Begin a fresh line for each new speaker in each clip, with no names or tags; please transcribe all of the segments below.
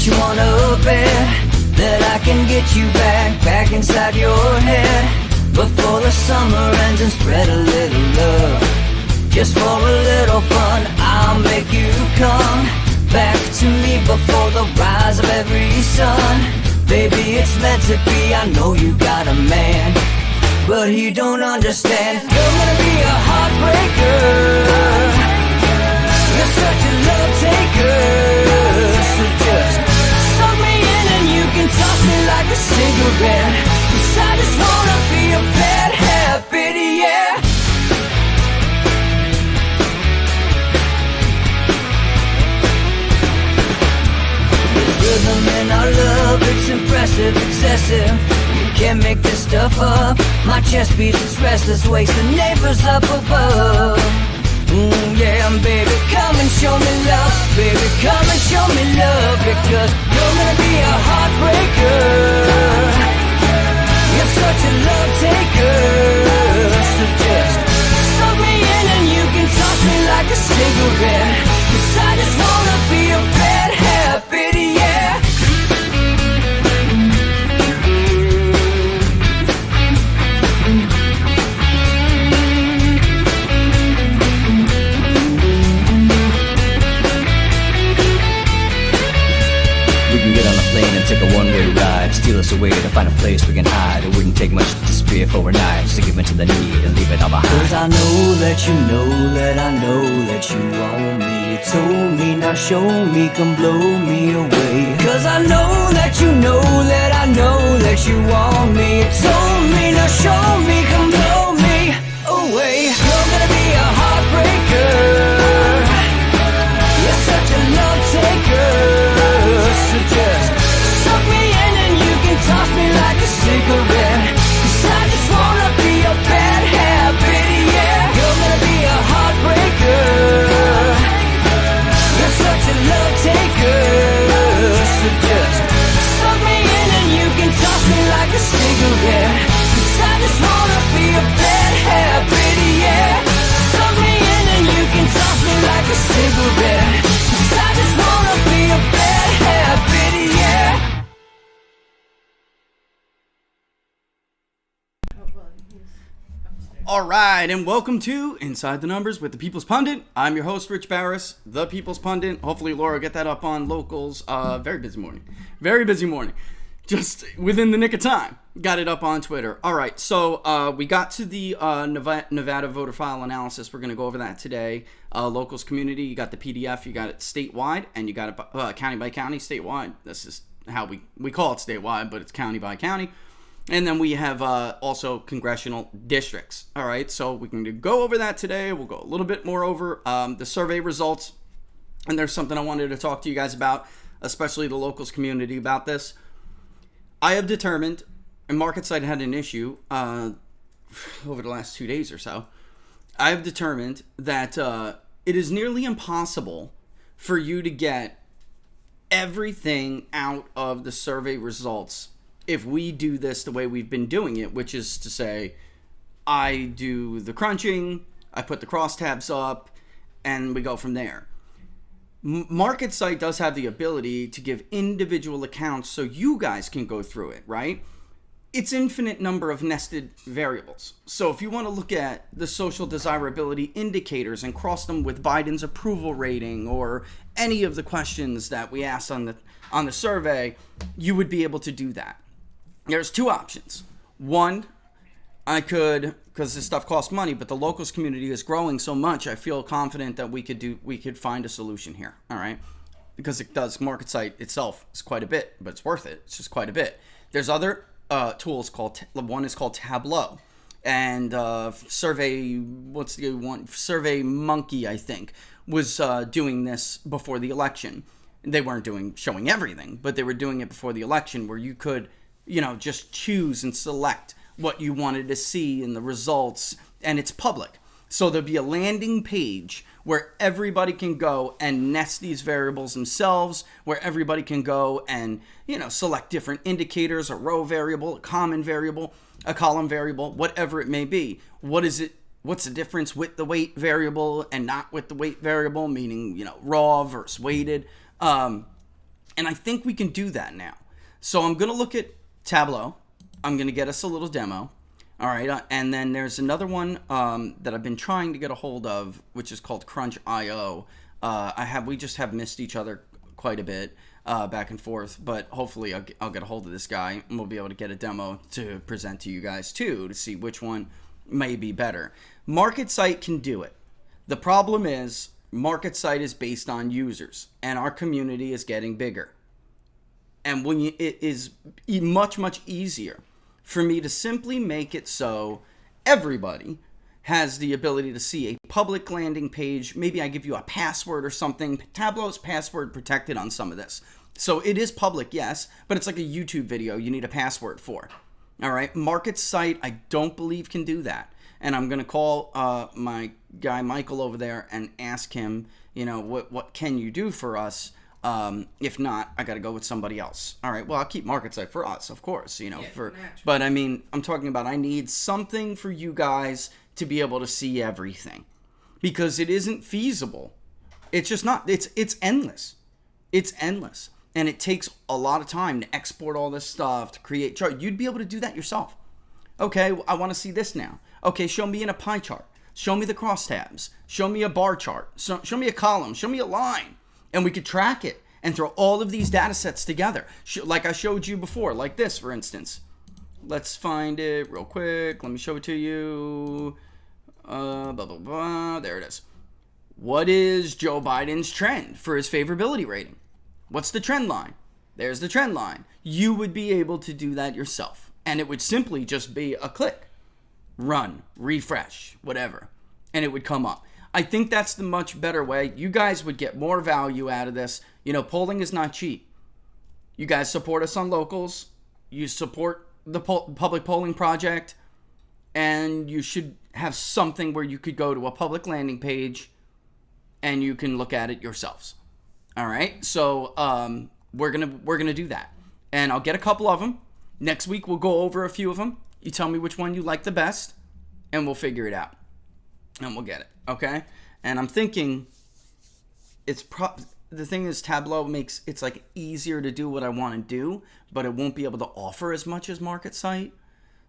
you wanna bet that I can get you back inside your head before the summer ends, and spread a little love. Just for a little fun, I'll make you come back to me before the rise of every sun. Baby, it's meant to be. I know you got a man, but he don't understand. You're gonna be a heartbreaker. You're such a love taker. So just suck me in and you can toss me like a cigarette. 'Cause I just wanna be a bad habit, yeah. There's rhythm in our love, it's impressive, excessive. You can't make this stuff up. My chest beats, it's restless, wakes the neighbors up above. Yeah, baby, come and show me love. Baby, come and show me love. Because you're gonna be a heartbreaker. You're such a love taker. So just suck me in and you can toss me like a cigarette. 'Cause I just wanna be a bad habit, yeah.
Take a one-way ride, steal us away to find a place we can hide. It wouldn't take much to disappear for a night, just to give in to the need and leave it all behind.
'Cause I know that you know that I know that you want me. You told me, now show me, come blow me away. 'Cause I know that you know that I know that you want me. You told me, now show me, come blow me away. You're gonna be a heartbreaker. You're such a love taker. So just suck me in and you can toss me like a cigarette. 'Cause I just wanna be a bad habit, yeah. You're gonna be a heartbreaker. You're such a love taker. So just suck me in and you can toss me like a cigarette. 'Cause I just wanna be a bad habit, yeah. Suck me in and you can toss me like a cigarette. 'Cause I just wanna be a bad habit, yeah.
All right, and welcome to Inside the Numbers with the People's Pundit. I'm your host, Rich Barris, the People's Pundit. Hopefully, Laura, get that up on locals. Very busy morning. Very busy morning. Just within the nick of time. Got it up on Twitter. All right, so we got to the Nevada voter file analysis. We're going to go over that today. Locals community, you got the PDF, you got it statewide, and you got it county by county, statewide. This is how we call it statewide, but it's county by county. And then we have also congressional districts. All right, so we can go over that today. We'll go a little bit more over the survey results. And there's something I wanted to talk to you guys about, especially the locals community, about this. I have determined, and MarketSite had an issue over the last 2 days or so. I have determined that it is nearly impossible for you to get everything out of the survey results if we do this the way we've been doing it, which is to say, I do the crunching, I put the crosstabs up, and we go from there. MarketSite does have the ability to give individual accounts so you guys can go through it, right? It's infinite number of nested variables. So if you want to look at the social desirability indicators and cross them with Biden's approval rating or any of the questions that we asked on the survey, you would be able to do that. There's two options. One, I could, because this stuff costs money, but the locals community is growing so much, I feel confident that we could find a solution here, all right? Because it does, MarketSite itself is quite a bit, but it's worth it. It's just quite a bit. There's other tools one is called Tableau, and Survey Monkey, I think, was doing this before the election. They weren't showing everything, but they were doing it before the election, where you could, just choose and select what you wanted to see in the results, and it's public. So there'll be a landing page where everybody can go and nest these variables themselves, where everybody can go and, select different indicators, a row variable, a common variable, a column variable, whatever it may be. What's the difference with the weight variable and not with the weight variable, meaning, raw versus weighted? And I think we can do that now. So I'm going to look at Tableau. I'm going to get us a little demo. All right. And then there's another one that I've been trying to get a hold of, which is called Crunch.io. We just have missed each other quite a bit back and forth, but hopefully I'll get a hold of this guy and we'll be able to get a demo to present to you guys too, to see which one may be better. MarketSite can do it. The problem is MarketSite is based on users, and our community is getting bigger. And it is much, much easier for me to simply make it so everybody has the ability to see a public landing page. Maybe I give you a password or something. Tableau's password protected on some of this. So it is public, yes, but it's like a YouTube video you need a password for. All right, MarketSite, I don't believe can do that. And I'm going to call my guy Michael over there and ask him, what can you do for us? If not, I got to go with somebody else. All right, well, I'll keep MarketSite for us, of course, but I mean, I'm talking about I need something for you guys to be able to see everything, because it isn't feasible. It's just not. It's endless. It's endless. And it takes a lot of time to export all this stuff, to create chart. You'd be able to do that yourself. Okay, I want to see this now. Okay, show me in a pie chart. Show me the crosstabs. Show me a bar chart. Show me a column. Show me a line. And we could track it and throw all of these data sets together. Like I showed you before, like this, for instance. Let's find it real quick. Let me show it to you. Blah, blah, blah. There it is. What is Joe Biden's trend for his favorability rating? What's the trend line? There's the trend line. You would be able to do that yourself. And it would simply just be a click. Run, refresh, whatever. And it would come up. I think that's the much better way. You guys would get more value out of this. Polling is not cheap. You guys support us on locals. You support the public polling project. And you should have something where you could go to a public landing page and you can look at it yourselves. All right? So we're gonna do that. And I'll get a couple of them. Next week we'll go over a few of them. You tell me which one you like the best, and we'll figure it out. And we'll get it, okay? And I'm thinking the thing is, Tableau makes it's like easier to do what I want to do, but it won't be able to offer as much as MarketSite.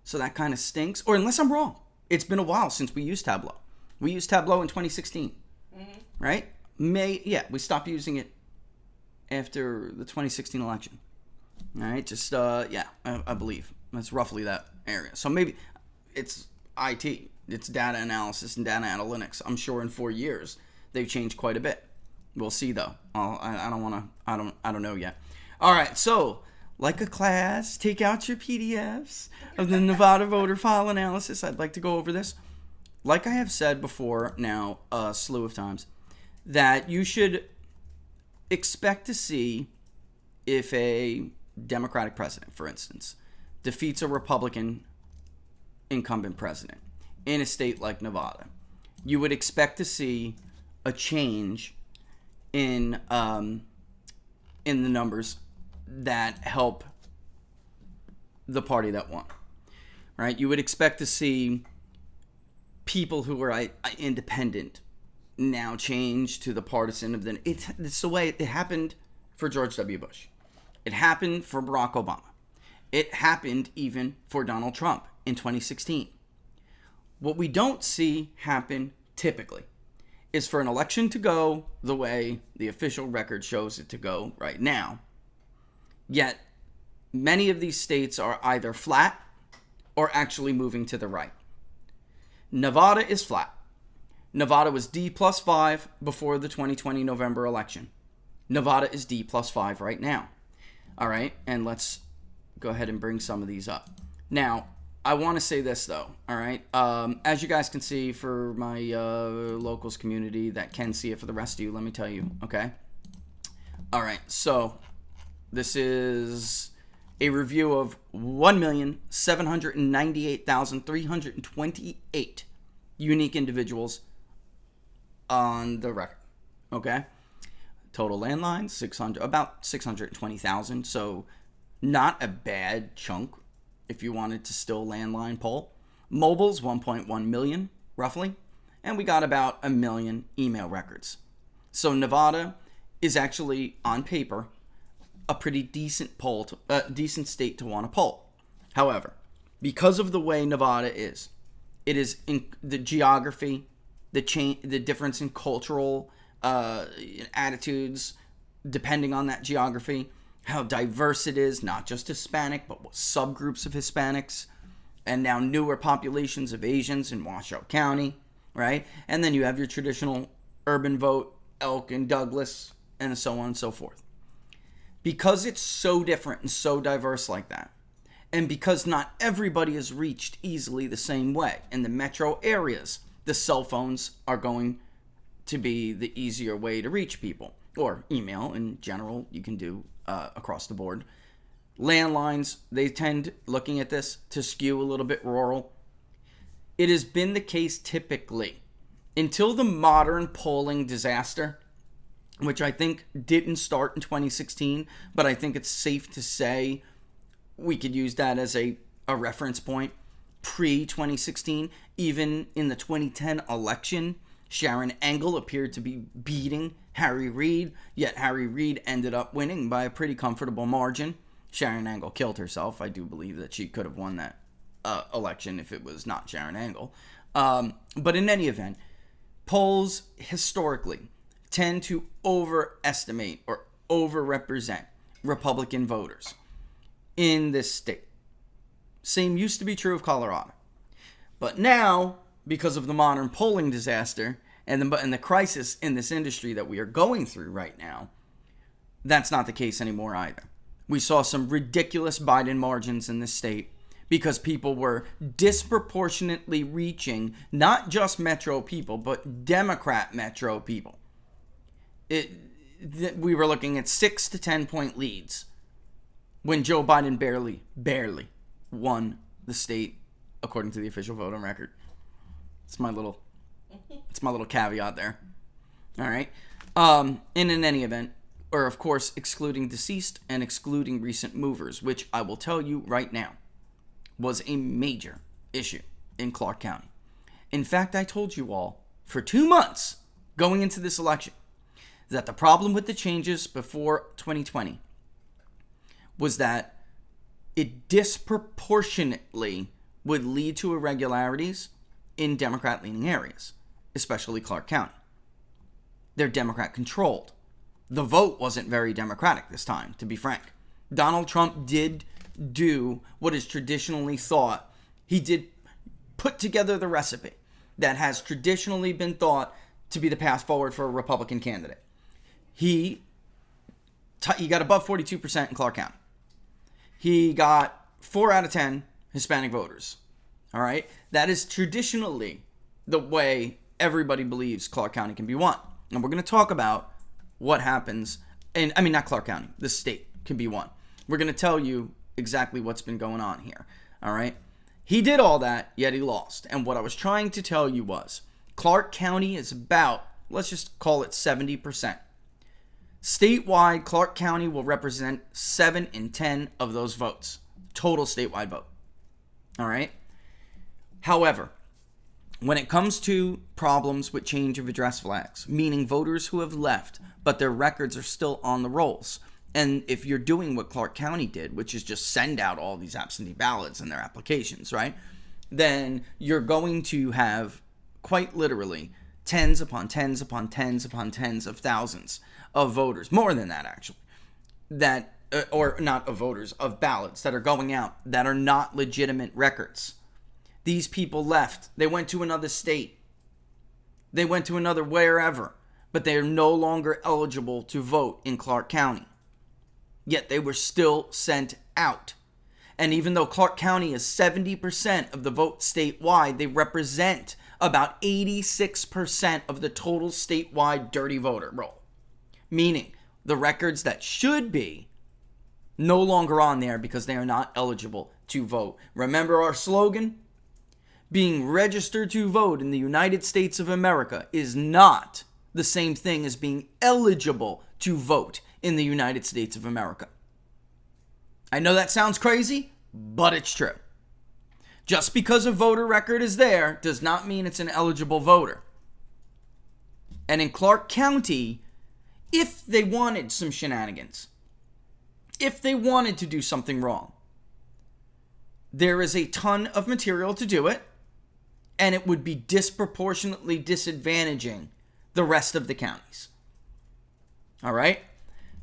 So that kind of stinks. Or unless I'm wrong. It's been a while since we used Tableau. We used Tableau in 2016, right? We stopped using it after the 2016 election. All right, I believe. That's roughly that area. So maybe it's IT. It's data analysis and data analytics. I'm sure in 4 years they've changed quite a bit. We'll see though. I don't know yet. All right. So like a class, take out your PDFs of the Nevada voter file analysis. I'd like to go over this. Like I have said before now a slew of times, that you should expect to see if a Democratic president, for instance, defeats a Republican incumbent president in a state like Nevada, you would expect to see a change in the numbers that help the party that won, right? You would expect to see people who are independent now change to the partisan of the. It's the way it happened for George W. Bush. It happened for Barack Obama. It happened even for Donald Trump in 2016. What we don't see happen typically is for an election to go the way the official record shows it to go right now. Yet, many of these states are either flat or actually moving to the right. Nevada is flat. Nevada was D plus 5 before the 2020 November election. Nevada is D plus 5 right now. All right, and let's go ahead and bring some of these up. Now, I want to say this, though, all right? As you guys can see for my locals community that can see it for the rest of you, let me tell you, okay? All right, so this is a review of 1,798,328 unique individuals on the record, okay? Total landlines, about 620,000, so not a bad chunk if you wanted to still landline poll. Mobiles, 1.1 million, roughly, and we got about 1 million email records. So Nevada is actually, on paper, a pretty decent decent state to want to poll. However, because of the way Nevada is, it is in the geography, the difference in cultural attitudes, depending on that geography, how diverse it is, not just Hispanic, but subgroups of Hispanics, and now newer populations of Asians in Washoe County, right? And then you have your traditional urban vote, Elk and Douglas, and so on and so forth. Because it's so different and so diverse like that, and because not everybody is reached easily the same way, in the metro areas, the cell phones are going to be the easier way to reach people, or email in general, you can do across the board. Landlines, they tend, looking at this, to skew a little bit rural. It has been the case typically, until the modern polling disaster, which I think didn't start in 2016, but I think it's safe to say we could use that as a reference point. Pre-2016, even in the 2010 election, Sharon Engel appeared to be beating Harry Reid, yet Harry Reid ended up winning by a pretty comfortable margin. Sharon Engel killed herself. I do believe that she could have won that election if it was not Sharon Engel. But in any event, polls historically tend to overestimate or overrepresent Republican voters in this state. Same used to be true of Colorado. But now, because of the modern polling disaster and the crisis in this industry that we are going through right now, that's not the case anymore either. We saw some ridiculous Biden margins in this state because people were disproportionately reaching not just metro people, but Democrat metro people. We were looking at 6 to 10 point leads when Joe Biden barely won the state according to the official voting record. It's my little caveat there. All right. And in any event, or of course, excluding deceased and excluding recent movers, which I will tell you right now was a major issue in Clark County. In fact, I told you all for 2 months going into this election that the problem with the changes before 2020 was that it disproportionately would lead to irregularities in Democrat-leaning areas, especially Clark County. They're Democrat-controlled. The vote wasn't very Democratic this time, to be frank. Donald Trump did do what is traditionally thought. He did put together the recipe that has traditionally been thought to be the path forward for a Republican candidate. He got above 42% in Clark County. He got 4 out of 10 Hispanic voters. All right? That is traditionally the way everybody believes Clark County can be won. And we're going to talk about what happens, not Clark County, the state can be won. We're going to tell you exactly what's been going on here. All right? He did all that, yet he lost. And what I was trying to tell you was Clark County is about, let's just call it 70%. Statewide, Clark County will represent 7 in 10 of those votes. Total statewide vote. All right? However, when it comes to problems with change of address flags, meaning voters who have left, but their records are still on the rolls, and if you're doing what Clark County did, which is just send out all these absentee ballots and their applications, right? Then you're going to have, quite literally, tens upon tens upon tens upon tens of thousands of voters, more than that actually, that, or not of voters, of ballots that are going out that are not legitimate records. These people left. They went to another state. They went to another wherever, but they are no longer eligible to vote in Clark County. Yet they were still sent out. And even though Clark County is 70% of the vote statewide, they represent about 86% of the total statewide dirty voter roll. Meaning, the records that should be no longer on there because they are not eligible to vote. Remember our slogan? Being registered to vote in the United States of America is not the same thing as being eligible to vote in the United States of America. I know that sounds crazy, but it's true. Just because a voter record is there does not mean it's an eligible voter. And in Clark County, if they wanted some shenanigans, if they wanted to do something wrong. There is a ton of material to do it, and it would be disproportionately disadvantaging the rest of the counties. All right?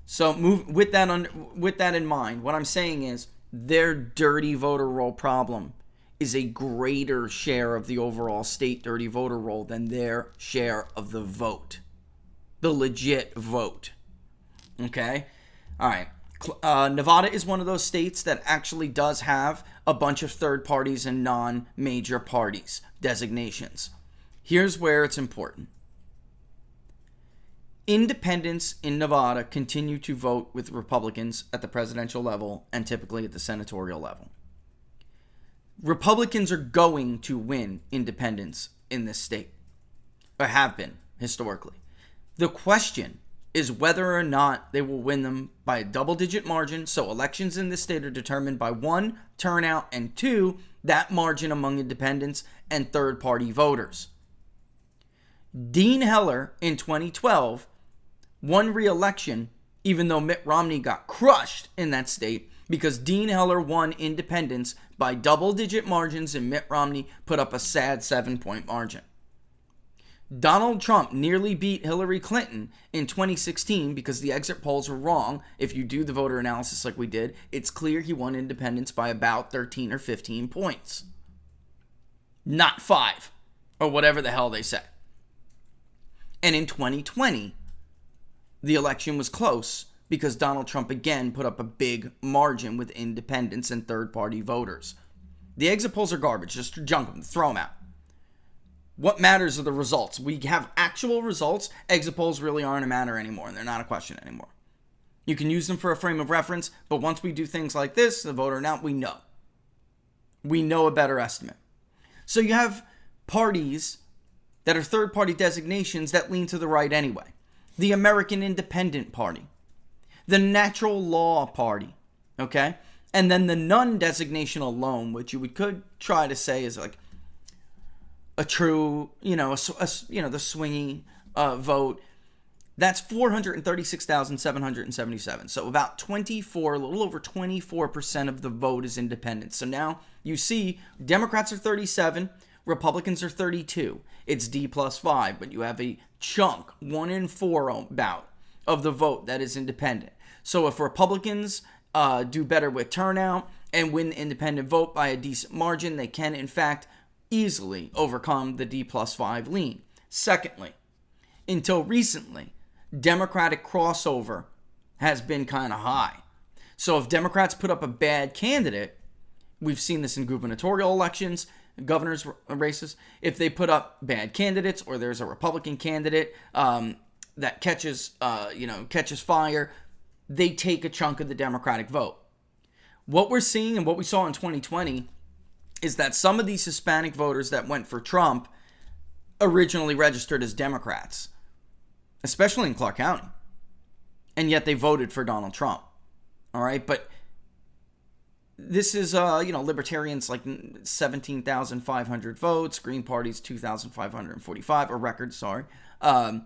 So with that in mind, what I'm saying is their dirty voter roll problem is a greater share of the overall state dirty voter roll than their share of the vote. The legit vote. Okay? All right. Nevada is one of those states that actually does have a bunch of third parties and non-major parties designations. Here's where it's important. Independents in Nevada continue to vote with Republicans at the presidential level and typically at the senatorial level. Republicans are going to win independents in this state, or have been historically. The question is whether or not they will win them by a double-digit margin. So elections in this state are determined by 1, turnout, and 2, that margin among independents and third-party voters. Dean Heller in 2012 won re-election even though Mitt Romney got crushed in that state because Dean Heller won independents by double-digit margins and Mitt Romney put up a sad 7-point margin. Donald Trump nearly beat Hillary Clinton in 2016 because the exit polls were wrong. If you do the voter analysis like we did, it's clear he won independents by about 13 or 15 points. Not 5, or whatever the hell they say. And in 2020, the election was close because Donald Trump again put up a big margin with independents and third-party voters. The exit polls are garbage. Just junk them, throw them out. What matters are the results. We have actual results. Exit polls really aren't a matter anymore, and they're not a question anymore. You can use them for a frame of reference, but once we do things like this, the voter now, we know. We know a better estimate. So you have parties that are third-party designations that lean to the right anyway. The American Independent Party. The Natural Law Party. Okay? And then the non-designation alone, which you could try to say is like a true, the swingy vote. That's 436,777. So about 24, a little over 24% of the vote is independent. So now you see Democrats are 37, Republicans are 32. It's D plus 5, but you have a chunk, 1 in 4 about of the vote that is independent. So if Republicans do better with turnout and win the independent vote by a decent margin, they can in fact easily overcome the D plus 5 lean. Secondly, until recently, Democratic crossover has been kind of high. So if Democrats put up a bad candidate, we've seen this in gubernatorial elections, governor's races, if they put up bad candidates or there's a Republican candidate that catches fire, they take a chunk of the Democratic vote. What we're seeing and what we saw in 2020 is that some of these Hispanic voters that went for Trump originally registered as Democrats, especially in Clark County, and yet they voted for Donald Trump. All right, but this is, Libertarians like 17,500 votes, Green Party's 2,545, a record, sorry. And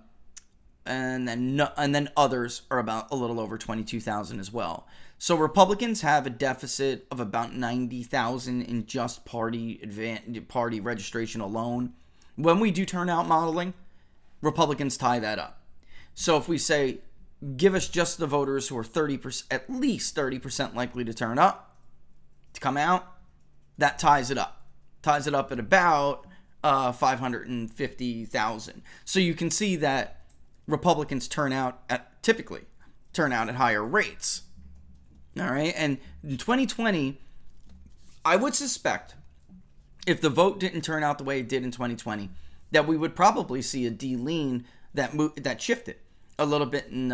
then others are about a little over 22,000 as well. So Republicans have a deficit of about 90,000 in just party registration alone. When we do turnout modeling, Republicans tie that up. So if we say, give us just the voters who are 30%, at least 30% likely to turn up, to come out, that ties it up. Ties it up at about 550,000. So you can see that Republicans typically turn out at higher rates. All right, and in 2020, I would suspect if the vote didn't turn out the way it did in 2020, that we would probably see a D-lean that shifted a little bit in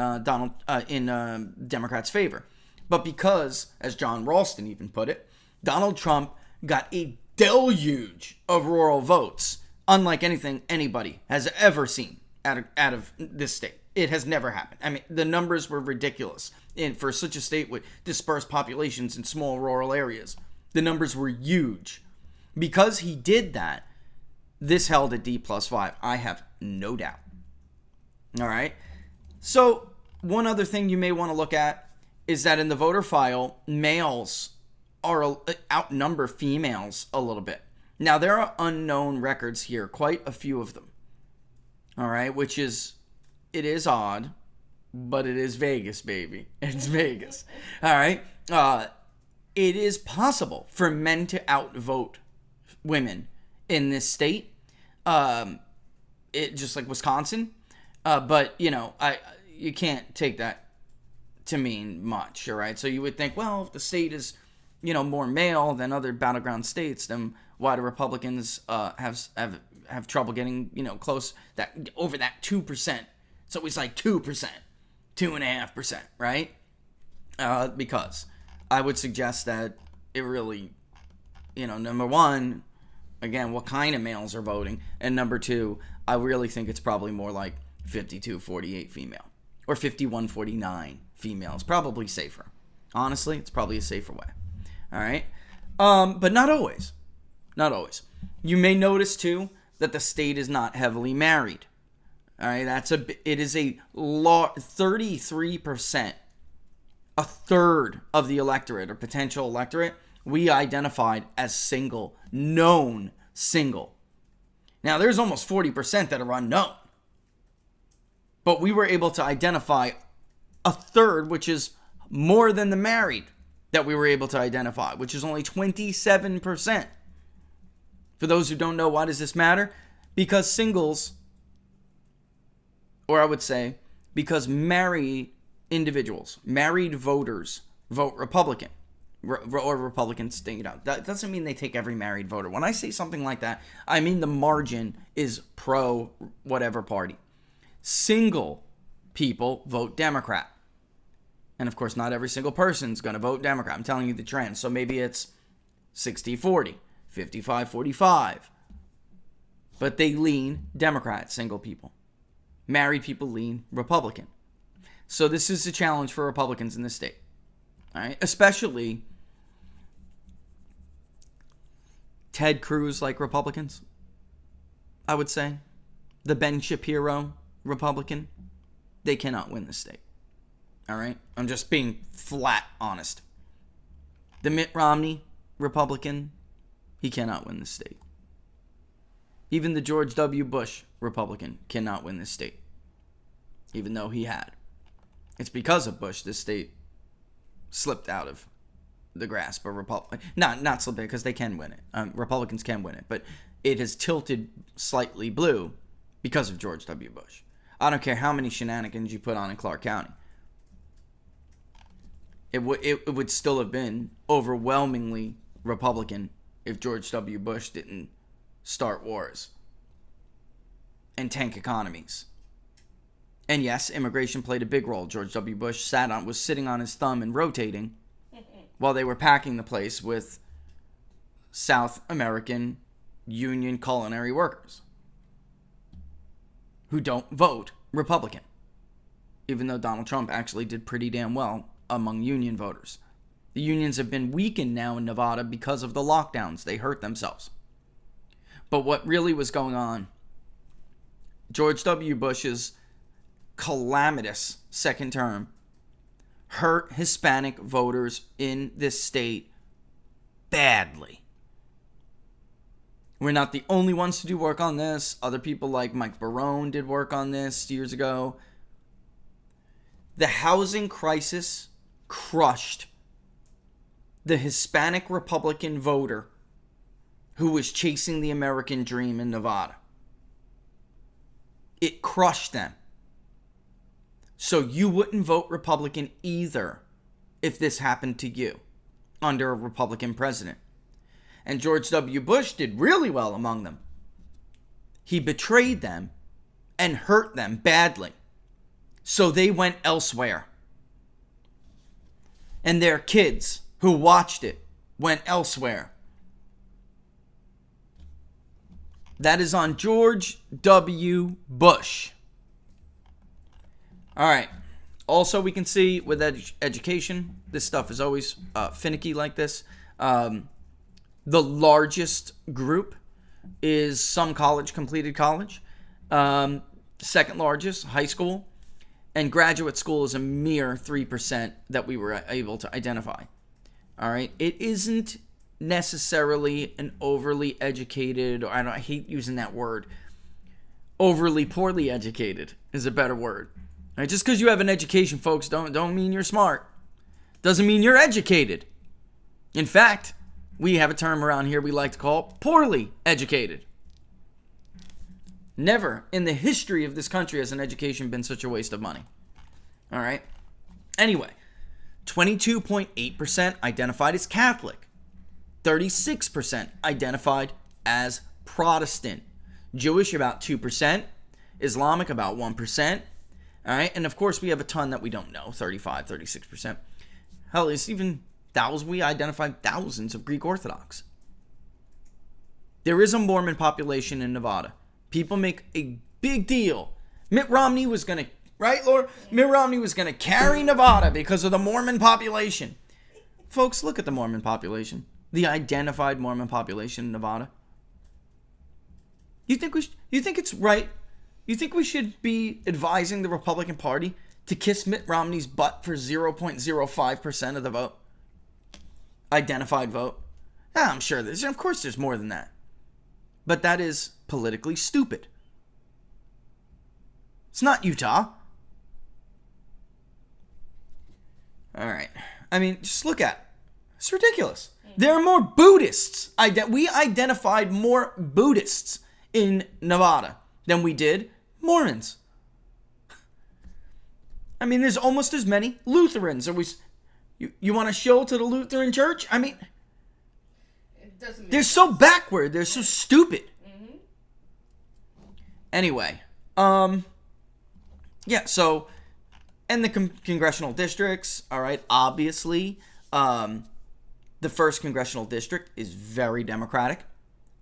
Democrats' favor. But because, as John Ralston even put it, Donald Trump got a deluge of rural votes, unlike anything anybody has ever seen out of this state. It has never happened. I mean, the numbers were ridiculous. And for such a state with dispersed populations in small rural areas, the numbers were huge. Because he did that, this held at D plus 5. I have no doubt. All right. So one other thing you may want to look at is that in the voter file, males outnumber females a little bit. Now, there are unknown records here, quite a few of them. All right, it is odd, but it is Vegas, baby. It's Vegas. All right. It is possible for men to outvote women in this state. It just like Wisconsin. But you can't take that to mean much. All right. So you would think, well, if the state is, more male than other battleground states, then why do Republicans have trouble getting, close over that 2%? It's always like 2%, 2.5%, right? Because I would suggest that it really, number one, again, what kind of males are voting? And number two, I really think it's probably more like 52-48 female or 51-49 female. It's probably safer. Honestly, it's probably a safer way. All right. But not always. Not always. You may notice too that the state is not heavily married. All right. It is a 33%, a third of the electorate or potential electorate we identified as single, known single. Now there's almost 40% that are unknown. But we were able to identify a third, which is more than the married that we were able to identify, which is only 27%. For those who don't know, why does this matter? Because singles, or I would say, because married individuals, married voters vote Republican, or Republicans staying out. That doesn't mean they take every married voter. When I say something like that, I mean the margin is pro whatever party. Single people vote Democrat. And of course, not every single person's going to vote Democrat. I'm telling you the trend. So maybe it's 60-40, 55-45. But they lean Democrat, single people. Married people lean Republican. So this is a challenge for Republicans in this state. All right? Especially Ted Cruz-like Republicans, I would say. The Ben Shapiro Republican. They cannot win the state. All right? I'm just being flat honest. The Mitt Romney Republican, he cannot win the state. Even the George W. Bush Republican cannot win this state. Even though he had. It's because of Bush this state slipped out of the grasp of Republicans. Not slipped because they can win it. Republicans can win it. But it has tilted slightly blue because of George W. Bush. I don't care how many shenanigans you put on in Clark County. It would still have been overwhelmingly Republican if George W. Bush didn't start wars and tank economies. And yes, immigration played a big role. George W. Bush was sitting on his thumb and rotating while they were packing the place with South American union culinary workers who don't vote Republican, even though Donald Trump actually did pretty damn well among union voters. The unions have been weakened now in Nevada because of the lockdowns. They hurt themselves. But what really was going on, George W. Bush's calamitous second term hurt Hispanic voters in this state badly. We're not the only ones to do work on this. Other people like Mike Barone did work on this years ago. The housing crisis crushed the Hispanic Republican voter who was chasing the American dream in Nevada. It crushed them. So you wouldn't vote Republican either if this happened to you under a Republican president. And George W. Bush did really well among them. He betrayed them and hurt them badly. So they went elsewhere. And their kids who watched it went elsewhere. That is on George W. Bush. All right. Also, we can see with education, this stuff is always finicky like this. The largest group is some college, completed college. Second largest, high school. And graduate school is a mere 3% that we were able to identify. All right? It isn't necessarily an overly educated, or I hate using that word. Overly poorly educated is a better word. All right? Just because you have an education, folks, don't mean you're smart. Doesn't mean you're educated. In fact, we have a term around here we like to call poorly educated. Never in the history of this country has an education been such a waste of money. All right? Anyway, 22.8% identified as Catholic. 36% identified as Protestant. Jewish, about 2%. Islamic, about 1%. All right? And of course, we have a ton that we don't know. 35, 36%. Hell, it's even thousands. We identified thousands of Greek Orthodox. There is a Mormon population in Nevada. People make a big deal. Mitt Romney was going to, right, Laura? Mitt Romney was going to carry Nevada because of the Mormon population. Folks, look at the Mormon population. The identified Mormon population in Nevada. You think it's right? You think we should be advising the Republican Party to kiss Mitt Romney's butt for 0.05% of the vote? Identified vote? I'm sure of course there's more than that. But that is politically stupid. It's not Utah. All right. I mean, just look at it. It's ridiculous. There are more Buddhists. We identified more Buddhists in Nevada than we did Mormons. I mean, there's almost as many Lutherans. You want to show to the Lutheran Church? I mean, they're so backward. They're so stupid. Mm-hmm. Anyway, yeah. So, and the congressional districts. All right. Obviously, the first congressional district is very Democratic.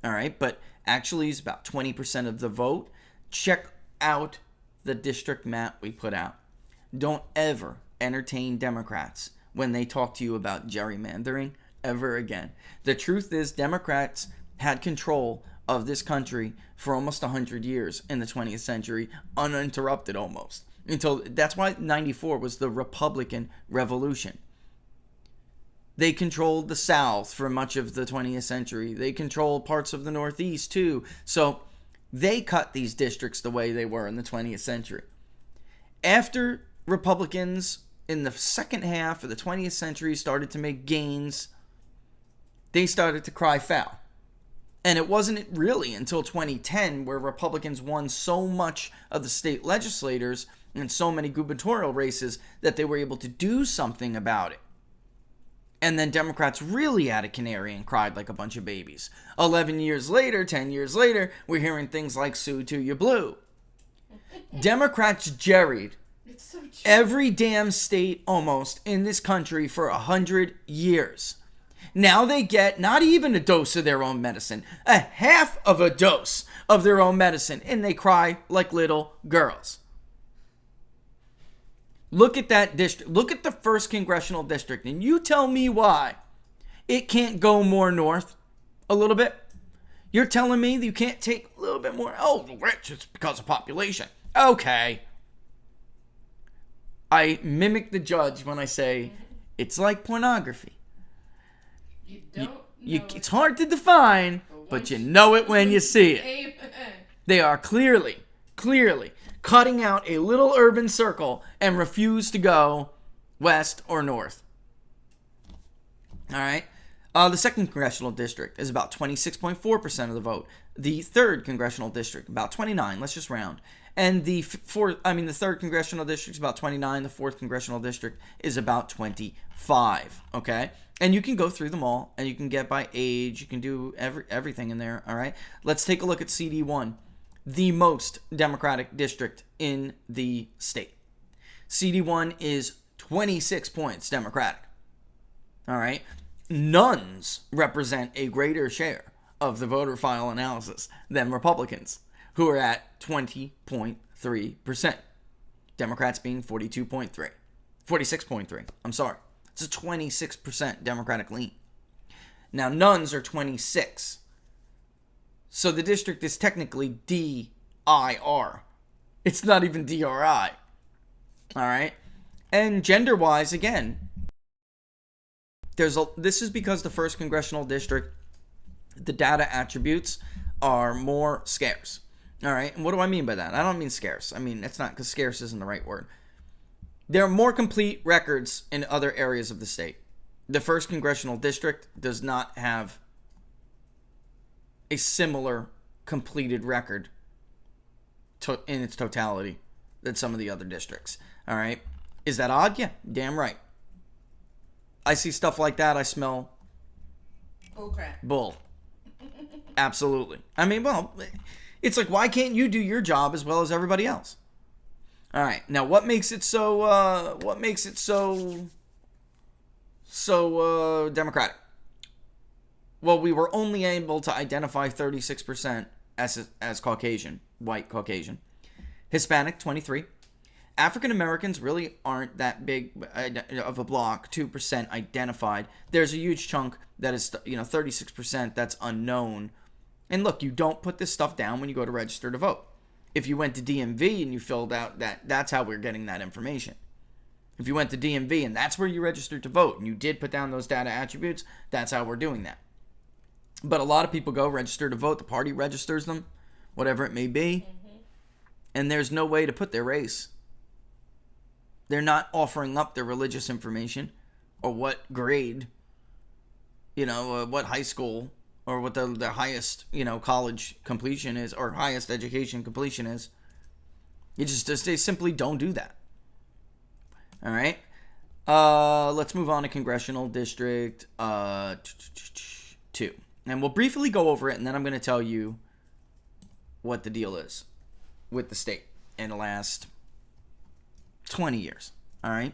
All right, but actually, it's about 20% of the vote. Check out the district map we put out. Don't ever entertain Democrats when they talk to you about gerrymandering ever again. The truth is, Democrats had control of this country for almost 100 years in the 20th century, uninterrupted almost. That's why 94 was the Republican Revolution. They controlled the South for much of the 20th century. They controlled parts of the Northeast too. So they cut these districts the way they were in the 20th century. After Republicans in the second half of the 20th century started to make gains, they started to cry foul. And it wasn't really until 2010 where Republicans won so much of the state legislators and so many gubernatorial races that they were able to do something about it. And then Democrats really had a canary and cried like a bunch of babies. 11 years later, 10 years later, we're hearing things like sue to you blue. Democrats jerried every damn state almost in this country for 100 years. Now they get not even a dose of their own medicine, a half of a dose of their own medicine, and they cry like little girls. Look at that district. Look at the first congressional district, and you tell me why it can't go more north a little bit. You're telling me that you can't take a little bit more? Oh, Rich, it's because of population. Okay. I mimic the judge when I say it's like pornography. It's hard to define, but you know it when you see it. They are clearly cutting out a little urban circle and refuse to go west or north. All right. The second congressional district is about 26.4% of the vote. The third congressional district, about 29. Let's just round. And the third congressional district is about 29. The fourth congressional district is about 25. Okay. And you can go through them all, and you can get by age. You can do everything in there, all right? Let's take a look at CD1, the most Democratic district in the state. CD1 is 26 points Democratic, all right? Nuns represent a greater share of the voter file analysis than Republicans, who are at 20.3%. Democrats being 46.3. I'm sorry. It's a 26% Democratic lean. Now, nuns are 26. So the district is technically DIR. It's not even DRI. All right. And gender-wise, again, this is because the 1st Congressional District, the data attributes are more scarce. All right. And what do I mean by that? I don't mean scarce. I mean, it's not, because scarce isn't the right word. There are more complete records in other areas of the state. The 1st Congressional District does not have a similar completed record in its totality than some of the other districts. All right. Is that odd? Yeah, damn right. I see stuff like that, I smell bull. Absolutely. I mean, well, it's like, why can't you do your job as well as everybody else? All right. Now, what makes it so democratic? Well, we were only able to identify 36% as Caucasian, white Caucasian. Hispanic, 23. African Americans really aren't that big of a block, 2% identified. There's a huge chunk that is, 36% that's unknown. And look, you don't put this stuff down when you go to register to vote. If you went to DMV and you filled out that's how we're getting that information. If you went to DMV and that's where you registered to vote and you did put down those data attributes, that's how we're doing that. But a lot of people go register to vote, the party registers them, whatever it may be, and there's no way to put their race. They're not offering up their religious information or what grade, what high school or what the highest, college completion is or highest education completion is. They simply don't do that. All right. Let's move on to Congressional District 2. And we'll briefly go over it, and then I'm going to tell you what the deal is with the state in the last 20 years. All right.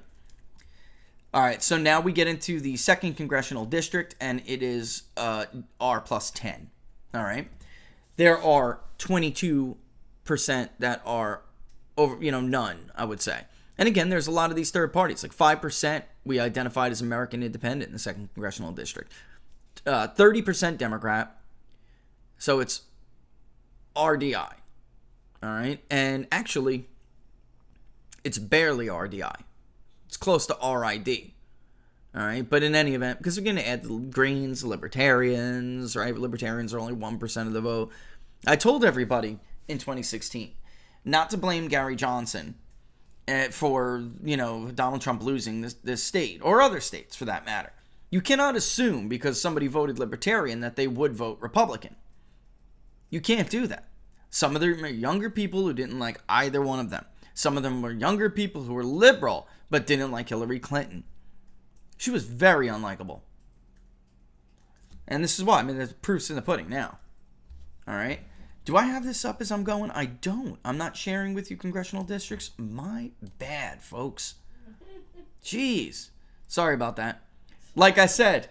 All right. So now we get into the 2nd Congressional District, and it is R plus 10. All right. There are 22% that are over, none, I would say. And again, there's a lot of these third parties. Like 5% we identified as American Independent in the 2nd Congressional District. 30% Democrat. So it's RDI. All right. And actually, it's barely RDI. It's close to RID. All right. But in any event, because we're going to add the Greens, Libertarians, right? Libertarians are only 1% of the vote. I told everybody in 2016 not to blame Gary Johnson for, Donald Trump losing this state or other states for that matter. You cannot assume because somebody voted Libertarian that they would vote Republican. You can't do that. Some of them are younger people who didn't like either one of them. Some of them were younger people who were liberal but didn't like Hillary Clinton. She was very unlikable. And this is why. There's proofs in the pudding now. All right. Do I have this up as I'm going? I don't. I'm not sharing with you congressional districts. My bad, folks. Jeez. Sorry about that. Like I said,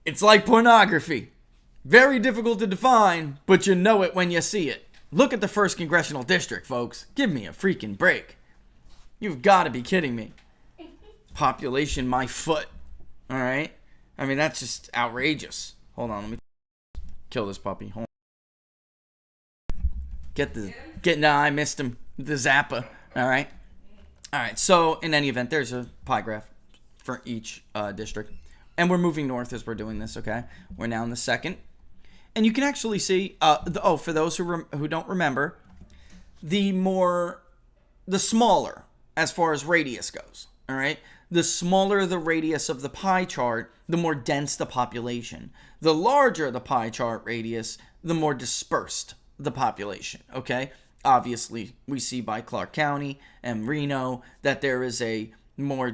it's like pornography. Very difficult to define, but you know it when you see it. Look at the 1st Congressional District, folks. Give me a freaking break. You've got to be kidding me. Population my foot. All right? That's just outrageous. Hold on, let me kill this puppy. Hold on. I missed him. The Zappa. All right? All right, so in any event, there's a pie graph for each district. And we're moving north as we're doing this, okay? We're now in the 2nd. And you can actually see, for those who don't remember, the smaller as far as radius goes, all right? The smaller the radius of the pie chart, the more dense the population. The larger the pie chart radius, the more dispersed the population, okay? Obviously, we see by Clark County and Reno that there is a more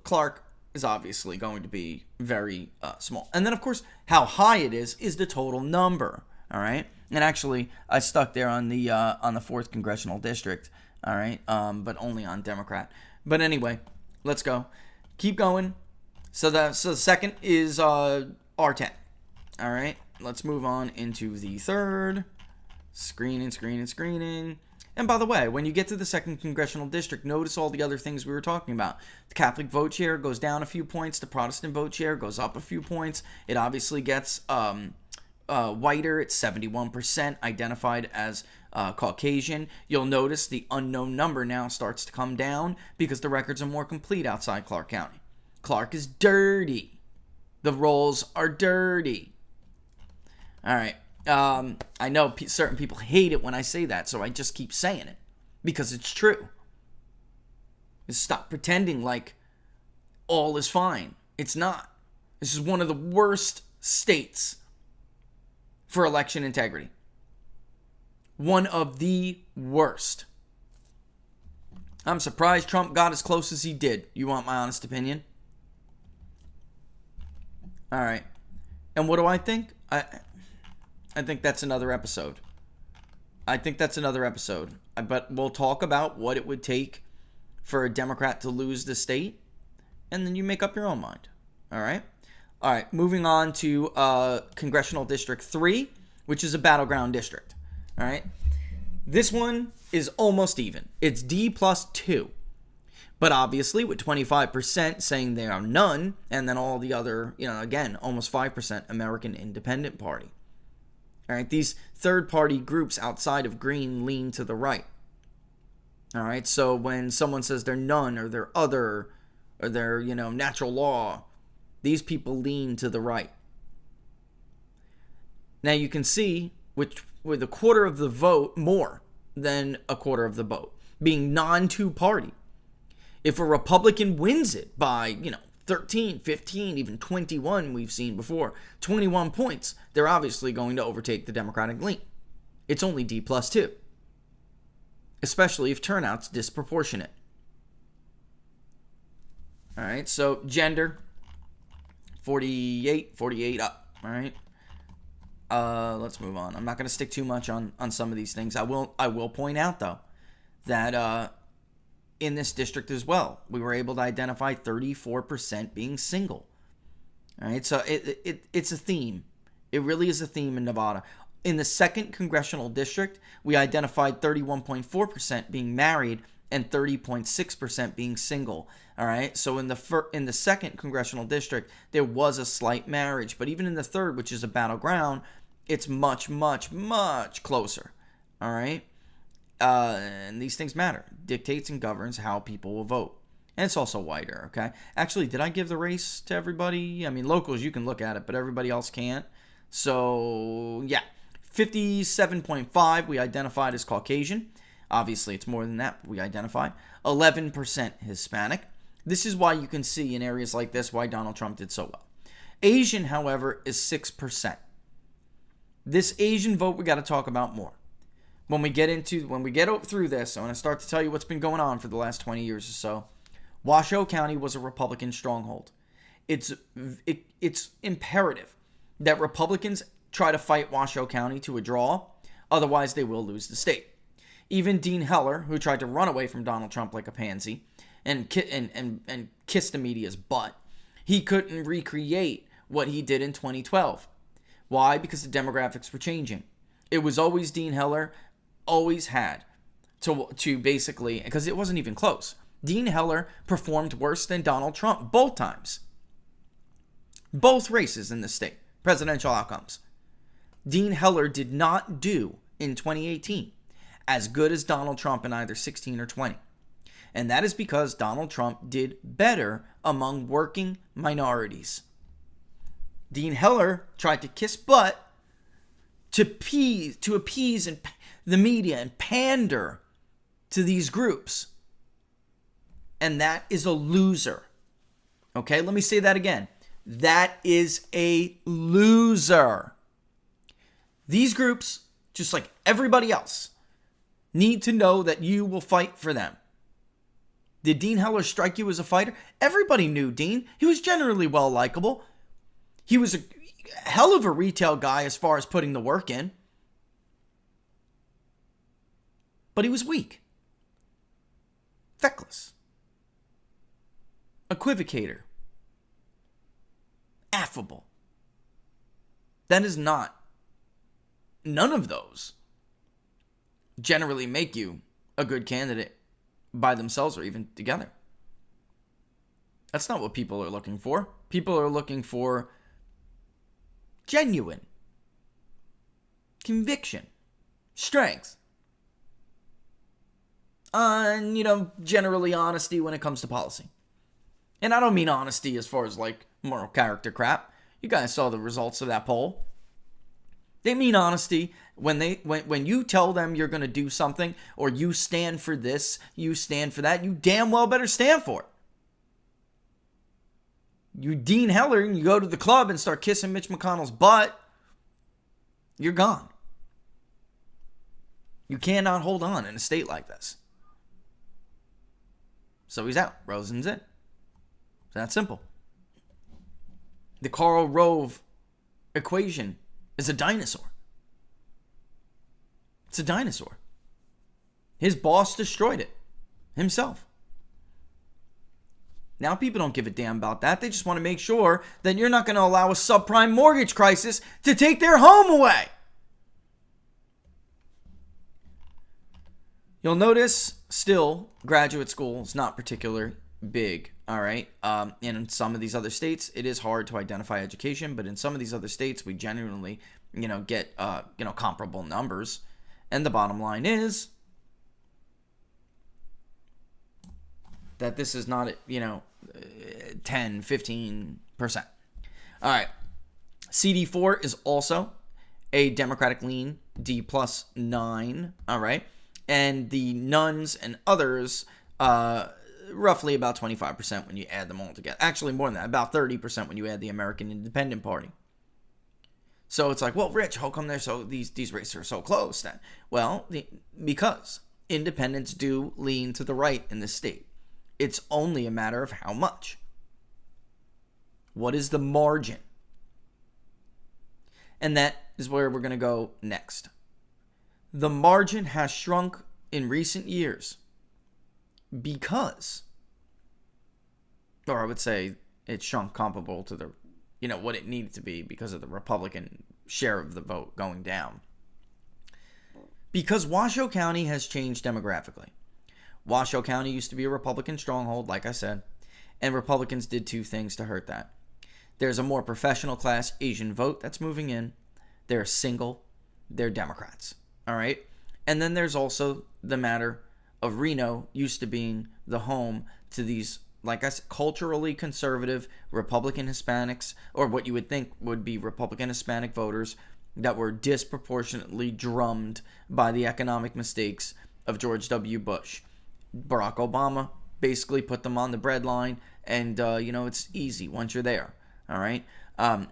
Clark is obviously going to be very small. And then, of course, how high it is the total number, all right? And actually, I stuck there on the 4th Congressional District, all right? But only on Democrat. But anyway, let's go. Keep going. So the 2nd is R10, all right? Let's move on into the 3rd. Screening. And by the way, when you get to the 2nd Congressional District, notice all the other things we were talking about. The Catholic vote share goes down a few points. The Protestant vote share goes up a few points. It obviously gets
whiter. It's 71% identified as Caucasian. You'll notice the unknown number now starts to come down because the records are more complete outside Clark County. Clark is dirty. The rolls are dirty. All right. I know certain people hate it when I say that, so I just keep saying it because it's true. Stop pretending like all is fine. It's not. This is one of the worst states for election integrity. One of the worst. I'm surprised Trump got as close as he did. You want my honest opinion? All right. And what do I think? I think that's another episode. But we'll talk about what it would take for a Democrat to lose the state, and then you make up your own mind. All right? All right, moving on to Congressional District 3, which is a battleground district. All right? This one is almost even. It's D plus 2. But obviously, with 25% saying they are none, and then all the other, again, almost 5% American Independent Party. All right, these third-party groups outside of green lean to the right. All right, so when someone says they're none or they're other or they're, natural law, these people lean to the right. Now you can see with a quarter of the vote, more than a quarter of the vote, being non-two-party. If a Republican wins it by, 13, 15, even 21, we've seen before, 21 points, they're obviously going to overtake the Democratic lean. It's only D plus 2. Especially if turnout's disproportionate. All right, so gender, 48 up. All right, let's move on. I'm not going to stick too much on some of these things. I will point out though that in this district as well, we were able to identify 34% being single. All right, so it's a theme. It really is a theme in Nevada. In the 2nd Congressional District, we identified 31.4% being married and 30.6% being single. All right, so in the 2nd Congressional District, there was a slight marriage, but even in the 3rd, which is a battleground, it's much, much, much closer. All right, and these things matter. Dictates and governs how people will vote. And it's also wider, okay? Actually, did I give the race to everybody? I mean, locals, you can look at it, but everybody else can't. So, yeah. 57.5 we identified as Caucasian. Obviously, it's more than that, but we identified. 11% Hispanic. This is why you can see in areas like this why Donald Trump did so well. Asian, however, is 6%. This Asian vote we got to talk about more. When we get through this, I'm going to start to tell you what's been going on for the last 20 years or so. Washoe County was a Republican stronghold. It's imperative that Republicans try to fight Washoe County to a draw, otherwise they will lose the state. Even Dean Heller, who tried to run away from Donald Trump like a pansy and kiss the media's butt, he couldn't recreate what he did in 2012. Why? Because the demographics were changing. It was always Dean Heller, always had to basically, because it wasn't even close. Dean Heller performed worse than Donald Trump both times. Both races in the state, presidential outcomes. Dean Heller did not do in 2018 as good as Donald Trump in either 16 or 20. And that is because Donald Trump did better among working minorities. Dean Heller tried to kiss butt to appease the media and pander to these groups. And that is a loser. Okay, let me say that again. That is a loser. These groups, just like everybody else, need to know that you will fight for them. Did Dean Heller strike you as a fighter? Everybody knew Dean. He was generally well likable. He was a hell of a retail guy as far as putting the work in. But he was weak. Feckless. Equivocator. Affable. That is not. None of those generally make you a good candidate by themselves or even together. That's not what people are looking for. People are looking for genuine, conviction, strength, on, generally honesty when it comes to policy. And I don't mean honesty as far as like moral character crap. You guys saw the results of that poll. They mean honesty when you tell them you're going to do something, or you stand for this, you stand for that, you damn well better stand for it. You Dean Heller and you go to the club and start kissing Mitch McConnell's butt, you're gone. You cannot hold on in a state like this. So he's out. Rosen's in. It's that simple. The Karl Rove equation is a dinosaur. It's a dinosaur. His boss destroyed it himself. Now people don't give a damn about that. They just want to make sure that you're not going to allow a subprime mortgage crisis to take their home away. You'll notice still graduate school is not particularly big. All right. In some of these other states, it is hard to identify education, but in some of these other states, we genuinely, get, comparable numbers. And the bottom line is that this is not, 10, 15%. All right. CD4 is also a Democratic lean, D plus 9. All right. And the nuns and others, roughly about 25% when you add them all together. Actually, more than that, about 30% when you add the American Independent Party. So it's like, well, Rich, how come these races are so close then? Well, because independents do lean to the right in this state. It's only a matter of how much. What is the margin? And that is where we're going to go next. The margin has shrunk in recent years because, or I would say it shrunk comparable to the, what it needed to be because of the Republican share of the vote going down. Because Washoe County has changed demographically. Washoe County used to be a Republican stronghold, like I said, and Republicans did two things to hurt that. There's a more professional class Asian vote that's moving in. They're single. They're Democrats. All right. And then there's also the matter of Reno used to being the home to these, like I said, culturally conservative Republican Hispanics, or what you would think would be Republican Hispanic voters that were disproportionately drummed by the economic mistakes of George W. Bush. Barack Obama basically put them on the breadline, and, it's easy once you're there. All right.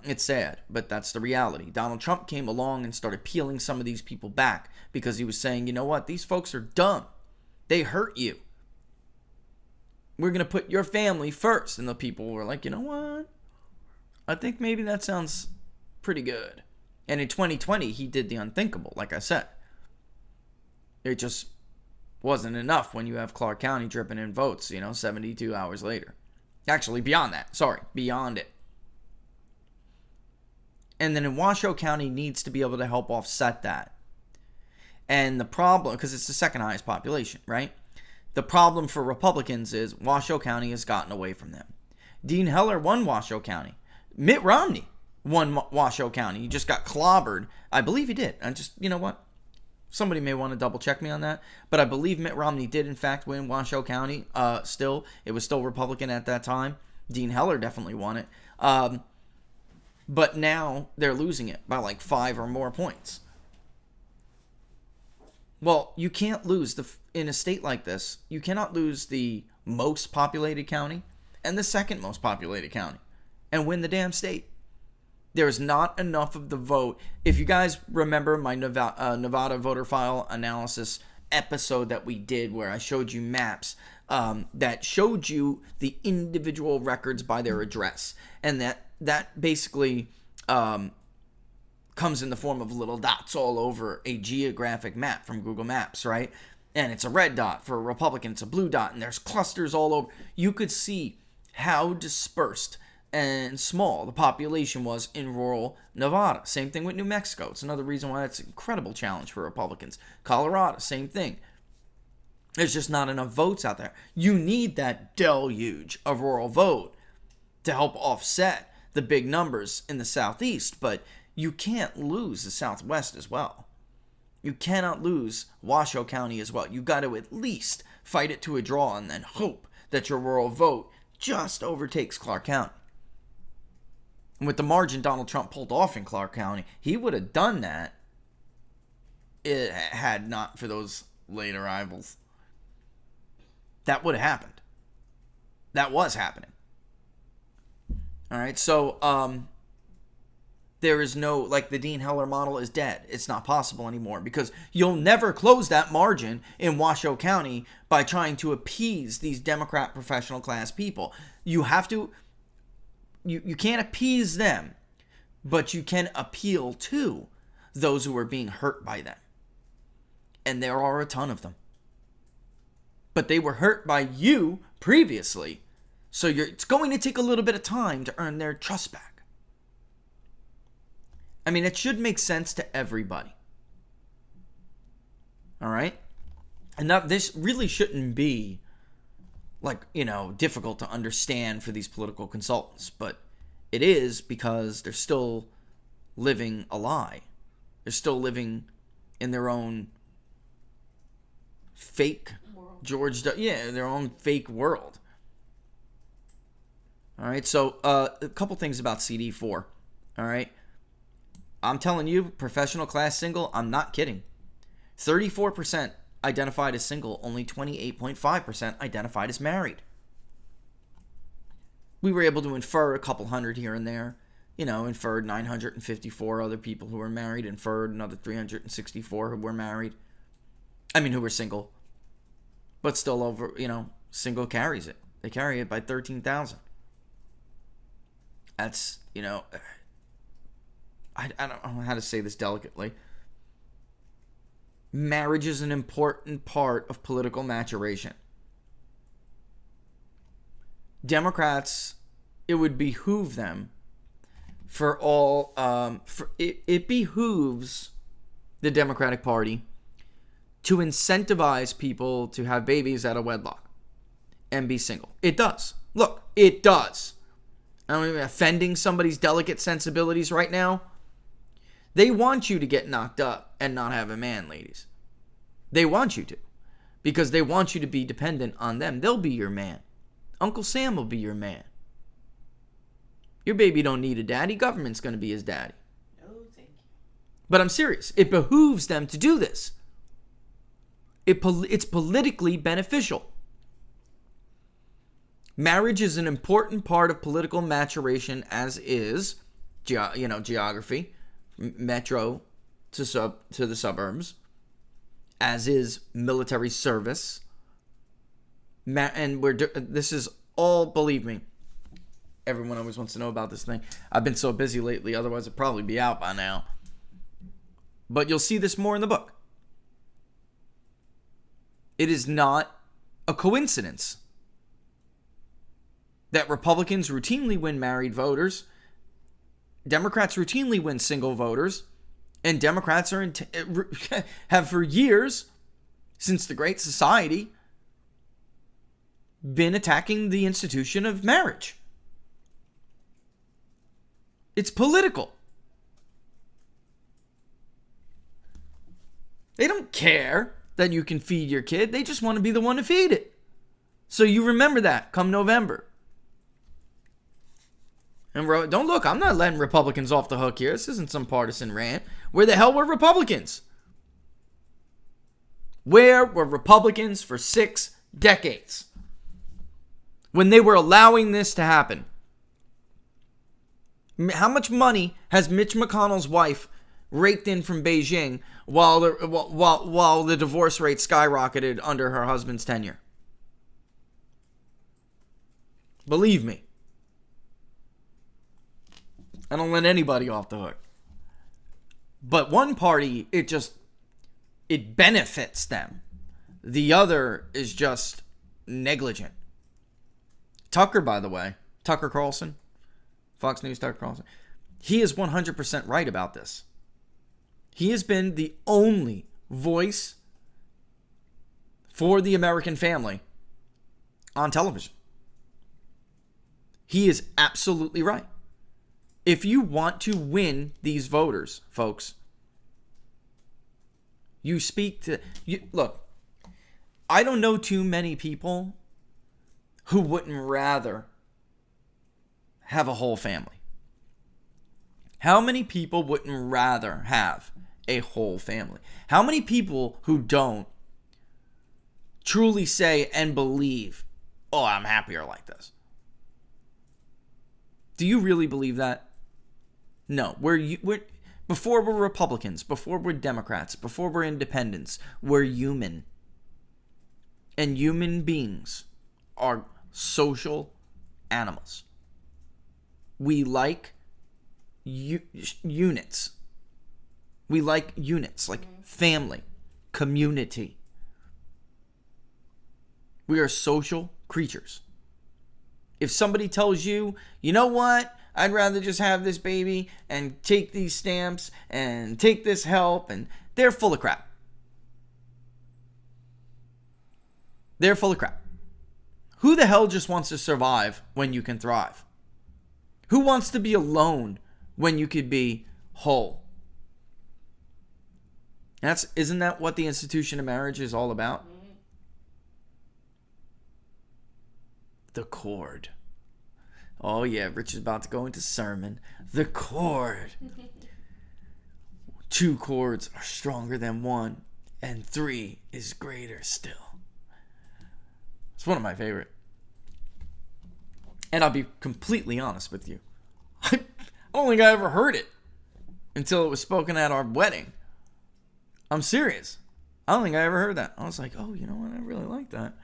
It's sad, but that's the reality. Donald Trump came along and started peeling some of these people back because he was saying, you know what? These folks are dumb. They hurt you. We're going to put your family first. And the people were like, you know what? I think maybe that sounds pretty good. And in 2020, he did the unthinkable, like I said. It just wasn't enough when you have Clark County dripping in votes, 72 hours later. Actually, beyond that. Sorry, beyond it. And then in Washoe County needs to be able to help offset that. And the problem, because it's the second highest population, right? The problem for Republicans is Washoe County has gotten away from them. Dean Heller won Washoe County. Mitt Romney won Washoe County. He just got clobbered. I believe he did. I just, you know what? Somebody may want to double check me on that. But I believe Mitt Romney did, in fact, win Washoe County. Still, it was still Republican at that time. Dean Heller definitely won it. But now they're losing it by like 5 or more points. Well, you can't lose in a state like this. You cannot lose the most populated county and the second most populated county and win the damn state. There's not enough of the vote. If you guys remember my Nevada voter file analysis episode that we did where I showed you maps that showed you the individual records by their address, and that basically comes in the form of little dots all over a geographic map from Google Maps, right? And it's a red dot for a Republican, it's a blue dot, and there's clusters all over. You could see how dispersed and small the population was in rural Nevada. Same thing with New Mexico. It's another reason why it's an incredible challenge for Republicans. Colorado, same thing. There's just not enough votes out there. You need that deluge of rural vote to help offset the big numbers in the Southeast, but you can't lose the Southwest as well. You cannot lose Washoe County as well. You got to at least fight it to a draw and then hope that your rural vote just overtakes Clark County. And with the margin Donald Trump pulled off in Clark County, he would have done that it had not for those late arrivals. That would have happened. That was happening. All right, so there is no, like, the Dean Heller model is dead. It's not possible anymore because you'll never close that margin in Washoe County by trying to appease these Democrat professional class people. You have to, you can't appease them, but you can appeal to those who are being hurt by them. And there are a ton of them. But they were hurt by you previously, so it's going to take a little bit of time to earn their trust back. I mean, it should make sense to everybody. All right? And now this really shouldn't be, like, difficult to understand for these political consultants, but it is because they're still living a lie. They're still living in their own fake their own fake world. All right, so a couple things about CD4. All right, I'm telling you, professional class single, I'm not kidding. 34% identified as single, only 28.5% identified as married. We were able to infer a couple hundred here and there. Inferred 954 other people who were married, inferred another 364 who were married. Who were single. But still over, single carries it. They carry it by 13,000. That's, I don't know how to say this delicately. Marriage is an important part of political maturation. Democrats, it would behoove them it behooves the Democratic Party to incentivize people to have babies out of wedlock and be single. It does. Look, it does. I'm offending somebody's delicate sensibilities right now. They want you to get knocked up and not have a man, ladies. They want you to. Because they want you to be dependent on them. They'll be your man. Uncle Sam will be your man. Your baby don't need a daddy. Government's going to be his daddy.
No, thank you.
But I'm serious. It behooves them to do this. It's politically beneficial. Marriage is an important part of political maturation, as is, geography, metro to the suburbs, as is military service. And this is all, believe me, everyone always wants to know about this thing. I've been so busy lately, otherwise it'd probably be out by now. But you'll see this more in the book. It is not a coincidence that Republicans routinely win married voters, Democrats routinely win single voters, and Democrats have for years, since the Great Society, been attacking the institution of marriage. It's political. They don't care that you can feed your kid. They just want to be the one to feed it. So you remember that come November. And don't look, I'm not letting Republicans off the hook here. This isn't some partisan rant. Where the hell were Republicans? Where were Republicans for 6 decades? When they were allowing this to happen? How much money has Mitch McConnell's wife raked in from Beijing while the divorce rate skyrocketed under her husband's tenure? Believe me. I don't let anybody off the hook. But one party, it benefits them. The other is just negligent. Tucker, by the way, Tucker Carlson, Fox News Tucker Carlson, he is 100% right about this. He has been the only voice for the American family on television. He is absolutely right. If you want to win these voters, folks, you speak to... Look, I don't know too many people who wouldn't rather have a whole family. How many people wouldn't rather have a whole family? How many people who don't truly say and believe, oh, I'm happier like this? Do you really believe that? No. Before we're Republicans, before we're Democrats, before we're independents, we're human. And human beings are social animals. We like units. We like units, like family, community. We are social creatures. If somebody tells you, you know what, I'd rather just have this baby and take these stamps and take this help, and they're full of crap. They're full of crap. Who the hell just wants to survive when you can thrive? Who wants to be alone when you could be whole? Isn't that what the institution of marriage is all about? The cord. Oh yeah, Rich is about to go into sermon. The cord. 2 cords are stronger than 1, and 3 is greater still. It's one of my favorite. And I'll be completely honest with you. I don't think I ever heard it until it was spoken at our wedding. I'm serious. I don't think I ever heard that. I was like, oh, you know what? I really like that.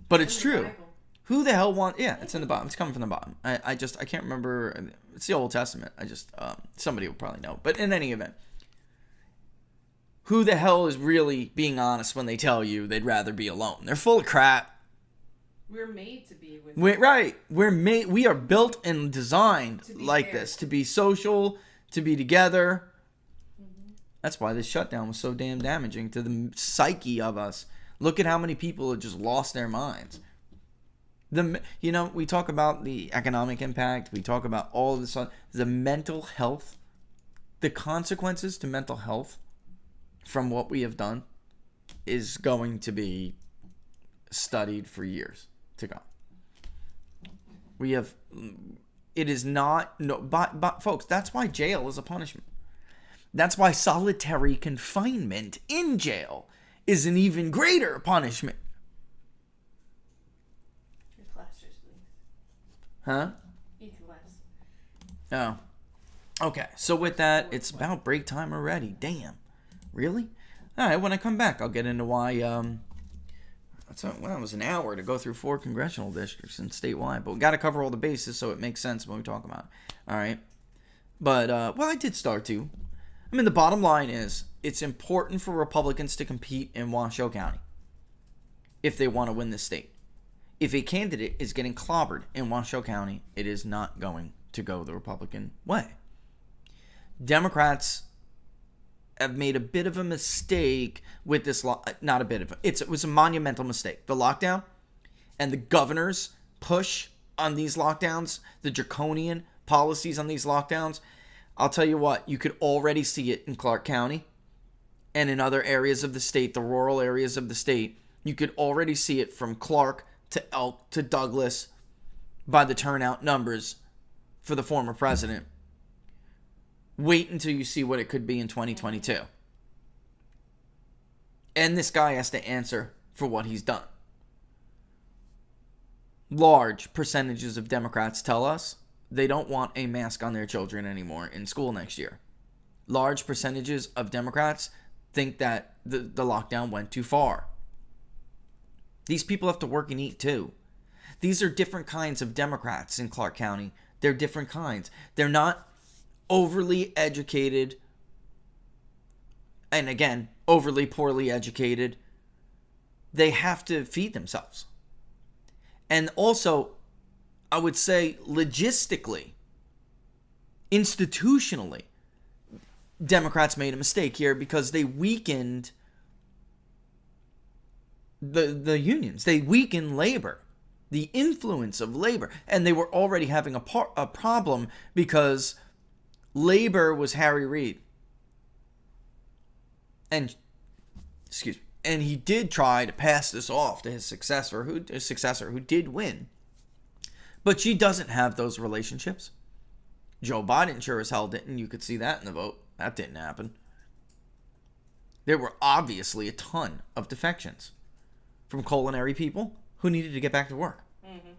But it's true. Who the hell wants... Yeah, it's in the bottom. It's coming from the bottom. I can't remember. It's the Old Testament. Somebody will probably know. But in any event, who the hell is really being honest when they tell you they'd rather be alone? They're full of crap.
We're made to be with...
Right. We are built and designed like this. To be social, to be together. Mm-hmm. That's why this shutdown was so damn damaging to the psyche of us. Look at how many people have just lost their minds. We talk about the economic impact. We talk about all of this. The mental health, the consequences to mental health from what we have done is going to be studied for years to come. It is not, no, but folks, that's why jail is a punishment. That's why solitary confinement in jail is an even greater punishment. Huh?
Eat less.
Oh. Okay, so with that, it's about break time already. Damn. Really? Alright, when I come back, I'll get into why, it was an hour to go through 4 congressional districts and statewide, but we gotta cover all the bases so it makes sense when we talk about it. Alright? But, I did start to. I mean, the bottom line is, it's important for Republicans to compete in Washoe County if they want to win this state. If a candidate is getting clobbered in Washoe County, it is not going to go the Republican way. Democrats have made a bit of a mistake with this law. Not a bit of it was a monumental mistake. The lockdown and the governor's push on these lockdowns, the draconian policies on these lockdowns. I'll tell you what, you could already see it in Clark County and in other areas of the state, the rural areas of the state. You could already see it from Clark to Elk to Douglas by the turnout numbers for the former president. Wait until you see what it could be in 2022. And this guy has to answer for what he's done. Large percentages of Democrats tell us they don't want a mask on their children anymore in school next year. Large percentages of Democrats think that the lockdown went too far. These people have to work and eat too. These are different kinds of Democrats in Clark County. They're different kinds. They're not overly educated, and again, overly poorly educated. They have to feed themselves. And also, I would say logistically, institutionally, Democrats made a mistake here because they weakened the unions. They weakened labor. the influence of labor. And they were already having a problem because labor was Harry Reid. And he did try to pass this off to his successor who did win. But she doesn't have those relationships. Joe Biden sure as hell didn't. You could see that in the vote. That didn't happen. There were obviously a ton of defections from culinary people who needed to get back to work. Mm-hmm.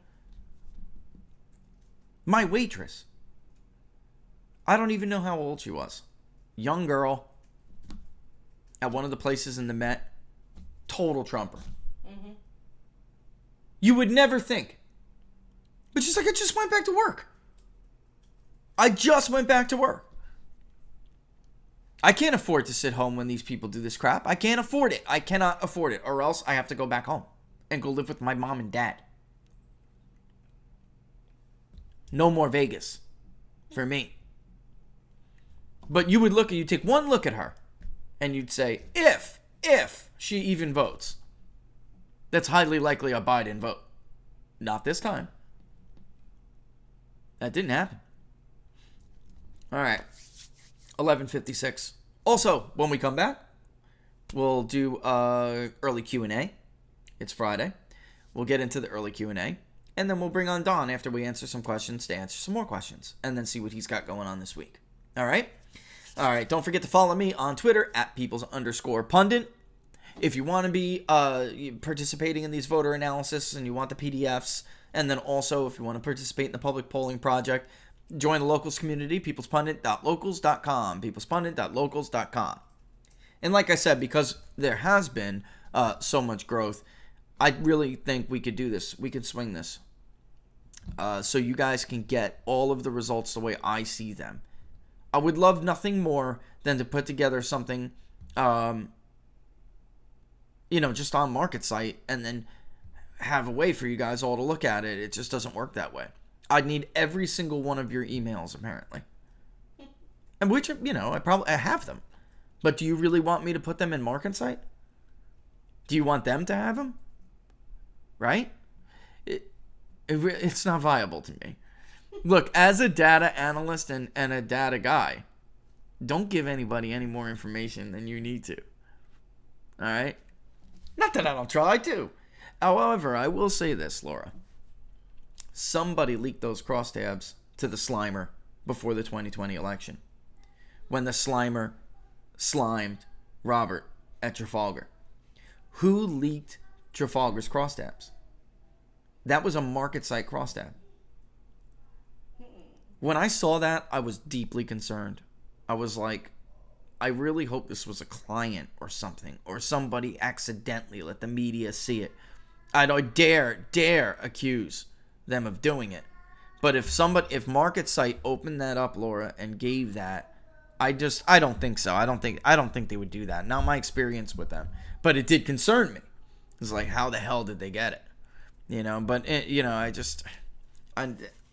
My waitress, I don't even know how old she was. Young girl at one of the places in the Met, total Trumper. Mm-hmm. You would never think. But she's like, I just went back to work. I just went back to work. I can't afford to sit home when these people do this crap. I can't afford it. I cannot afford it. Or else I have to go back home and go live with my mom and dad. No more Vegas for me. But you'd take one look at her and you'd say, if she even votes, that's highly likely a Biden vote. Not this time. That didn't happen. All right. 11:56. Also, when we come back, we'll do early Q&A. It's Friday. We'll get into the early Q&A. And then we'll bring on Don after we answer some questions to answer some more questions. And then see what he's got going on this week. All right? All right. Don't forget to follow me on Twitter at peoples_pundit. If you want to be participating in these voter analysis and you want the PDFs, and then also if you want to participate in the public polling project, join the locals community, peoplespundit.locals.com, peoplespundit.locals.com. And like I said, because there has been so much growth, I really think we could do this. We could swing this. So you guys can get all of the results the way I see them. I would love nothing more than to put together something, just on Market Site and then have a way for you guys all to look at it. It just doesn't work that way. I'd need every single one of your emails, apparently. And which, I have them. But do you really want me to put them in Market Site? Do you want them to have them? Right? It's not viable to me. Look, as a data analyst and a data guy, don't give anybody any more information than you need to. All right? Not that I don't try to. However, I will say this, Laura. Somebody leaked those crosstabs to the Slimer before the 2020 election. When the Slimer slimed Robert at Trafalgar. Who leaked Trafalgar's crosstabs? That was a Market Site crosstab. When I saw that, I was deeply concerned. I was like, I really hope this was a client or something, or somebody accidentally let the media see it. I don't dare accuse them of doing it. But if Market Site opened that up, Laura, and gave that, I don't think so. I don't think they would do that. Not my experience with them. But it did concern me. It's like, how the hell did they get it?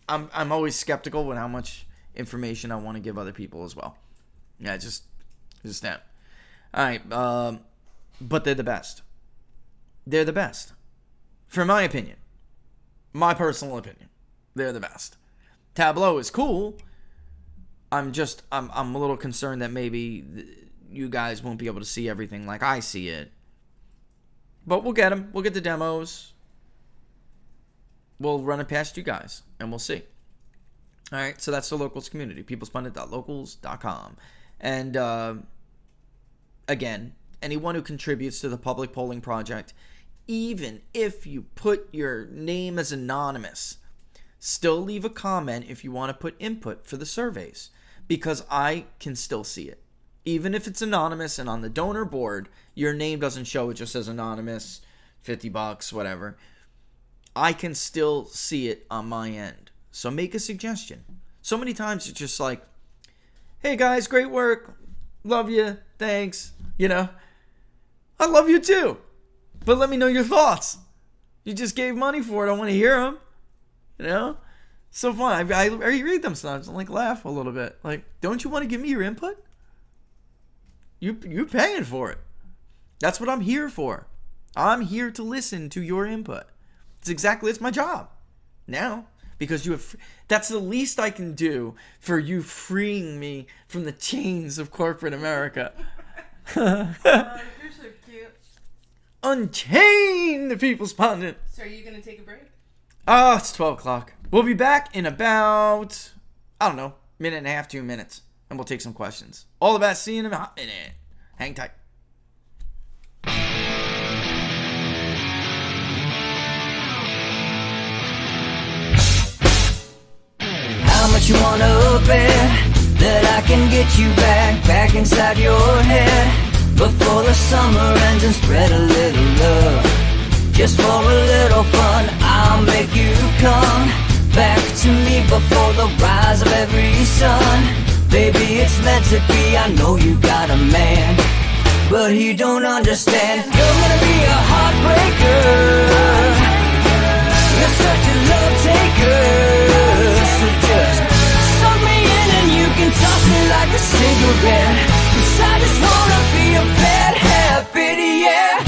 I'm always skeptical with how much information I want to give other people as well. Yeah, just am. All right, but they're the best. They're the best. For my opinion. My personal opinion. They're the best. Tableau is cool. I'm a little concerned that maybe you guys won't be able to see everything like I see it. But we'll get them. We'll get the demos. We'll run it past you guys, and we'll see. All right, so that's the locals community, peoplespundit.locals.com. And again, anyone who contributes to the public polling project, even if you put your name as anonymous, still leave a comment if you want to put input for the surveys, because I can still see it. Even if it's anonymous and on the donor board, your name doesn't show, it just says anonymous, $50, whatever. I can still see it on my end. So make a suggestion. So many times it's just like, hey guys, great work. Love you. Thanks. I love you too. But let me know your thoughts. You just gave money for it. I want to hear them. So fun. I read them sometimes. I laugh a little bit. Like, don't you want to give me your input? You're paying for it. That's what I'm here for. I'm here to listen to your input. It's my job now because you have. That's the least I can do for you freeing me from the chains of corporate America.
You're so cute.
Unchain the People's Pundit.
So are you gonna take a break?
Oh, it's 12 o'clock. We'll be back in about, I don't know, minute and a half, 2 minutes. And we'll take some questions. All about seeing in a hot minute. Hang tight.
How much you wanna bet that I can get you back inside your head before the summer ends and spread a little love. Just for a little fun, I'll make you come back to me before the rise of every sun. Baby, it's meant to be, I know you got a man, but he don't understand. You're gonna be a heartbreaker, you're such a love taker. So just suck me in and you can toss me like a cigarette, 'cause I just wanna be a bad habit, yeah.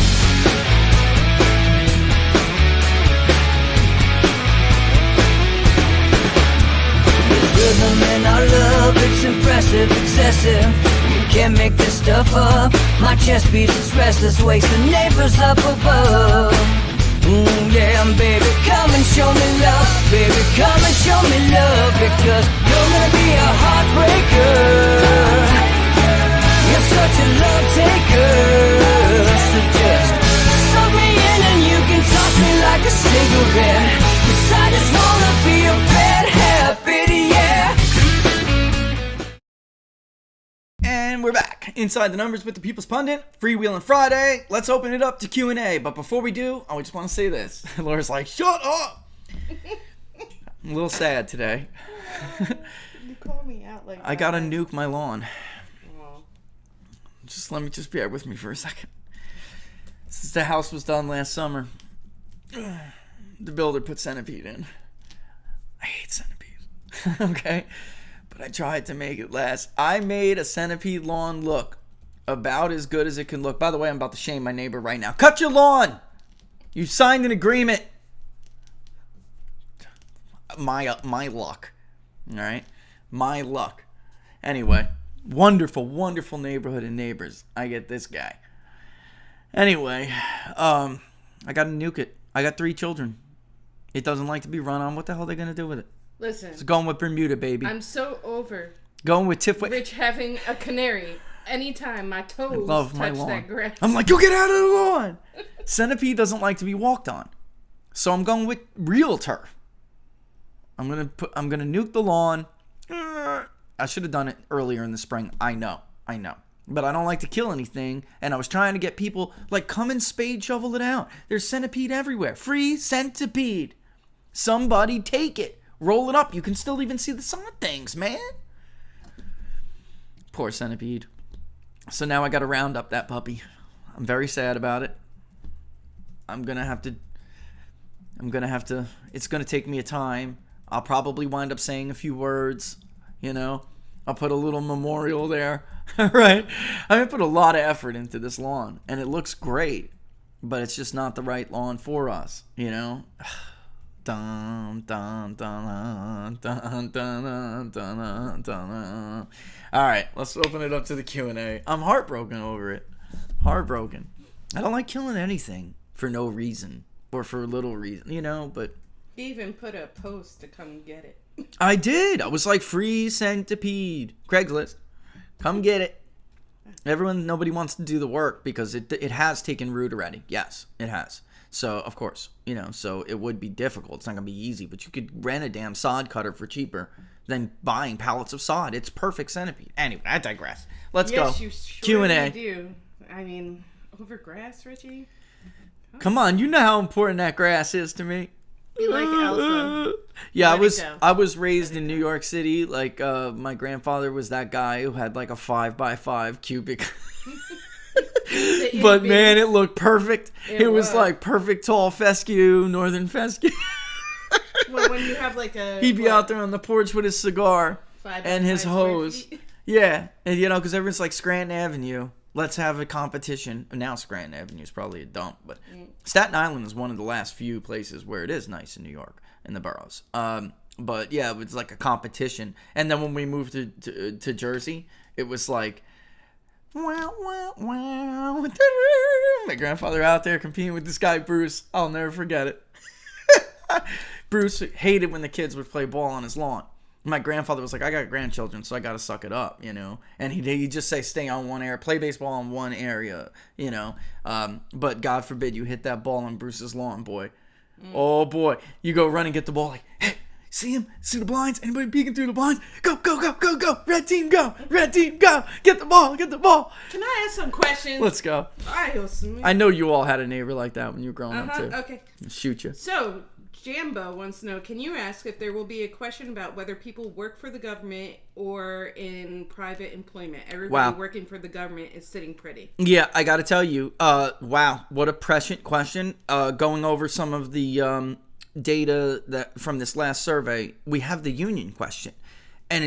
Rhythm in our love, it's impressive, excessive. You can't make this stuff up. My chest beats, it's restless, wakes the neighbors up above. Yeah, baby, come and show me love. Baby, come and show me love, because you're gonna be a heartbreaker. You're such a love taker. So just suck me in and you can toss me like a cigarette, 'cause I just wanna be a bad habit, yeah.
And we're back inside the numbers with the People's Pundit. Freewheeling Friday. Let's open it up to Q&A. But before we do, I just want to say this. Laura's like, shut up. I'm a little sad today.
You call me out like
I gotta nuke my lawn.
Well,
Just bear with me for a second. Since the house was done last summer, the builder put centipede in. I hate centipedes. Okay? But I tried to make it last. I made a centipede lawn look about as good as it can look. By the way, I'm about to shame my neighbor right now. Cut your lawn! You signed an agreement. My luck. All right? My luck. Anyway, wonderful, wonderful neighborhood and neighbors. I get this guy. Anyway, I gotta nuke it. I got 3 children. It doesn't like to be run on. What the hell are they gonna do with it?
listen.
It's going with Bermuda, baby.
I'm so over
Going with Tiff.
Rich having a canary. Anytime my toes
love my
touch
lawn.
that grass.
I'm like, you get out of the lawn. Centipede doesn't like to be walked on, so I'm going with real turf. I'm gonna nuke the lawn. I should have done it earlier in the spring. I know, but I don't like to kill anything. And I was trying to get people like, come and spade shovel it out. There's centipede everywhere. Free centipede. Somebody take it. Roll it up. You can still even see the side things, man. Poor centipede. So now I got to round up that puppy. I'm very sad about it. I'm gonna have to. It's gonna take me a time. I'll probably wind up saying a few words. You know, I'll put a little memorial there. Right? I put a lot of effort into this lawn, and it looks great, but it's just not the right lawn for us. You know. Dun, dun, dun, dun, dun, dun, dun, dun. All right, let's open it up to the Q&A. I'm heartbroken over it. Heartbroken. I don't like killing anything for no reason or for little reason, you know, but
He even put a post to come get it.
I did. I was like, free centipede. Craigslist. Come get it. Nobody wants to do the work because it has taken root already. Yes, it has. So, of course, you know, so it would be difficult. It's not going to be easy, but you could rent a damn sod cutter for cheaper than buying pallets of sod. It's perfect centipede. Anyway, I digress. Let's go.
Yes, you surely
Q&A.
do. I mean, over grass, Richie?
Come on, you know how important that grass is to me.
You like Elsa.
Yeah,
Let it go.
I was raised in New York City. Like, my grandfather was that guy who had like a 5x5 cubic. But man, it looked perfect. It was like perfect tall fescue, northern fescue.
Well, when you have like a...
He'd be out there on the porch with his cigar
5
and his
by 5
hose.
square feet.
Yeah, and you know, because everyone's like Scranton Avenue. Let's have a competition. Now Scranton Avenue is probably a dump, but Staten Island is one of the last few places where it is nice in New York, in the boroughs. But yeah, it was like a competition. And then when we moved to Jersey, it was like, wow, wow, wow. My grandfather out there competing with this guy, Bruce. I'll never forget it. Bruce hated when the kids would play ball on his lawn. My grandfather was like, I got grandchildren, so I got to suck it up, you know. And he'd just say, stay on one area, play baseball on one area, you know. But God forbid you hit that ball on Bruce's lawn, boy. Oh, boy. You go run and get the ball like, hey, see him? See the blinds? Anybody peeking through the blinds? Go, go, go, go, go. Red team, go. Red team, go. Get the ball, get the ball.
Can I ask some questions?
Let's go.
Awesome.
I know you all had a neighbor like that when you were growing up, too.
Okay.
Shoot you.
So, Jambo wants to know, can you ask if there will be a question about whether people work for the government or in private employment? Everybody working for the government is sitting pretty.
Yeah, I got to tell you, wow, what a prescient question. Going over some of the data that from this last survey, we have the union question. And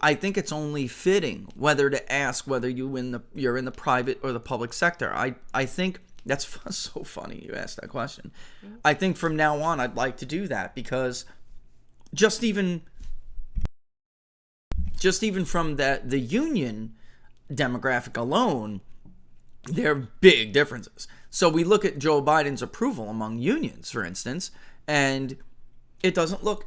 I think it's only fitting whether to ask whether you're in the private or the public sector. I think that's so funny you asked that question. I think from now on I'd like to do that because just even from the union demographic alone, there are big differences. So we look at Joe Biden's approval among unions, for instance, and it doesn't look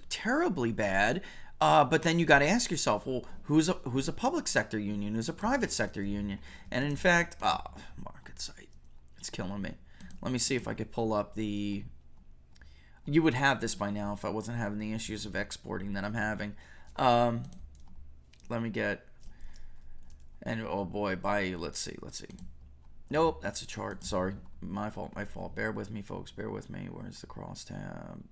terribly bad. But then you got to ask yourself, well, who's a public sector union? Who's a private sector union? And in fact, market site, it's killing me. Let me see if I could pull up the. You would have this by now if I wasn't having the issues of exporting that I'm having. Let me get. And oh boy, let's see. Nope, that's a chart. Sorry, my fault. Bear with me, folks. Bear with me. Where's the cross tab?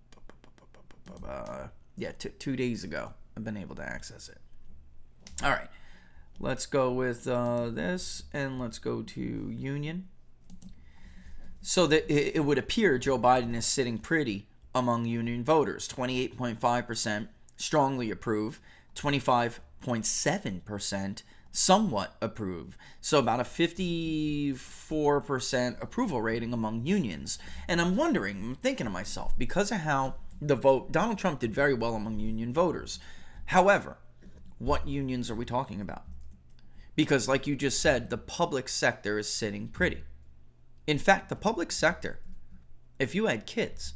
Yeah, 2 days ago, I've been able to access it. All right, let's go with this, and let's go to union. So that it would appear Joe Biden is sitting pretty among union voters. 28.5% strongly approve, 25.7% somewhat approve. So about a 54% approval rating among unions. And I'm thinking to myself, because of how Donald Trump did very well among union voters. However, what unions are we talking about? Because like you just said, the public sector is sitting pretty. In fact, the public sector, if you had kids,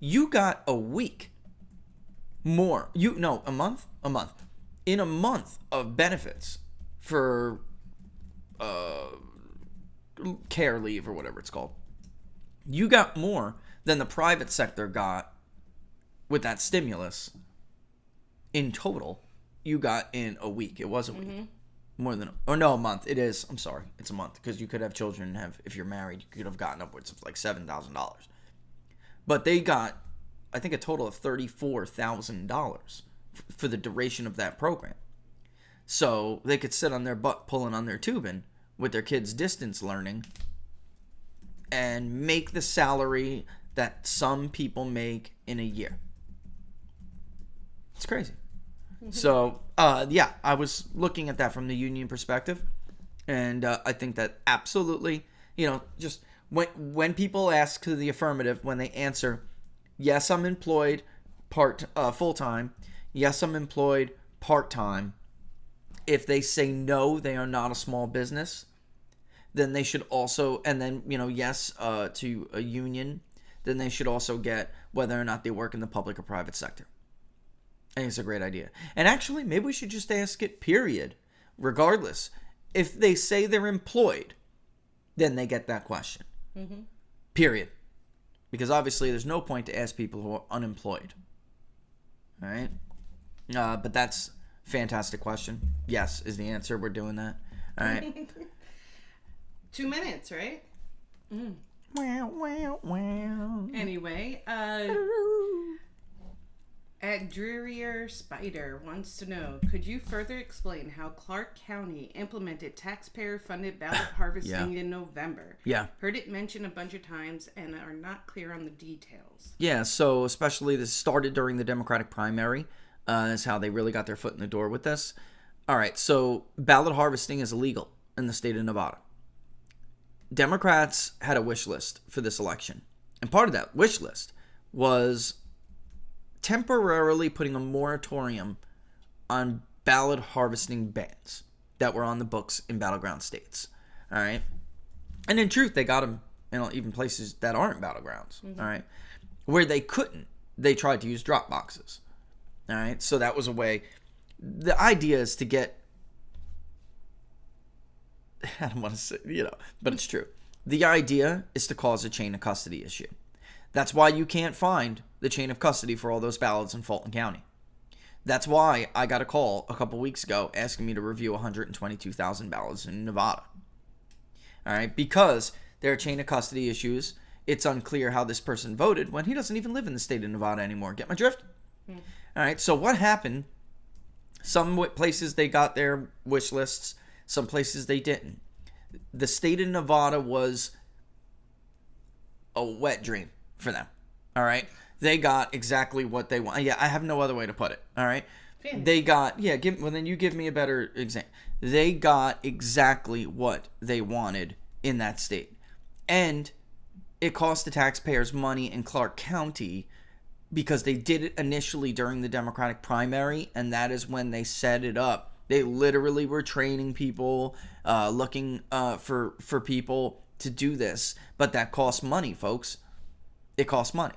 you got a week more. A month. In a month of benefits for care leave or whatever it's called. You got more than the private sector got with that stimulus. In total, you got in a week. It was a week. More than a month. It is. I'm sorry. It's a month because you could have children and if you're married, you could have gotten upwards of like $7,000. But they got, I think, a total of $34,000 for the duration of that program. So they could sit on their butt pulling on their tubing with their kids distance learning and make the salary that some people make in a year. It's crazy. So, yeah, I was looking at that from the union perspective. And I think that absolutely, just when people ask to the affirmative, when they answer, yes, I'm employed full-time, yes, I'm employed part-time, if they say no, they are not a small business, then they should also, and then, yes to a union, then they should also get whether or not they work in the public or private sector. I think it's a great idea. And actually, maybe we should just ask it, period. Regardless. If they say they're employed, then they get that question. Period. Because obviously, there's no point to ask people who are unemployed. All right? But that's a fantastic question. Yes is the answer. We're doing that. All right.
2 minutes, right?
Wow.
Anyway, At Drearier Spider wants to know, could you further explain how Clark County implemented taxpayer-funded ballot harvesting in November?
Yeah.
Heard it mentioned a bunch of times and are not clear on the details.
Yeah, so especially this started during the Democratic primary. That's how they really got their foot in the door with this. All right, so ballot harvesting is illegal in the state of Nevada. Democrats had a wish list for this election. And part of that wish list was temporarily putting a moratorium on ballot harvesting bans that were on the books in battleground states. All right. And in truth, they got them in even places that aren't battlegrounds. All right. Where they couldn't, they tried to use drop boxes. All right. So that was a way. The idea is to get, I don't want to say, but it's true. The idea is to cause a chain of custody issue. That's why you can't find the chain of custody for all those ballots in Fulton County. That's why I got a call a couple weeks ago asking me to review 122,000 ballots in Nevada. All right, because there are chain of custody issues. It's unclear how this person voted when he doesn't even live in the state of Nevada anymore. Get my drift? All right, so what happened? Some places they got their wish lists. Some places they didn't. The state of Nevada was a wet dream for them. All right. They got exactly what they want. Yeah, I have no other way to put it. All right.
Fantastic.
They got, then you give me a better example. They got exactly what they wanted in that state. And it cost the taxpayers money in Clark County because they did it initially during the Democratic primary, and that is when they set it up. They literally were training people, looking for people to do this. But that costs money, folks. It costs money.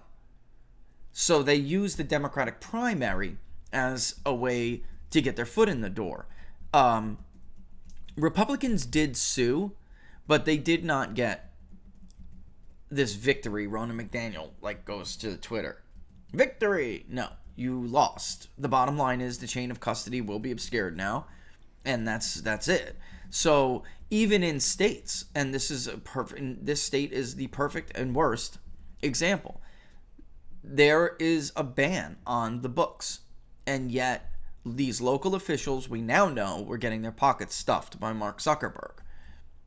So they used the Democratic primary as a way to get their foot in the door. Republicans did sue, but they did not get this victory. Ronna McDaniel goes to Twitter. Victory! No. You lost. The bottom line is the chain of custody will be obscured now, and that's it. So even in states, and this state is the perfect and worst example. There is a ban on the books, and yet these local officials, we now know, were getting their pockets stuffed by Mark Zuckerberg.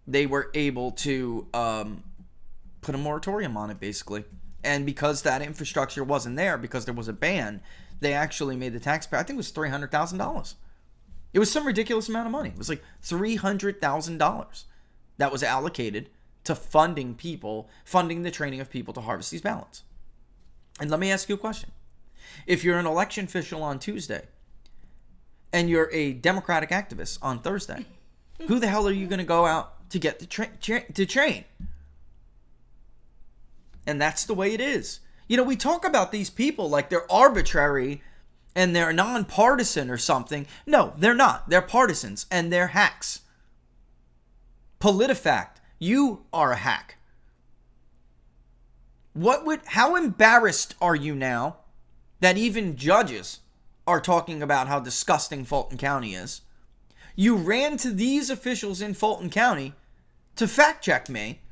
They were able to put a moratorium on it, basically. And because that infrastructure wasn't there, because there was a ban, they actually made the taxpayer, I think it was $300,000. It was some ridiculous amount of money. It was like $300,000 that was allocated to funding the training of people to harvest these ballots. And let me ask you a question. If you're an election official on Tuesday and you're a Democratic activist on Thursday, who the hell are you going to go out to get to train? And that's the way it is. We talk about these people like they're arbitrary and they're nonpartisan or something. No, they're not. They're partisans and they're hacks. PolitiFact, you are a hack. How embarrassed are you now that even judges are talking about how disgusting Fulton County is? You ran to these officials in Fulton County to fact check me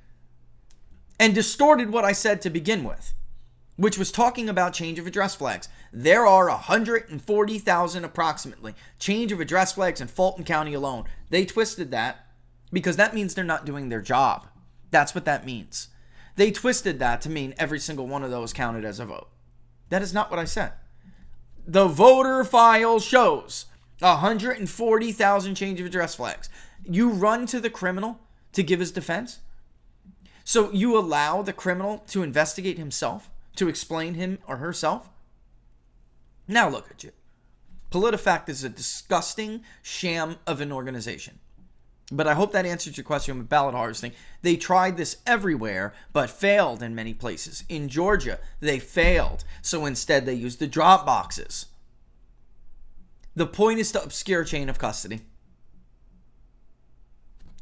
and distorted what I said to begin with, which was talking about change of address flags. There are 140,000 approximately change of address flags in Fulton County alone. They twisted that because that means they're not doing their job. That's what that means. They twisted that to mean every single one of those counted as a vote. That is not what I said. The voter file shows 140,000 change of address flags. You run to the criminal to give his defense? So you allow the criminal to investigate himself, to explain him or herself? Now look at you. PolitiFact is a disgusting sham of an organization. But I hope that answers your question with ballot harvesting. They tried this everywhere, but failed in many places. In Georgia, they failed. So instead, they used the drop boxes. The point is to obscure chain of custody.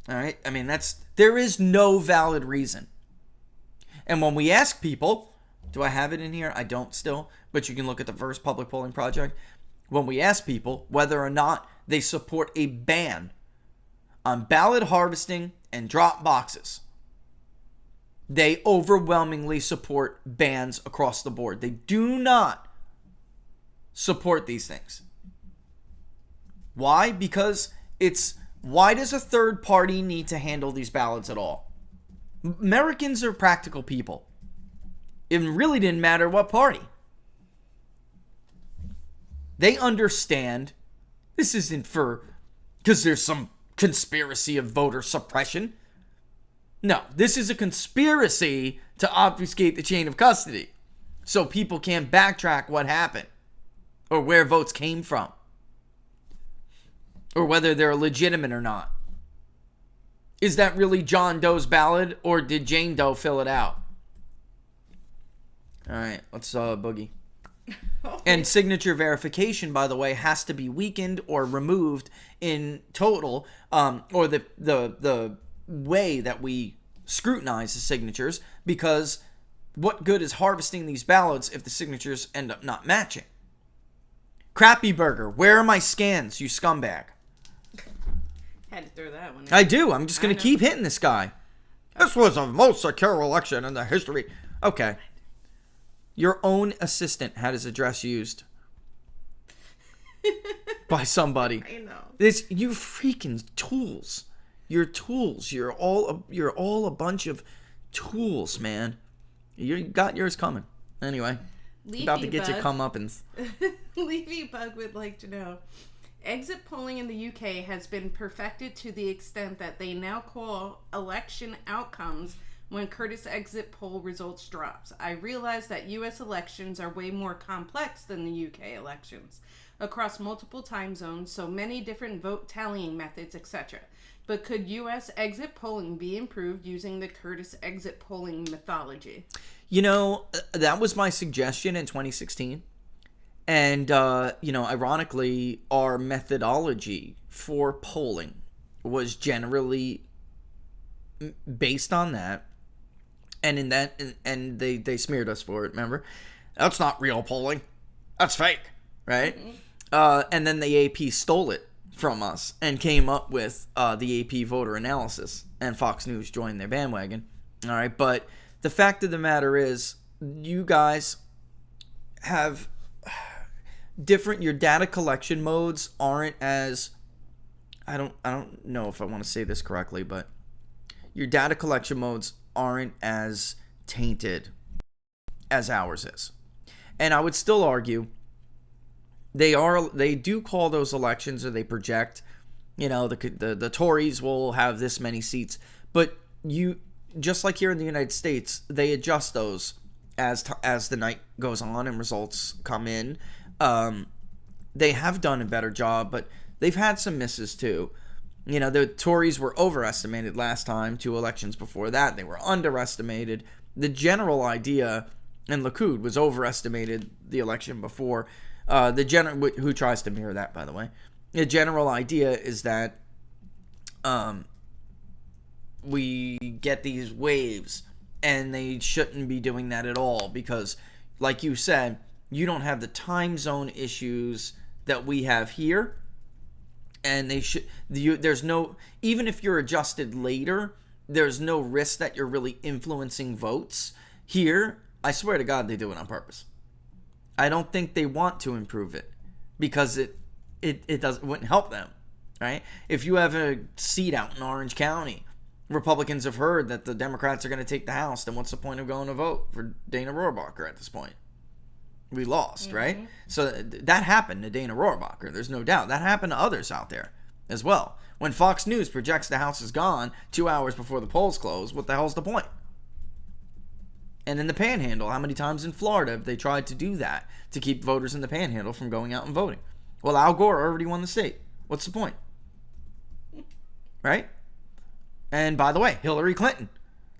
All right? I mean, there is no valid reason. And when we ask people, do I have it in here? I don't still, but you can look at the first public polling project. When we ask people whether or not they support a ban on ballot harvesting and drop boxes, they overwhelmingly support bans across the board. They do not support these things. Why? Because why does a third party need to handle these ballots at all? Americans are practical people. It really didn't matter what party. They understand this isn't because there's some conspiracy of voter suppression. No, this is a conspiracy to obfuscate the chain of custody so people can't backtrack what happened or where votes came from or whether they're legitimate or not. Is that really John Doe's ballot or did Jane Doe fill it out? All right, let's boogie. And signature verification, by the way, has to be weakened or removed in total, or the way that we scrutinize the signatures, because what good is harvesting these ballots if the signatures end up not matching? Crappy Burger, where are my scans, you scumbag?
Had to throw that one in.
I do. I'm just going to keep hitting this guy. This was the most secure election in the history. Okay. Your own assistant had his address used by somebody.
I know.
This, you freaking tools. You're tools. You're all a bunch of tools, man. You got yours coming. Anyway,
Leafy
about to get
Bug.
your comeuppance.
Leafy Bug would like to know. Exit polling in the UK has been perfected to the extent that they now call election outcomes when Curtis exit poll results drops. I realize that US elections are way more complex than the UK elections, across multiple time zones, so many different vote tallying methods, etc. But could US exit polling be improved using the Curtis exit polling methodology?
You know, that was my suggestion in 2016. And, ironically, our methodology for polling was generally based on that. And in that, and they smeared us for it, remember? That's not real polling. That's fake, right? And then the AP stole it from us and came up with the AP voter analysis. And Fox News joined their bandwagon. All right, but the fact of the matter is, you guys have different, your data collection modes aren't as, I don't know if I want to say this correctly, but your data collection modes aren't as tainted as ours is. And I would still argue they do call those elections, or they project, the Tories will have this many seats, but just like here in the United States, they adjust those as the night goes on and results come in. They have done a better job, but they've had some misses too. The Tories were overestimated last time. 2 elections before that, they were underestimated. The general idea, and Likud was overestimated the election before. Who tries to mirror that, by the way. The general idea is that we get these waves, and they shouldn't be doing that at all, because, like you said, you don't have the time zone issues that we have here. And there's no, even if you're adjusted later, there's no risk that you're really influencing votes. Here, I swear to God, they do it on purpose. I don't think they want to improve it, because it wouldn't help them, right? If you have a seat out in Orange County, Republicans have heard that the Democrats are going to take the House, then what's the point of going to vote for Dana Rohrabacher at this point? We lost, right? So that happened to Dana Rohrabacher. There's no doubt. That happened to others out there as well. When Fox News projects the House is gone 2 hours before the polls close, what the hell's the point? And in the Panhandle, how many times in Florida have they tried to do that to keep voters in the Panhandle from going out and voting? Well, Al Gore already won the state. What's the point? Right? And by the way, Hillary Clinton.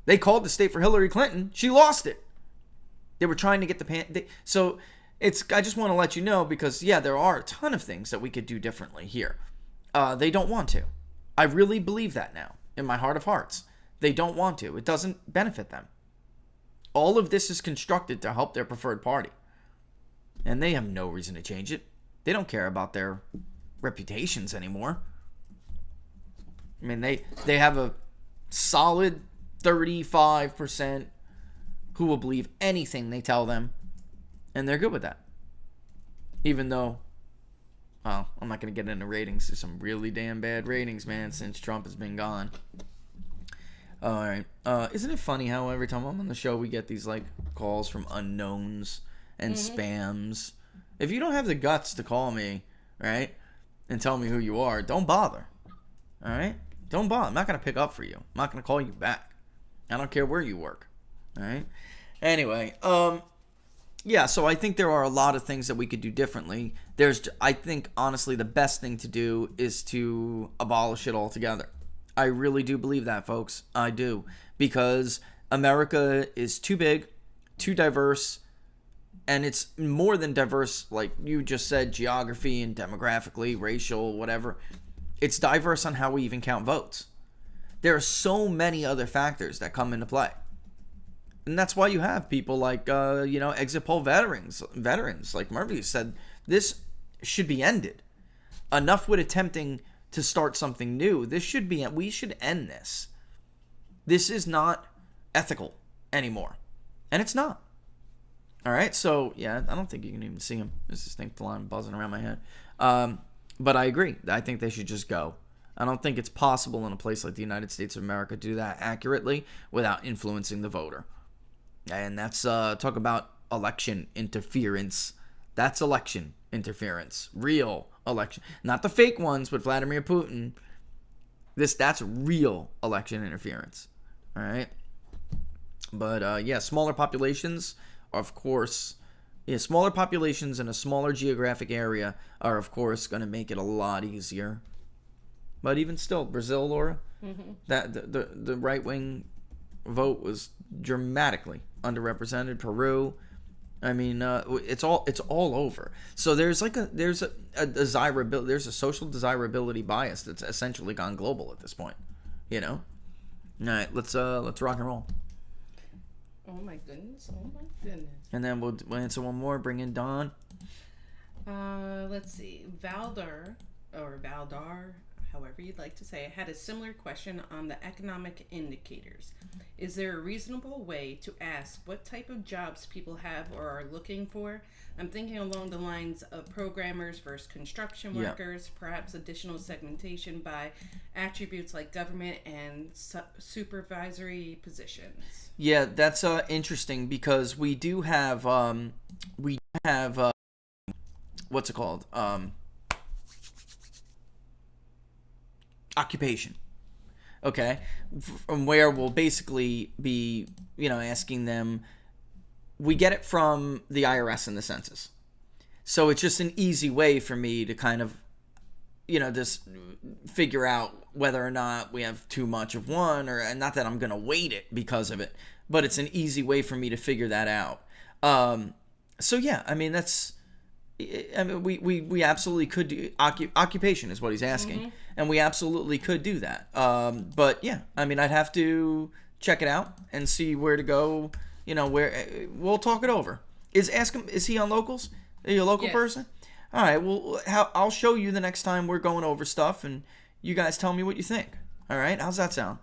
They called the state for Hillary Clinton. She lost it. They were trying to get so I just want to let you know, because there are a ton of things that we could do differently here. They don't want to. I really believe that now, in my heart of hearts. They don't want to. It doesn't benefit them. All of this is constructed to help their preferred party. And they have no reason to change it. They don't care about their reputations anymore. I mean, they have a solid 35% who will believe anything they tell them, and they're good with that. Even though, well, I'm not going to get into ratings. There's some really damn bad ratings, man, since Trump has been gone. All right. Isn't it funny how every time I'm on the show, we get these, calls from unknowns and spams? If you don't have the guts to call me, right, and tell me who you are, don't bother. All right? Don't bother. I'm not going to pick up for you. I'm not going to call you back. I don't care where you work. All right? Anyway, yeah, so I think there are a lot of things that we could do differently. I think, honestly, the best thing to do is to abolish it altogether. I really do believe that, folks. I do. Because America is too big, too diverse, and it's more than diverse, like you just said, geography and demographically, racial, whatever. It's diverse on how we even count votes. There are so many other factors that come into play. And that's why you have people like, exit poll veterans like Murphy said, this should be ended. Enough with attempting to start something new. We should end this. This is not ethical anymore. And it's not. All right, so, yeah, I don't think you can even see him. There's this thing flying, buzzing around my head. But I agree. I think they should just go. I don't think it's possible in a place like the United States of America to do that accurately without influencing the voter. And that's, talk about election interference. That's election interference. Real election. Not the fake ones with Vladimir Putin. That's real election interference. All right? But, smaller populations, of course... Yeah, smaller populations in a smaller geographic area are, of course, going to make it a lot easier. But even still, Brazil, Laura, that the right wing vote was dramatically underrepresented. Peru, I mean, it's all over. So there's a desirability, there's a social desirability bias that's essentially gone global at this point. You know. All right, let's rock and roll.
Oh my goodness.
And then we'll answer one more. Bring in Don.
Let's see. Valdar, however you'd like to say it, had a similar question on the economic indicators. Is there a reasonable way to ask what type of jobs people have or are looking for? I'm thinking along the lines of programmers versus construction workers, perhaps additional segmentation by attributes like government and supervisory positions.
Yeah, that's interesting because we do have what's it called? Occupation. Okay, from where we'll basically be, asking them. We get it from the IRS and the census, so it's just an easy way for me to kind of, just figure out whether or not we have too much of one, and not that I'm gonna weight it because of it, but it's an easy way for me to figure that out. So yeah, I mean we absolutely could do occupation is what he's asking, and we absolutely could do that. But yeah, I mean I'd have to check it out and see where to go. Where we'll talk it over. Ask him. Is he on Locals? Are you a local person? All right. Well, I'll show you the next time we're going over stuff, and you guys tell me what you think. All right. How's that sound?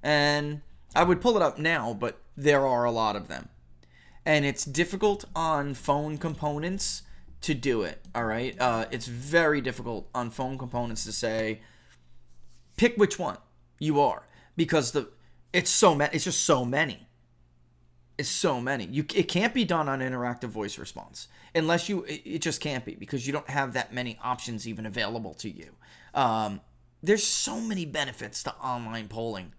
And I would pull it up now, but there are a lot of them, and it's difficult on phone components to do it. All right. It's very difficult on phone components to say pick which one you are because it's so many. It's just so many. It's so many. It can't be done on interactive voice response unless it just can't be because you don't have that many options even available to you. There's so many benefits to online polling,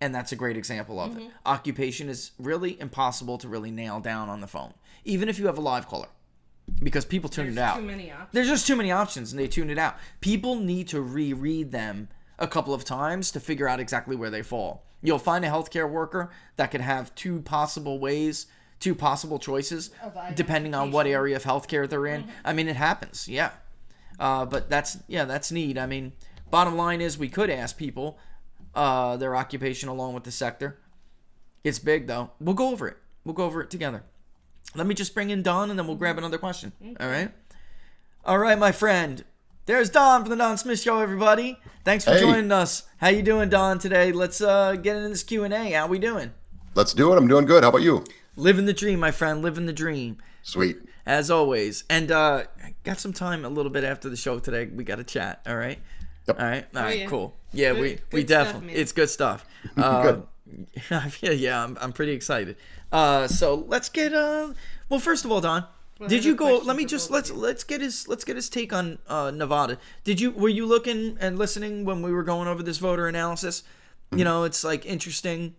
and that's a great example of it. Occupation is really impossible to really nail down on the phone, even if you have a live caller, because people tune it out. There's just too many options, and they tune it out. People need to reread them a couple of times to figure out exactly where they fall. You'll find a healthcare worker that could have two possible choices, depending on what area of healthcare they're in. I mean, it happens, yeah. But that's neat. I mean, bottom line is we could ask people their occupation along with the sector. It's big, though. We'll go over it. We'll go over it together. Let me just bring in Don, and then we'll grab another question. All right? All right, my friend. There's Don from the Don Smith Show, everybody. Thanks for joining us. How you doing, Don, today? Let's get into this Q&A. How we doing?
Let's do it. I'm doing good. How about you?
Living the dream, my friend. Living the dream.
Sweet.
As always. And I got some time a little bit after the show today. We got to chat, all right?
Yep.
All right? All right,
yeah.
cool. Yeah, we definitely. It's good stuff.
Good.
Yeah, I'm pretty excited. So let's get... Well, first of all, Don, Did you go? Let me just let's get his take on Nevada. Were you looking and listening when we were going over this voter analysis? You know, it's like interesting.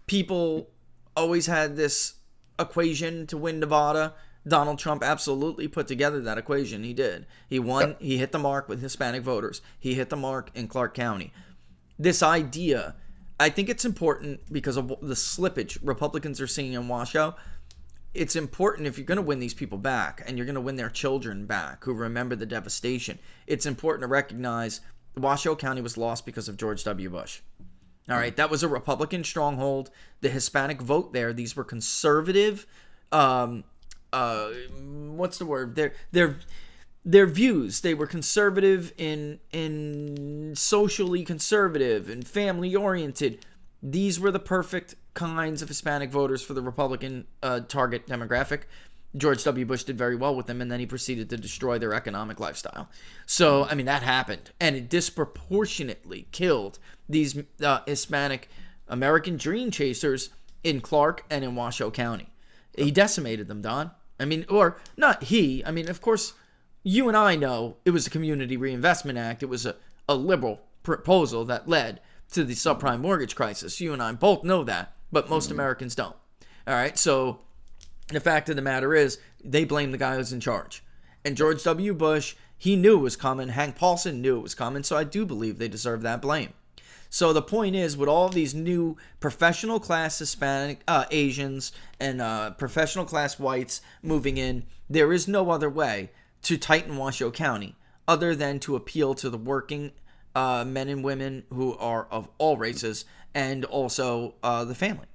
People always had this equation to win Nevada. Donald Trump absolutely put together that equation. He did. He won. He hit the mark with Hispanic voters. He hit the mark in Clark County. This idea, I think it's important because of the slippage Republicans are seeing in Washoe. It's important if you're going to win these people back and you're going to win their children back who remember the devastation. It's important to recognize Washoe County was lost because of George W. Bush. All right, that was a Republican stronghold. The Hispanic vote there, these were conservative. What's the word? Their views. They were conservative in socially conservative and family oriented. These were the perfect kinds of Hispanic voters for the Republican target demographic. George W. Bush did very well with them, and then he proceeded to destroy their economic lifestyle. So, I mean, that happened, and it disproportionately killed these Hispanic American dream chasers in Clark and in Washoe County. He decimated them, Don. I mean, or not he. I mean, of course, you and I know it was a Community Reinvestment Act. It was a liberal proposal that led to the subprime mortgage crisis. You and I both know that, but most Americans don't. All right, so the fact of the matter is they blame the guy who's in charge. And George W. Bush, he knew it was coming. Hank Paulson knew it was coming, so I do believe they deserve that blame. So the point is, with all these new professional class Hispanic Asians and professional class whites moving in, there is no other way to tighten Washoe County other than to appeal to the working men and women who are of all races, and also the family,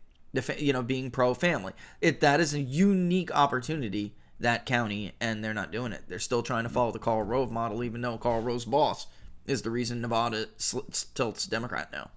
being pro-family. That is a unique opportunity, that county, and they're not doing it. They're still trying to follow the Karl Rove model, even though Karl Rove's boss is the reason Nevada tilts Democrat now.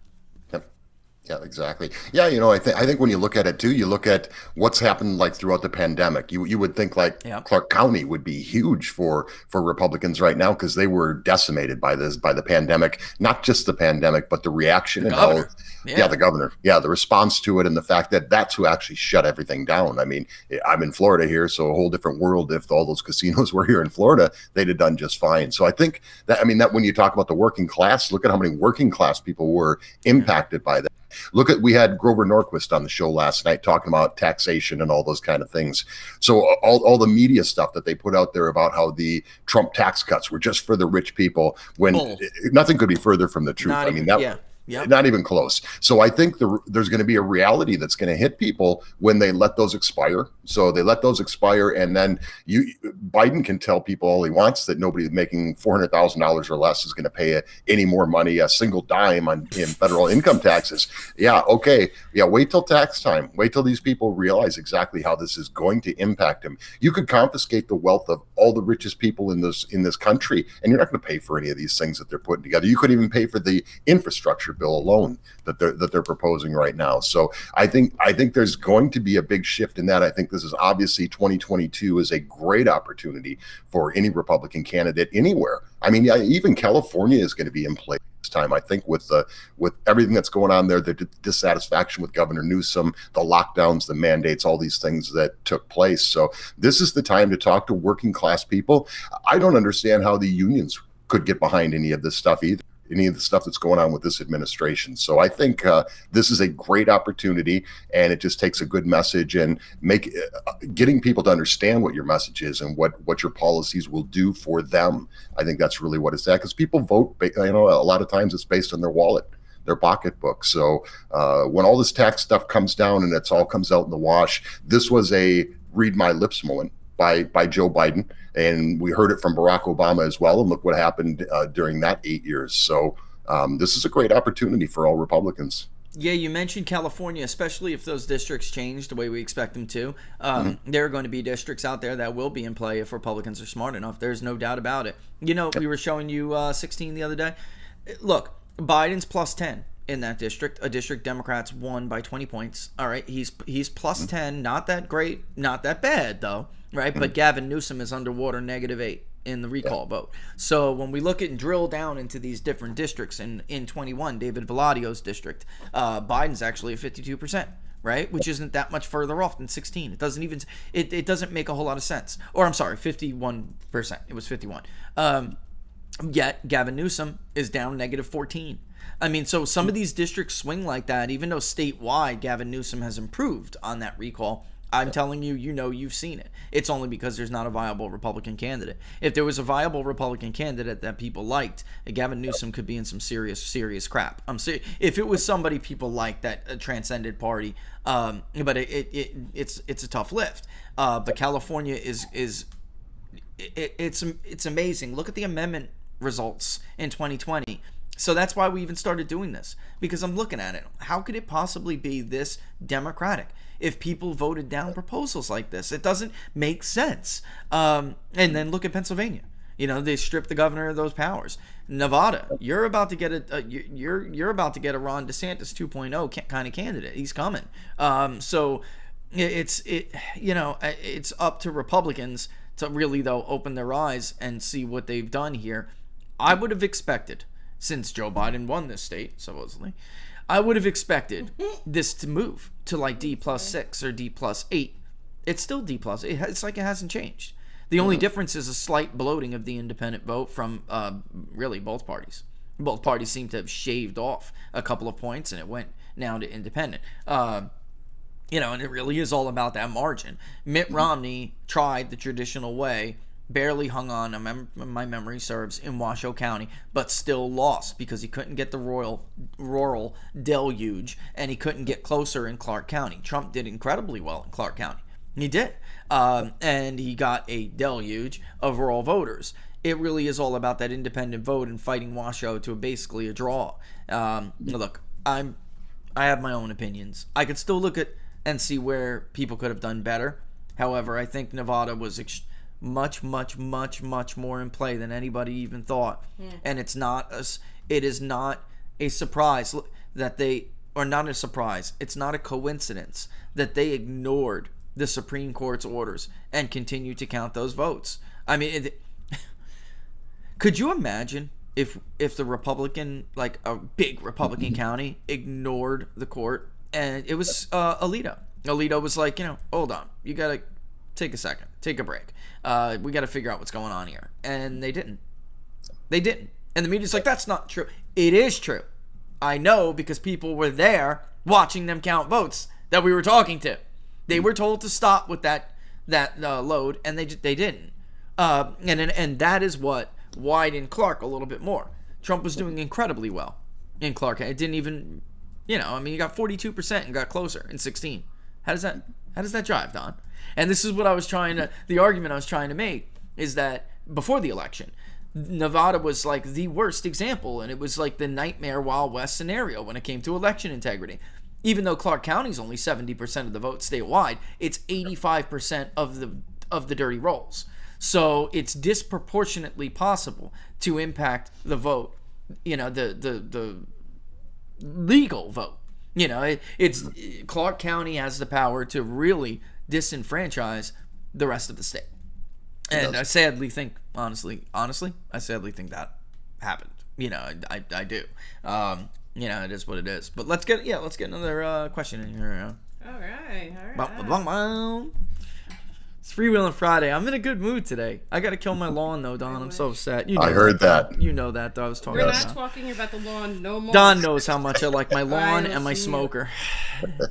Yeah, exactly. Yeah, I think when you look at it too, you look at what's happened like throughout the pandemic. You would think like Clark County would be huge for Republicans right now because they were decimated by the pandemic. Not just the pandemic, but the reaction and how the governor, the response to it, and the fact that that's who actually shut everything down. I mean, I'm in Florida here, so a whole different world. If all those casinos were here in Florida, they'd have done just fine. So I think that when you talk about the working class, look at how many working class people were impacted by that. We had Grover Norquist on the show last night talking about taxation and all those kind of things. So all the media stuff that they put out there about how the Trump tax cuts were just for the rich people, when nothing could be further from the truth. Not even close. So I think there's going to be a reality that's going to hit people when they let those expire. So they let those expire, and then Biden can tell people all he wants that nobody making $400,000 or less is going to pay any more money, a single dime in federal income taxes. Yeah, okay. Yeah, wait till tax time. Wait till these people realize exactly how this is going to impact them. You could confiscate the wealth of all the richest people in this country, and you're not going to pay for any of these things that they're putting together. You could even pay for the infrastructure bill alone that they're proposing right now. So I think there's going to be a big shift in that. I think this is obviously 2022 is a great opportunity for any Republican candidate anywhere. I mean, even California is going to be in play this time. I think with everything that's going on there, the dissatisfaction with Governor Newsom, the lockdowns, the mandates, all these things that took place. So this is the time to talk to working class people. I don't understand how the unions could get behind any of this stuff either. Any of the stuff that's going on with this administration. So I think this is a great opportunity, and it just takes a good message and getting people to understand what your message is and what your policies will do for them. I think that's really what it's at, because people vote, a lot of times it's based on their wallet, their pocketbook. So when all this tax stuff comes down and it's all comes out in the wash, this was a read my lips moment by Joe Biden, and we heard it from Barack Obama as well, and look what happened during that 8 years. So this is a great opportunity for all Republicans.
Yeah, you mentioned California, especially if those districts change the way we expect them to. There are going to be districts out there that will be in play if Republicans are smart enough. There's no doubt about it. We were showing you 16 the other day. Look, Biden's plus 10 in that district. A district Democrats won by 20 points. All right, he's plus 10. Not that great, not that bad, though. Right, but Gavin Newsom is underwater, -8 in the recall vote. So when we look at and drill down into these different districts, in 21, David Valladio's district, Biden's actually at 52%, right? Which isn't that much further off than 16. It doesn't even, it doesn't make a whole lot of sense. Or I'm sorry, 51%. It was 51. Yet Gavin Newsom is down -14. I mean, so some of these districts swing like that, even though statewide Gavin Newsom has improved on that recall. I'm telling you, you've seen it. It's only because there's not a viable Republican candidate. If there was a viable Republican candidate that people liked, Gavin Newsom could be in some serious crap. If it was somebody people liked that transcended party, but it's a tough lift. But California it's amazing. Look at the amendment results in 2020. So that's why we even started doing this, because I'm looking at it. How could it possibly be this democratic if people voted down proposals like this? It doesn't make sense. And then look at Pennsylvania. They stripped the governor of those powers. Nevada, you're about to get you're about to get a Ron DeSantis 2.0 kind of candidate. He's coming. So it's up to Republicans to really, though, open their eyes and see what they've done here. I would have expected, since Joe Biden won this state, supposedly, I would have expected this to move to like D+6 or D+8. It's still D+. It's like it hasn't changed. The only difference is a slight bloating of the independent vote from really both parties. Both parties seem to have shaved off a couple of points, and it went now to independent. And it really is all about that margin. Mitt Romney tried the traditional way, barely hung on, my memory serves, in Washoe County, but still lost because he couldn't get the rural deluge, and he couldn't get closer in Clark County. Trump did incredibly well in Clark County. He did. And he got a deluge of rural voters. It really is all about that independent vote and fighting Washoe to basically a draw. Look, I have my own opinions. I could still look at and see where people could have done better. However, I think Nevada was much more in play than anybody even thought. And it is not a surprise that they, or not a surprise, it's not a coincidence that they ignored the Supreme Court's orders and continued to count those votes. I mean, could you imagine if the Republican, like a big Republican county, ignored the court? And it was Alito. Alito was like, hold on, you gotta take a second, take a break. We got to figure out what's going on here. And they didn't. And the media's like, that's not true. It is true. I know, because people were there watching them count votes that we were talking to. They were told to stop with that load, and they didn't. And that is what widened Clark a little bit more. Trump was doing incredibly well in Clark. It didn't even, you got 42% and got closer in 16. How does that jive, Don? And this is what the argument I was trying to make is that before the election, Nevada was like the worst example, and it was like the nightmare Wild West scenario when it came to election integrity. Even though Clark County is only 70% of the vote statewide, it's 85% of the dirty rolls. So it's disproportionately possible to impact the vote, the legal vote. It's Clark County has the power to really disenfranchise the rest of the state. And I sadly think, honestly, I sadly think that happened. I do. It is what it is. But let's get another question in here.
All right.
It's Freewheeling Friday. I'm in a good mood today. I got to kill my lawn, though, Don. I'm so upset.
I heard that.
You know that, though. I was talking
about.
We're
not talking about the lawn no more.
Don knows how much I like my lawn and my smoker.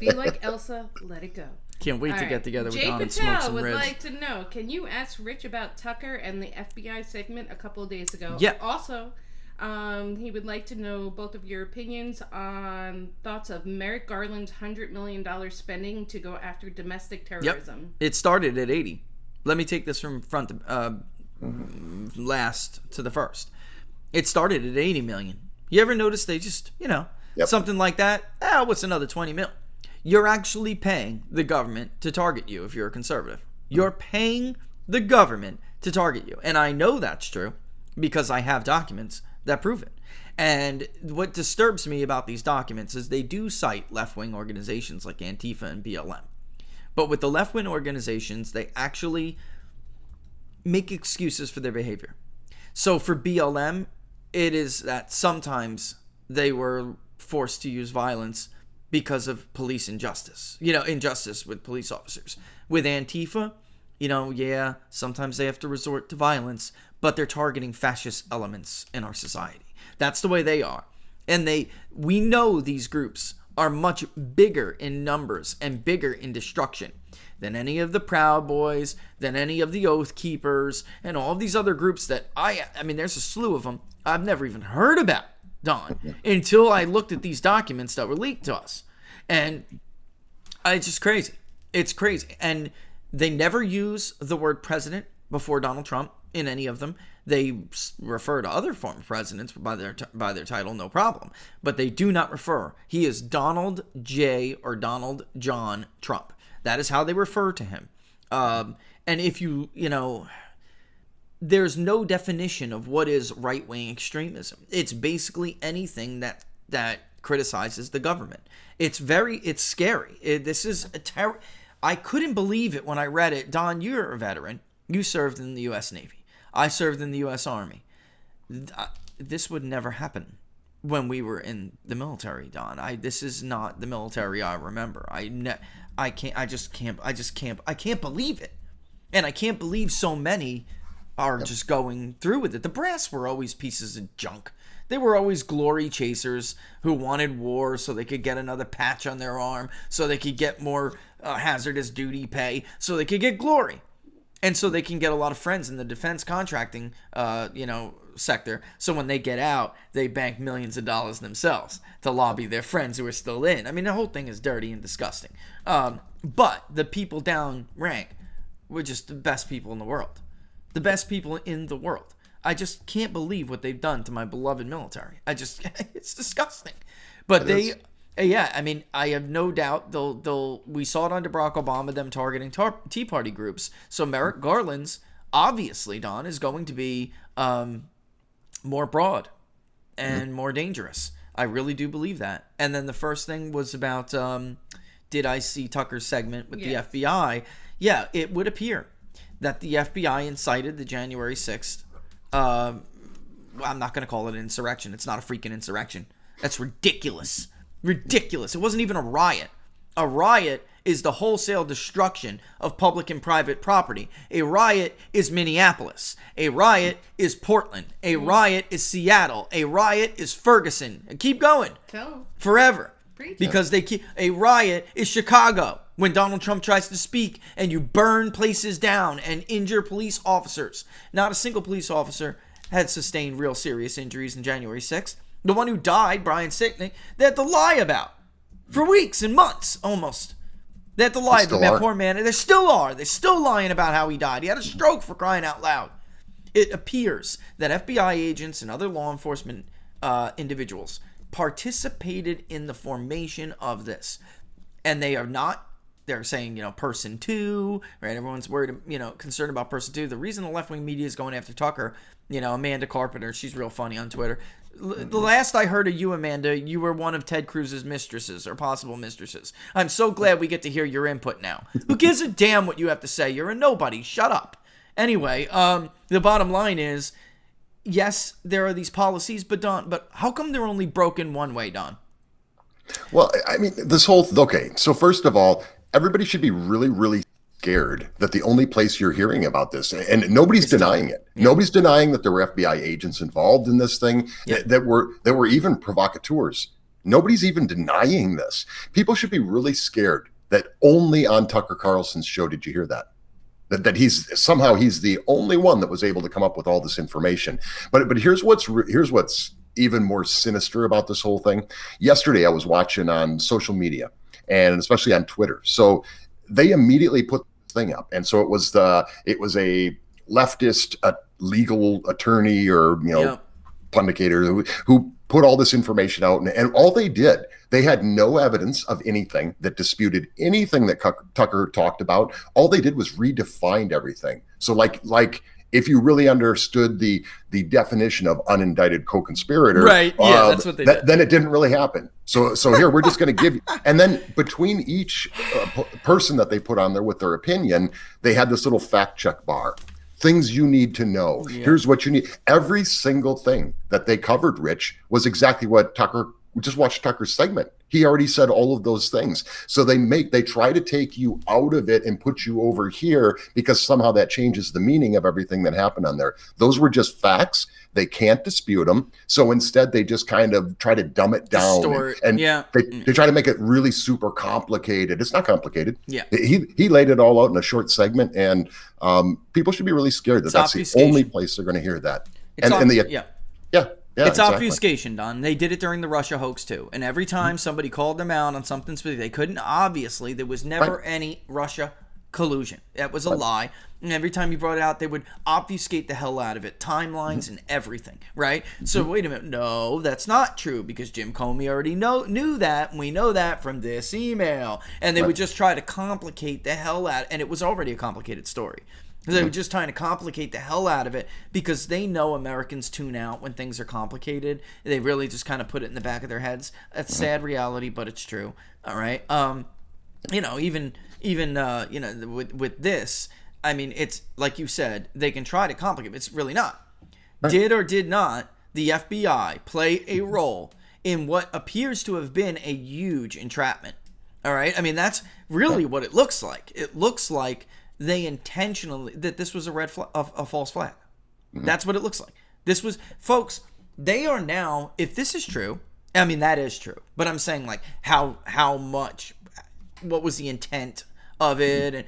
Be like Elsa, let it go.
Can't wait to get together with Don and smoke
Patel
some
would
ribs.
like to know, can you ask Rich about Tucker and the FBI segment a couple of days ago?
Yeah.
Also, he would like to know both of your opinions on thoughts of Merrick Garland's $100 million spending to go after domestic terrorism.
Yep. It started at 80. Let me take this from front to last to the first. It started at 80 million. You ever notice they just, something like that? What's another 20 mil? You're actually paying the government to target you if you're a conservative. You're paying the government to target you. And I know that's true because I have documents that prove it. And what disturbs me about these documents is they do cite left-wing organizations like Antifa and BLM. But with the left-wing organizations, they actually make excuses for their behavior. So for BLM, it is that sometimes they were forced to use violence because of police injustice. Injustice with police officers. With Antifa, yeah, sometimes they have to resort to violence, but they're targeting fascist elements in our society. That's the way they are. And we know these groups are much bigger in numbers and bigger in destruction than any of the Proud Boys, than any of the Oath Keepers, and all of these other groups that I mean, there's a slew of them I've never even heard about, Don, until I looked at these documents that were leaked to us. And it's just crazy. It's crazy. And they never use the word president before Donald Trump in any of them. They refer to other former presidents by their title, no problem. But they do not refer. He is Donald J. or Donald John Trump. That is how they refer to him. And if there's no definition of what is right-wing extremism. It's basically anything that criticizes the government. It's scary. This is a terror. I couldn't believe it when I read it. Don, you're a veteran. You served in the U.S. Navy. I served in the U.S. Army. This would never happen when we were in the military, Don. This is not the military I remember. I can't believe it. And I can't believe so many are just going through with it. The brass were always pieces of junk. They were always glory chasers who wanted war so they could get another patch on their arm, so they could get more hazardous duty pay, so they could get glory. And so they can get a lot of friends in the defense contracting, sector. So when they get out, they bank millions of dollars themselves to lobby their friends who are still in. I mean, the whole thing is dirty and disgusting. But the people down rank were just the best people in the world. The best people in the world. I just can't believe what they've done to my beloved military. It's disgusting. But I have no doubt we saw it under Barack Obama, them targeting Tea Party groups. So Merrick Garland's, obviously, Don, is going to be more broad and more dangerous. I really do believe that. And then the first thing was about, did I see Tucker's segment with the FBI? Yeah, it would appear that the FBI incited the January 6th. I'm not going to call it an insurrection. It's not a freaking insurrection. That's ridiculous. Ridiculous. It wasn't even a riot. A riot is the wholesale destruction of public and private property. A riot is Minneapolis. A riot is Portland. A riot is Seattle. A riot is Ferguson. And keep going. Forever. Because a riot is Chicago. When Donald Trump tries to speak and you burn places down and injure police officers. Not a single police officer had sustained real serious injuries in January 6th. The one who died, Brian Sicknick, they had to lie about for weeks and months almost. They had to lie about that poor man. And they still are. They're still lying about how he died. He had a stroke, for crying out loud. It appears that FBI agents and other law enforcement individuals participated in the formation of this. And they are not. They're saying, person two, right? Everyone's worried, concerned about person two. The reason the left-wing media is going after Tucker, Amanda Carpenter, she's real funny on Twitter. The last I heard of you, Amanda, you were one of Ted Cruz's mistresses or possible mistresses. I'm so glad we get to hear your input now. Who gives a damn what you have to say? You're a nobody. Shut up. Anyway, the bottom line is, yes, there are these policies, but how come they're only broken one way, Don?
Well, I mean, so first of all, everybody should be really, really scared that the only place you're hearing about this, and nobody's denying it. Yeah. Nobody's denying that there were FBI agents involved in this thing, that were even provocateurs. Nobody's even denying this. People should be really scared that only on Tucker Carlson's show did you hear that. That he's the only one that was able to come up with all this information. But here's what's even more sinister about this whole thing. Yesterday, I was watching on social media, and especially on Twitter. So they immediately put the thing up. And so it was a leftist legal attorney or, pundicator who put all this information out. And all they did, they had no evidence of anything that disputed anything that Tucker talked about. All they did was redefine everything. So like if you really understood the definition of unindicted co-conspirator,
right? Yeah, that's what they did.
Then it didn't really happen. So here we're just going to give you, and then between each person that they put on there with their opinion, they had this little fact check bar. Things you need to know. Yeah. Here's what you need. Every single thing that they covered, Rich, was exactly what Tucker. We just watched Tucker's segment. He already said all of those things. So they try to take you out of it and put you over here because somehow that changes the meaning of everything that happened on there. Those were just facts. They can't dispute them. So instead, they just kind of try to dumb it down. They try to make it really super complicated. It's not complicated.
Yeah.
He laid it all out in a short segment, and people should be really scared that that's the only place they're going to hear that.
It's obfuscation, Don. They did it during the Russia hoax, too. And every time somebody called them out on something specific, they couldn't, obviously, there was never any Russia collusion. That was a lie. And every time you brought it out, they would obfuscate the hell out of it. Timelines and everything, right? So, wait a minute. No, that's not true because Jim Comey already knew that. And we know that from this email. And they would just try to complicate the hell out. And it was already a complicated story. They were just trying to complicate the hell out of it because they know Americans tune out when things are complicated. They really just kind of put it in the back of their heads. That's sad reality, but it's true. All right. Even with this, I mean, it's like you said, they can try to complicate it. It's really not. Did or did not the FBI play a role in what appears to have been a huge entrapment? All right. I mean, that's really what it looks like. It looks like they intentionally, that this was a false flag. That's what it looks like. This was, folks, they are now, if this is true, I mean, that is true. But I'm saying, like, how much, what was the intent of it? And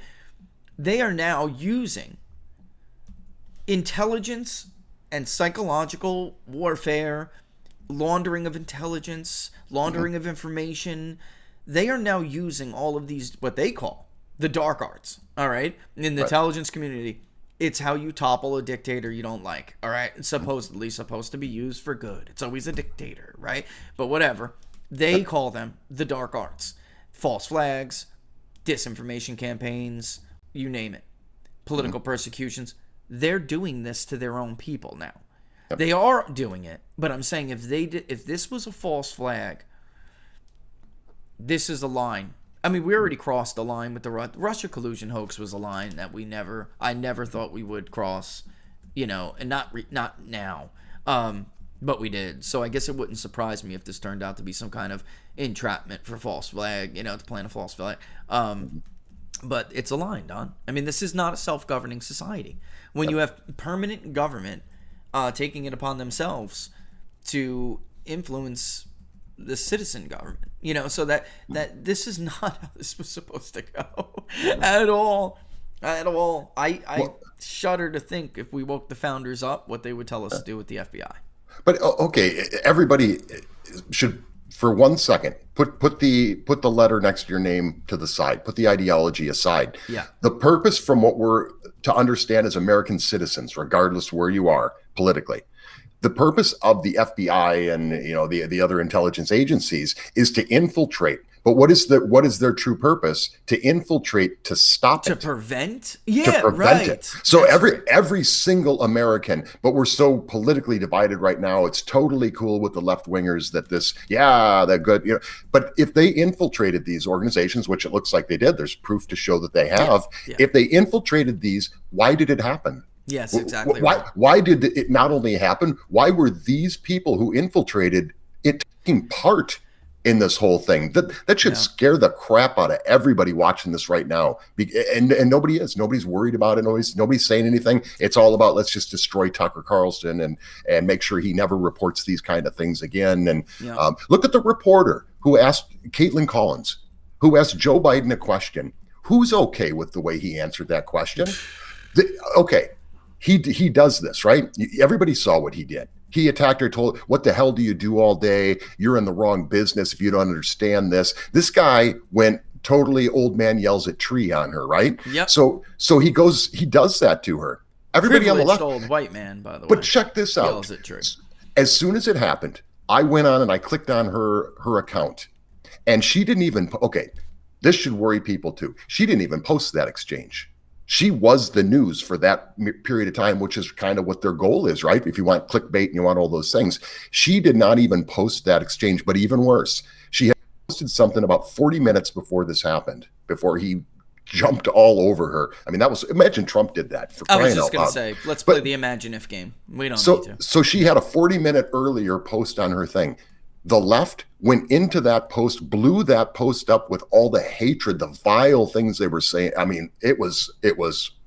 they are now using intelligence and psychological warfare, laundering of intelligence, laundering of information. They are now using all of these, what they call the dark arts, all right? In the intelligence community, it's how you topple a dictator you don't like, all right? It's supposedly supposed to be used for good. It's always a dictator, right? But whatever. They call them the dark arts. False flags, disinformation campaigns, you name it. Political persecutions. They're doing this to their own people now. They are doing it, but I'm saying if this was a false flag, this is a line. I mean, we already crossed the line with the Russia collusion hoax was a line that I never thought we would cross, and not now, but we did. So I guess it wouldn't surprise me if this turned out to be some kind of entrapment for false flag, to plan a false flag. But it's a line, Don. I mean, this is not a self-governing society. When you have permanent government taking it upon themselves to influence the citizen government, so that this is not how this was supposed to go at all. I shudder to think if we woke the founders up, what they would tell us to do with the FBI.
But okay, everybody should, for 1 second, put the letter next to your name to the side. Put the ideology aside. Yeah. The purpose, from what we're to understand as American citizens, regardless where you are politically, the purpose of the FBI and the other intelligence agencies is to infiltrate. But what is their true purpose? To infiltrate, to stop it,
to prevent
it. So every single American, but we're so politically divided right now. It's totally cool with the left wingers that they're good, But if they infiltrated these organizations, which it looks like they did, there's proof to show that they have. Yeah. If they infiltrated these, why did it happen?
Yes, exactly.
Why did it not only happen? Why were these people who infiltrated it taking part in this whole thing? That should scare the crap out of everybody watching this right now. And nobody's worried about it. Nobody's saying anything. It's all about, let's just destroy Tucker Carlson and make sure he never reports these kind of things again. And look at the reporter who asked Caitlin Collins, who asked Joe Biden a question. Who's okay with the way he answered that question? Okay. He does this, right? Everybody saw what he did. He attacked her, told, what the hell do you do all day? You're in the wrong business if you don't understand this. This guy went totally old man yells at tree on her, right?
Yep.
So he does that to her. Everybody on the left.
Old white man, by the way.
But check this out.
Yells at tree.
As soon as it happened, I went on and I clicked on her account. And she didn't even, this should worry people too. She didn't even post that exchange. She was the news for that period of time, which is kind of what their goal is, right? If you want clickbait and you want all those things. She did not even post that exchange, but even worse, she had posted something about 40 minutes before this happened, before he jumped all over her. I mean, imagine Trump did that.
I was just going to say, let's play the imagine if game. We don't need to.
So she had a 40-minute earlier post on her thing. The left went into that post, blew that post up with all the hatred, the vile things they were saying. I mean, it was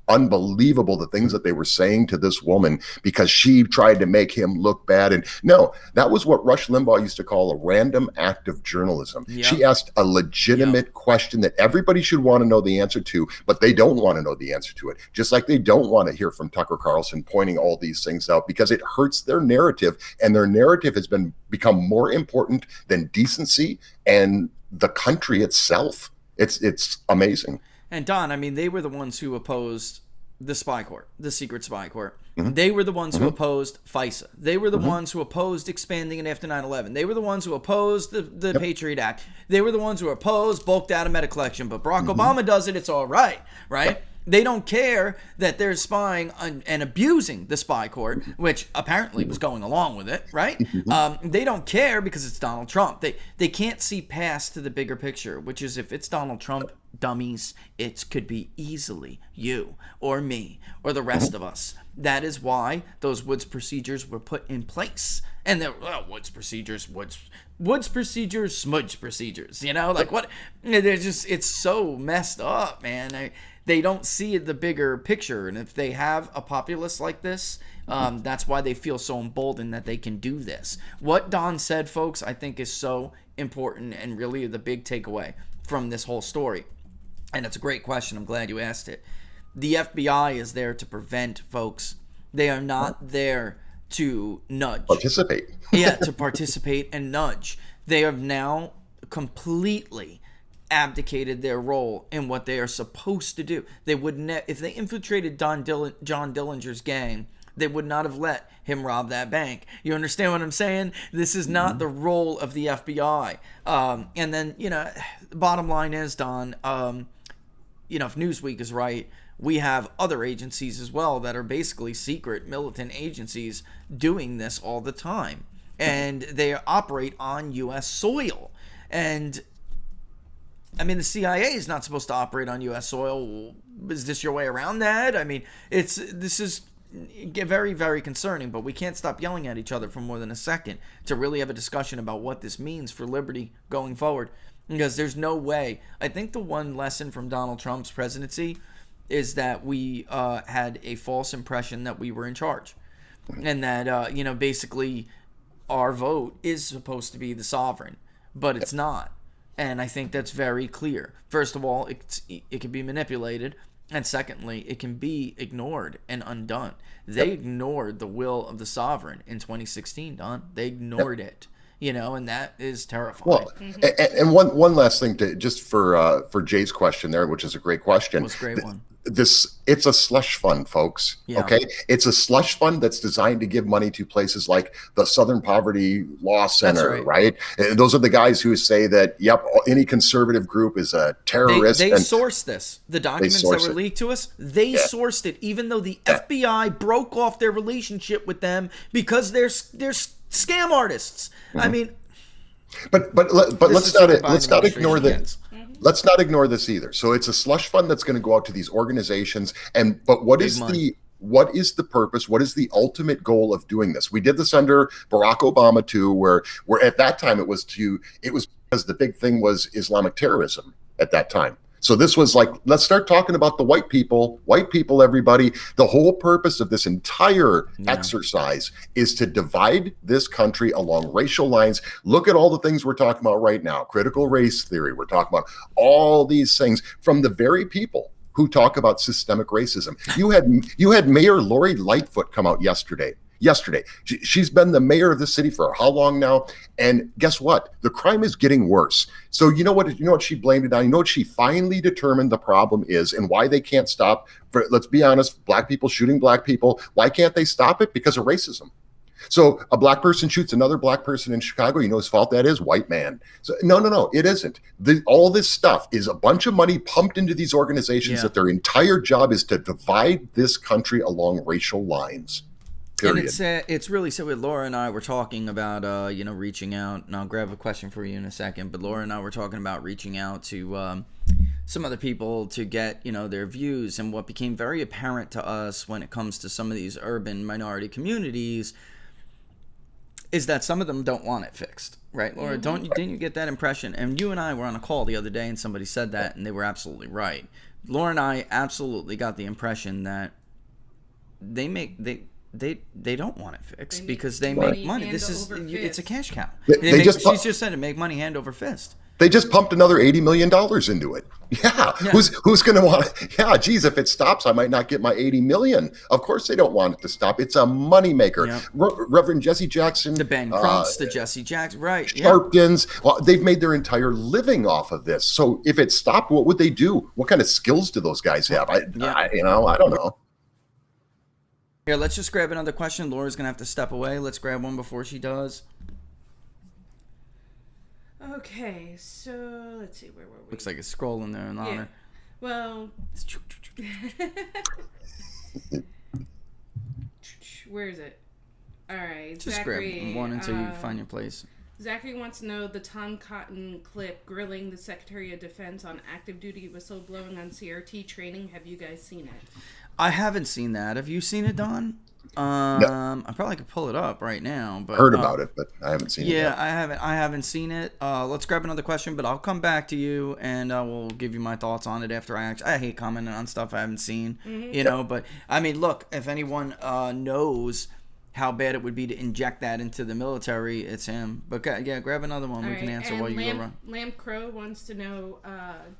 unbelievable, the things that they were saying to this woman because she tried to make him look bad. And no, that was what Rush Limbaugh used to call a random act of journalism.
Yep.
She asked a legitimate question that everybody should want to know the answer to, but they don't want to know the answer to it. Just like they don't want to hear from Tucker Carlson pointing all these things out because it hurts their narrative, and their narrative has become more important than decency and the country itself. It's amazing.
And Don, I mean, they were the ones who opposed the spy court, the secret spy court.
Mm-hmm.
They were the ones who opposed FISA. They were the
Mm-hmm.
ones who opposed expanding it after 9/11. They were the ones who opposed the Patriot Act. They were the ones who opposed bulk data meta collection. But Barack Obama does it, it's all right, right? They don't care that they're spying and abusing the spy court, which apparently was going along with it, right? They don't care because it's Donald Trump. They can't see past to the bigger picture, which is if it's Donald Trump, dummies, it could be easily you or me or the rest of us. That is why those Woods procedures were put in place. And they're, Woods procedures, smudge procedures, you know? Like what? They're just, it's so messed up, man. They don't see the bigger picture. And if they have a populace like this, that's why they feel so emboldened that they can do this. What Don said, folks, I think is so important and really the big takeaway from this whole story. And it's a great question. I'm glad you asked it. The FBI is there to prevent, folks. They are not there to nudge.
Participate.
Yeah, to participate and nudge. They have now completely abdicated their role in what they are supposed to do. They would if they infiltrated John Dillinger's gang, they would not have let him rob that bank. You understand what I'm saying? This is not the role of the FBI. And then, the bottom line is, Don, if Newsweek is right, we have other agencies as well that are basically secret militant agencies doing this all the time. And they operate on U.S. soil. And I mean, the CIA is not supposed to operate on U.S. soil. Is this your way around that? I mean, this is very, very concerning, but we can't stop yelling at each other for more than a second to really have a discussion about what this means for liberty going forward, because there's no way. I think the one lesson from Donald Trump's presidency is that we had a false impression that we were in charge, and that, basically our vote is supposed to be the sovereign, but it's not. And I think that's very clear. First of all, it can be manipulated. And secondly, it can be ignored and undone. They ignored the will of the sovereign in 2016, Don. They ignored it, and that is terrifying.
Well, and one last thing just for Jay's question there, which is a great question.
It was a great one.
It's a slush fund, folks.
Yeah.
Okay, it's a slush fund that's designed to give money to places like the Southern Poverty Law Center, right? And those are the guys who say that, yep, any conservative group is a terrorist.
They sourced this. The documents that were leaked to us, they sourced it, even though the FBI broke off their relationship with them because they're scam artists. I mean,
but let's not ignore that. Let's not ignore this either. So it's a slush fund that's going to go out to these organizations. But what is the purpose? What is the ultimate goal of doing this? We did this under Barack Obama too, where at that time it was because the big thing was Islamic terrorism at that time. So this was like, let's start talking about the white people, everybody. The whole purpose of this entire exercise is to divide this country along racial lines. Look at all the things we're talking about right now. Critical race theory. We're talking about all these things from the very people who talk about systemic racism. You had Mayor Lori Lightfoot come out yesterday. She's been the mayor of the city for how long now? And guess what? The crime is getting worse. So you know what she blamed it on? You know what she finally determined the problem is and why they can't stop, let's be honest, black people shooting black people. Why can't they stop it? Because of racism. So a black person shoots another black person in Chicago. You know whose fault that is? White man. So no, it isn't. All this stuff is a bunch of money pumped into these organizations that their entire job is to divide this country along racial lines. Period.
And it's really so. Laura and I were talking about reaching out, and I'll grab a question for you in a second. But Laura and I were talking about reaching out to some other people to get their views. And what became very apparent to us when it comes to some of these urban minority communities is that some of them don't want it fixed, right, Laura? Didn't you get that impression? And you and I were on a call the other day, and somebody said that, and they were absolutely right. Laura and I absolutely got the impression that they don't want it fixed because they make money. It's a cash cow. She's just said to make money hand over fist.
They just pumped another $80 million into it. Yeah. Who's going to want it? Yeah, geez, if it stops, I might not get my $80 million. Of course they don't want it to stop. It's a moneymaker. Yep. Reverend Jesse Jackson.
The Ben Crumps, the Jesse Jackson, right.
Sharptons. Yep. Well, they've made their entire living off of this. So if it stopped, what would they do? What kind of skills do those guys have? I don't know.
Here, let's just grab another question. Laura's going to have to step away. Let's grab one before she does.
Okay, so let's see, where were we?
Looks like it's scrolling there in honor.
Well, where is it? All right,
just
Zachary,
grab one until you find your place.
Zachary wants to know the Tom Cotton clip grilling the Secretary of Defense on active duty whistleblowing on CRT training. Have you guys seen it?
I haven't seen that. Have you seen it, Don?
No.
I probably could pull it up right now. But
heard about it, but I haven't seen it.
Yeah, I haven't seen it. Let's grab another question, but I'll come back to you and I will give you my thoughts on it after I hate commenting on stuff I haven't seen. Mm-hmm. But I mean, look, if anyone knows how bad it would be to inject that into the military, it's him. But yeah, grab another one. We can answer while you go around.
Lamb Crow wants to know,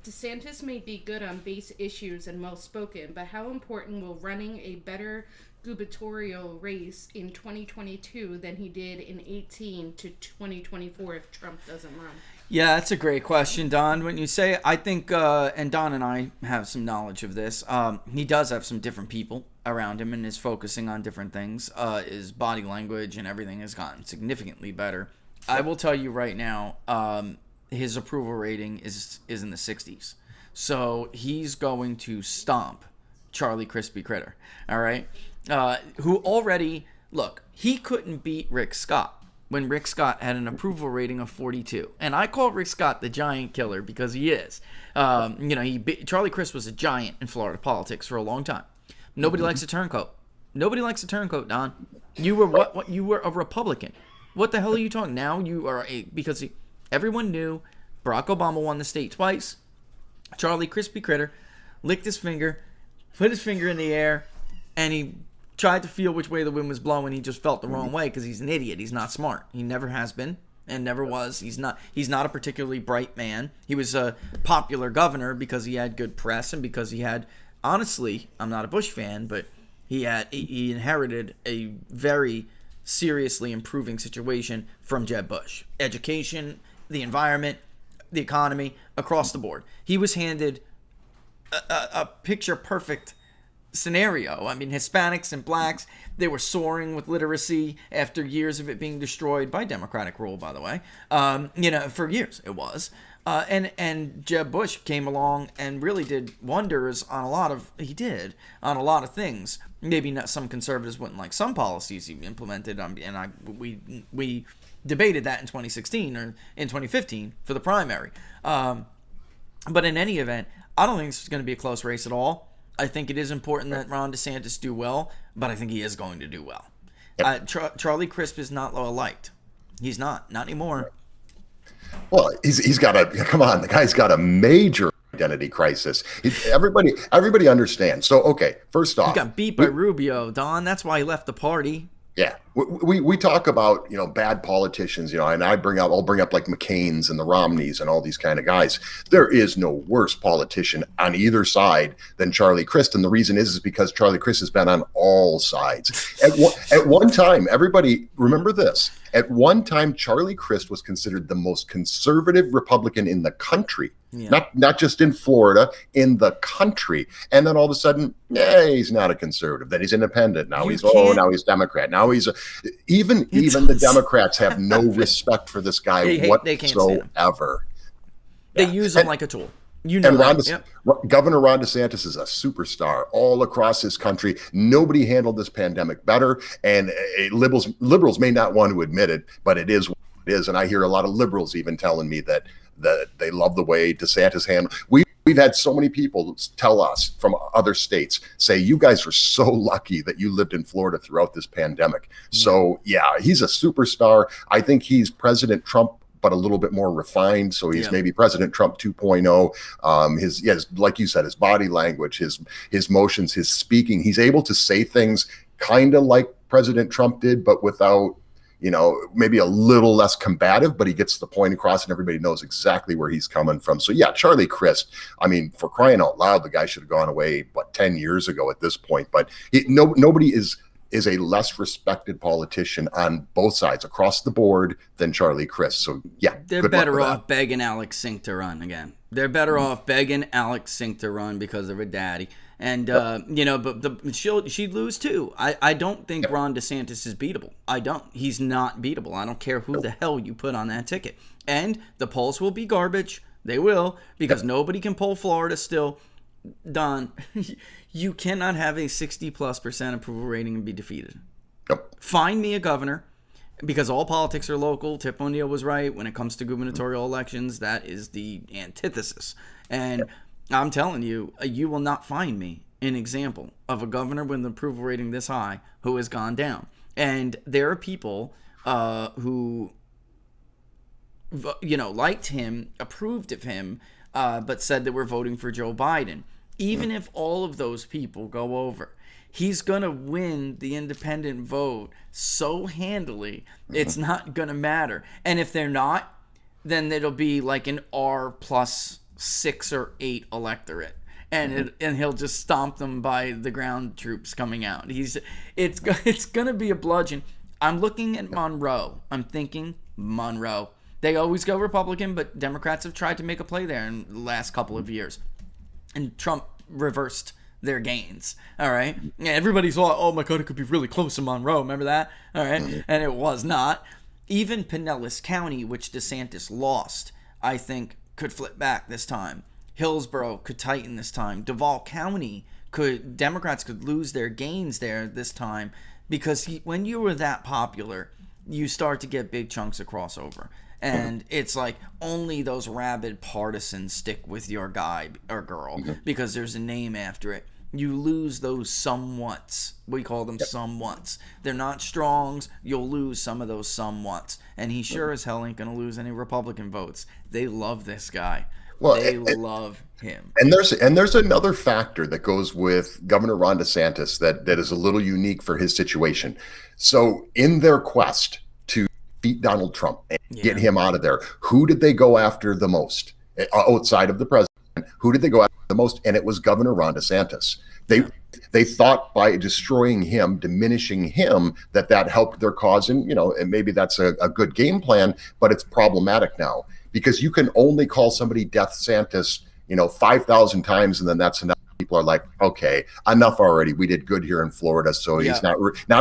DeSantis may be good on base issues and well-spoken, but how important will running a better gubernatorial race in 2022 than he did in 18 to 2024 if Trump doesn't run?
Yeah, that's a great question, Don. When you say, I think, and Don and I have some knowledge of this, he does have some different people around him and is focusing on different things. His body language and everything has gotten significantly better. I will tell you right now, his approval rating is in the 60s. So he's going to stomp Charlie Crispy Critter, all right? Who already, look, he couldn't beat Rick Scott when Rick Scott had an approval rating of 42. And I call Rick Scott the giant killer because he is. Charlie Crist was a giant in Florida politics for a long time. Nobody likes a turncoat. Nobody likes a turncoat, Don. You were what? You were a Republican. What the hell are you talking? Now you are because everyone knew Barack Obama won the state twice. Charlie Crispy Critter licked his finger, put his finger in the air, and he tried to feel which way the wind was blowing. He just felt the wrong way because he's an idiot. He's not smart. He never has been and never was. He's not a particularly bright man. He was a popular governor because he had good press and because he had, honestly, I'm not a Bush fan, but he inherited a very seriously improving situation from Jeb Bush. Education, the environment, the economy, across the board. He was handed a picture-perfect scenario. I mean, Hispanics and blacks, they were soaring with literacy after years of it being destroyed by Democratic rule, by the way. For years it was. And Jeb Bush came along and really did wonders on a lot of things. Maybe not some conservatives wouldn't like some policies he implemented. We debated that in 2016 or in 2015 for the primary. But in any event, I don't think this is going to be a close race at all. I think it is important that Ron DeSantis do well, but I think he is going to do well. Charlie Crist is not liked. He's not anymore.
Well, he's got the guy's got a major identity crisis. Everybody understands. So, okay, first off,
he got beat by Rubio, Don. That's why he left the party.
Yeah, we talk about bad politicians, and I'll bring up like McCain's and the Romneys and all these kind of guys. There is no worse politician on either side than Charlie Crist, and the reason is because Charlie Crist has been on all sides. At one time, everybody remember this. At one time, Charlie Crist was considered the most conservative Republican in the country. Yeah. Not just in Florida, in the country. And then all of a sudden, he's not a conservative. Then he's independent. Now he's Democrat. Now he's even the Democrats have no respect for this guy whatsoever.
They use him like a tool.
Governor Ron DeSantis is a superstar all across this country. Nobody handled this pandemic better, and liberals may not want to admit it, but it is what it is. And I hear a lot of liberals even telling me that they love the way DeSantis handled. We've had so many people tell us from other states, say, you guys are so lucky that you lived in Florida throughout this pandemic. So, yeah, he's a superstar. I think he's President Trump, but a little bit more refined. So he's maybe President Trump 2.0. His like you said, his body language, his motions, his speaking, he's able to say things kind of like President Trump did, but without, maybe a little less combative, but he gets the point across and everybody knows exactly where he's coming from. So yeah, Charlie Crist, I mean, for crying out loud, the guy should have gone away, 10 years ago at this point, but nobody is a less respected politician on both sides across the board than Charlie Crist. So yeah,
they're better off begging Alex Sink to run again. They're better off begging Alex Sink to run because of her daddy. And, but she'd lose too. I don't think Ron DeSantis is beatable. I don't. He's not beatable. I don't care who the hell you put on that ticket. And the polls will be garbage. They will, because nobody can poll Florida still. Don, you cannot have a 60+% approval rating and be defeated. Find me a governor, because all politics are local. Tip O'Neill was right. When it comes to gubernatorial elections, that is the antithesis. And I'm telling you, you will not find me an example of a governor with an approval rating this high who has gone down. And there are people who, liked him, approved of him, but said that we're voting for Joe Biden. Even if all of those people go over, he's going to win the independent vote so handily, it's not going to matter. And if they're not, then it'll be like an R+6 or 8 electorate. And he'll just stomp them by the ground troops coming out. It's going to be a bludgeon. I'm looking at Monroe. I'm thinking Monroe. They always go Republican, but Democrats have tried to make a play there in the last couple of years. And Trump reversed their gains. All right. Yeah, everybody thought, oh my God, it could be really close to Monroe. Remember that? All right. And it was not. Even Pinellas County, which DeSantis lost, I think could flip back this time. Hillsborough could tighten this time. Duval County Democrats could lose their gains there this time, because when you were that popular, you start to get big chunks of crossover. And it's like only those rabid partisans stick with your guy or girl because there's a name after it. You lose those somewhats. We call them somewhats. They're not strongs. You'll lose some of those somewhats. And he sure as hell ain't going to lose any Republican votes. They love this guy. Well, they love him.
And there's another factor that goes with Governor Ron DeSantis that is a little unique for his situation. So in their quest to beat Donald Trump and get him out of there, who did they go after the most outside of the president? Who did they go after the most? And it was Governor Ron DeSantis. They thought by destroying him, diminishing him, that helped their cause. And, and maybe that's a good game plan, but it's problematic now because you can only call somebody Death Santis, 5,000 times. And then that's enough. People are like, okay, enough already. We did good here in Florida. So he's not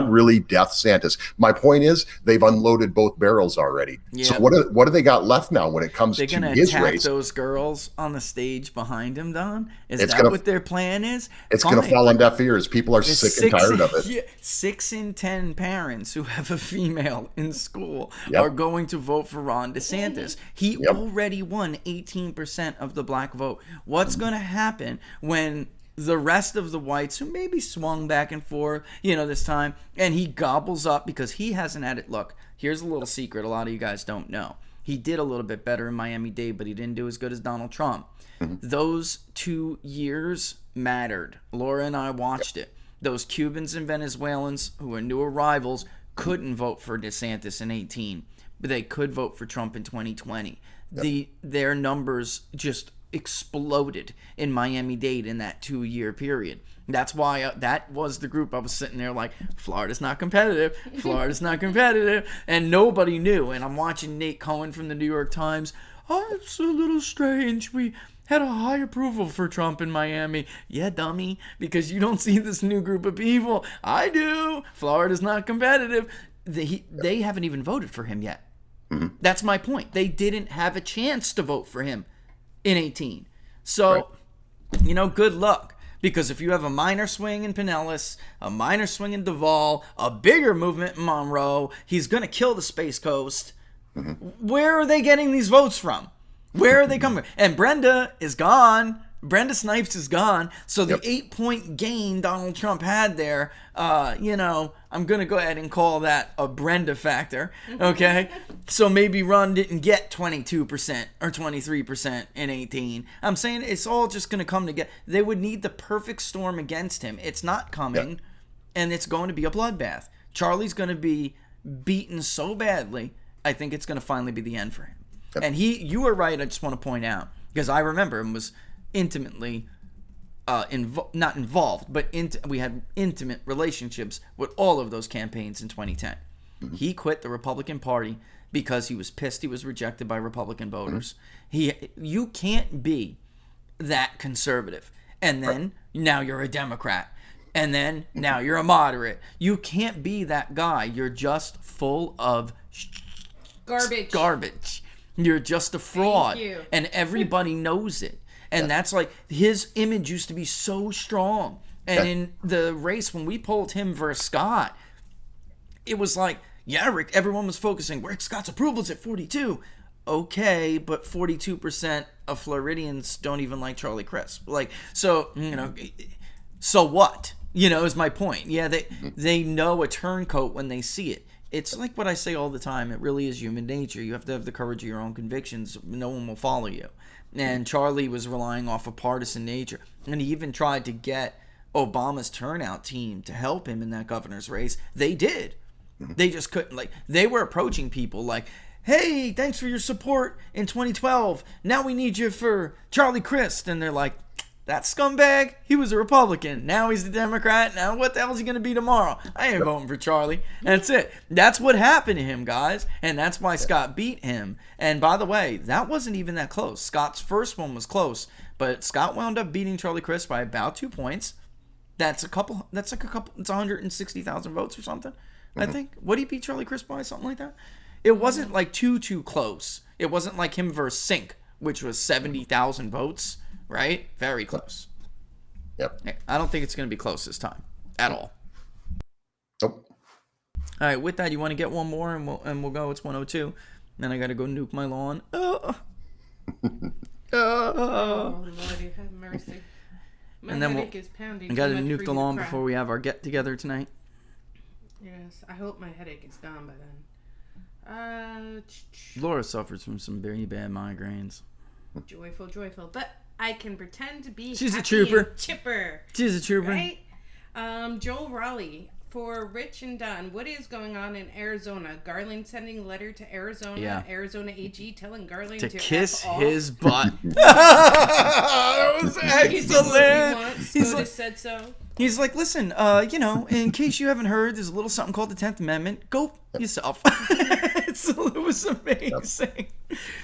really Death Santis. My point is they've unloaded both barrels already. Yeah. So what do they got left now when it comes to his race? They're going to attack
those girls on the stage behind him, Don? Is that what their plan is?
It's going to fall on deaf ears. People are sick and tired of it.
Yeah, 6 in 10 parents who have a female in school are going to vote for Ron DeSantis. He already won 18% of the black vote. What's going to happen when the rest of the whites, who maybe swung back and forth, this time, and he gobbles up because he hasn't had it? Look, here's a little secret a lot of you guys don't know. He did a little bit better in Miami-Dade, but he didn't do as good as Donald Trump. Those 2 years mattered. Laura and I watched it. Those Cubans and Venezuelans who are new arrivals couldn't vote for DeSantis in 2018, but they could vote for Trump in 2020. Their numbers just exploded in Miami-Dade in that 2-year period. That's why that was the group I was sitting there like, Florida's not competitive. Florida's not competitive. And nobody knew. And I'm watching Nate Cohen from the New York Times. Oh, it's a little strange. We had a high approval for Trump in Miami. Yeah, dummy, because you don't see this new group of people. I do. Florida's not competitive. They haven't even voted for him yet. That's my point. They didn't have a chance to vote for him in 2018. So, good luck. Because if you have a minor swing in Pinellas, a minor swing in Duval, a bigger movement in Monroe, he's going to kill the Space Coast. Where are they getting these votes from? Where are they coming from? And Brenda is gone.
Brenda Snipes is gone, so the 8-point gain Donald Trump had there, I'm going to go ahead and call that a Brenda factor, okay? So maybe Ron didn't get 22% or 23% in 18. I'm saying it's all just going to come together. They would need the perfect storm against him. It's not coming, and it's going to be a bloodbath. Charlie's going to be beaten so badly, I think it's going to finally be the end for him. And you were right, I just want to point out, because I remember and was intimately not involved, but we had intimate relationships with all of those campaigns in 2010. He quit the Republican Party because he was pissed he was rejected by Republican voters. You can't be that conservative and then now you're a Democrat and then now you're a moderate. You can't be that guy. You're just full of garbage. You're just a fraud, and everybody knows it. And that's like, his image used to be so strong. And in the race, when we polled him versus Scott, it was like, Rick, everyone was focusing, Rick Scott's approval's at 42. Okay, but 42% of Floridians don't even like Charlie Crist. Like, so, so what? Is my point. Yeah, they know a turncoat when they see it. It's like what I say all the time. It really is human nature. You have to have the courage of your own convictions. No one will follow you. And Charlie was relying off a partisan nature. And he even tried to get Obama's turnout team to help him in that governor's race. They did. They just couldn't. Like, they were approaching people like, hey, thanks for your support in 2012. Now we need you for Charlie Crist. And they're like, that scumbag, he was a Republican. Now he's a Democrat. Now what the hell is he going to be tomorrow? I ain't voting for Charlie. That's it. That's what happened to him, guys. And that's why Scott beat him. And by the way, that wasn't even that close. Scott's first one was close. But Scott wound up beating Charlie Crist by about 2 points. It's 160,000 votes or something, I think. What did he beat Charlie Crist by? Something like that? It wasn't like too close. It wasn't like him versus Sink, which was 70,000 votes. Right? Very close.
Yep.
I don't think it's going to be close this time at all.
Nope.
All right, with that, you want to get one more and we'll go. It's 102. Then I got to go nuke my lawn. Oh,
Lordy, have mercy. My headache is pounding.
I got to nuke the lawn before we have our get together tonight.
Yes, I hope my headache is gone by then.
Laura suffers from some very bad migraines.
Joyful. But I can pretend to be
She's
happy
a trooper.
And chipper.
She's a trooper.
Right? Joel Raleigh, for Rich and Dunn, what is going on in Arizona? Garland sending a letter to Arizona.
Yeah.
Arizona AG telling Garland
to
to
kiss
F off.
his butt. That was excellent.
SCOTUS said so.
He's like, listen, in case you haven't heard, there's a little something called the 10th Amendment. Go yourself. It was amazing.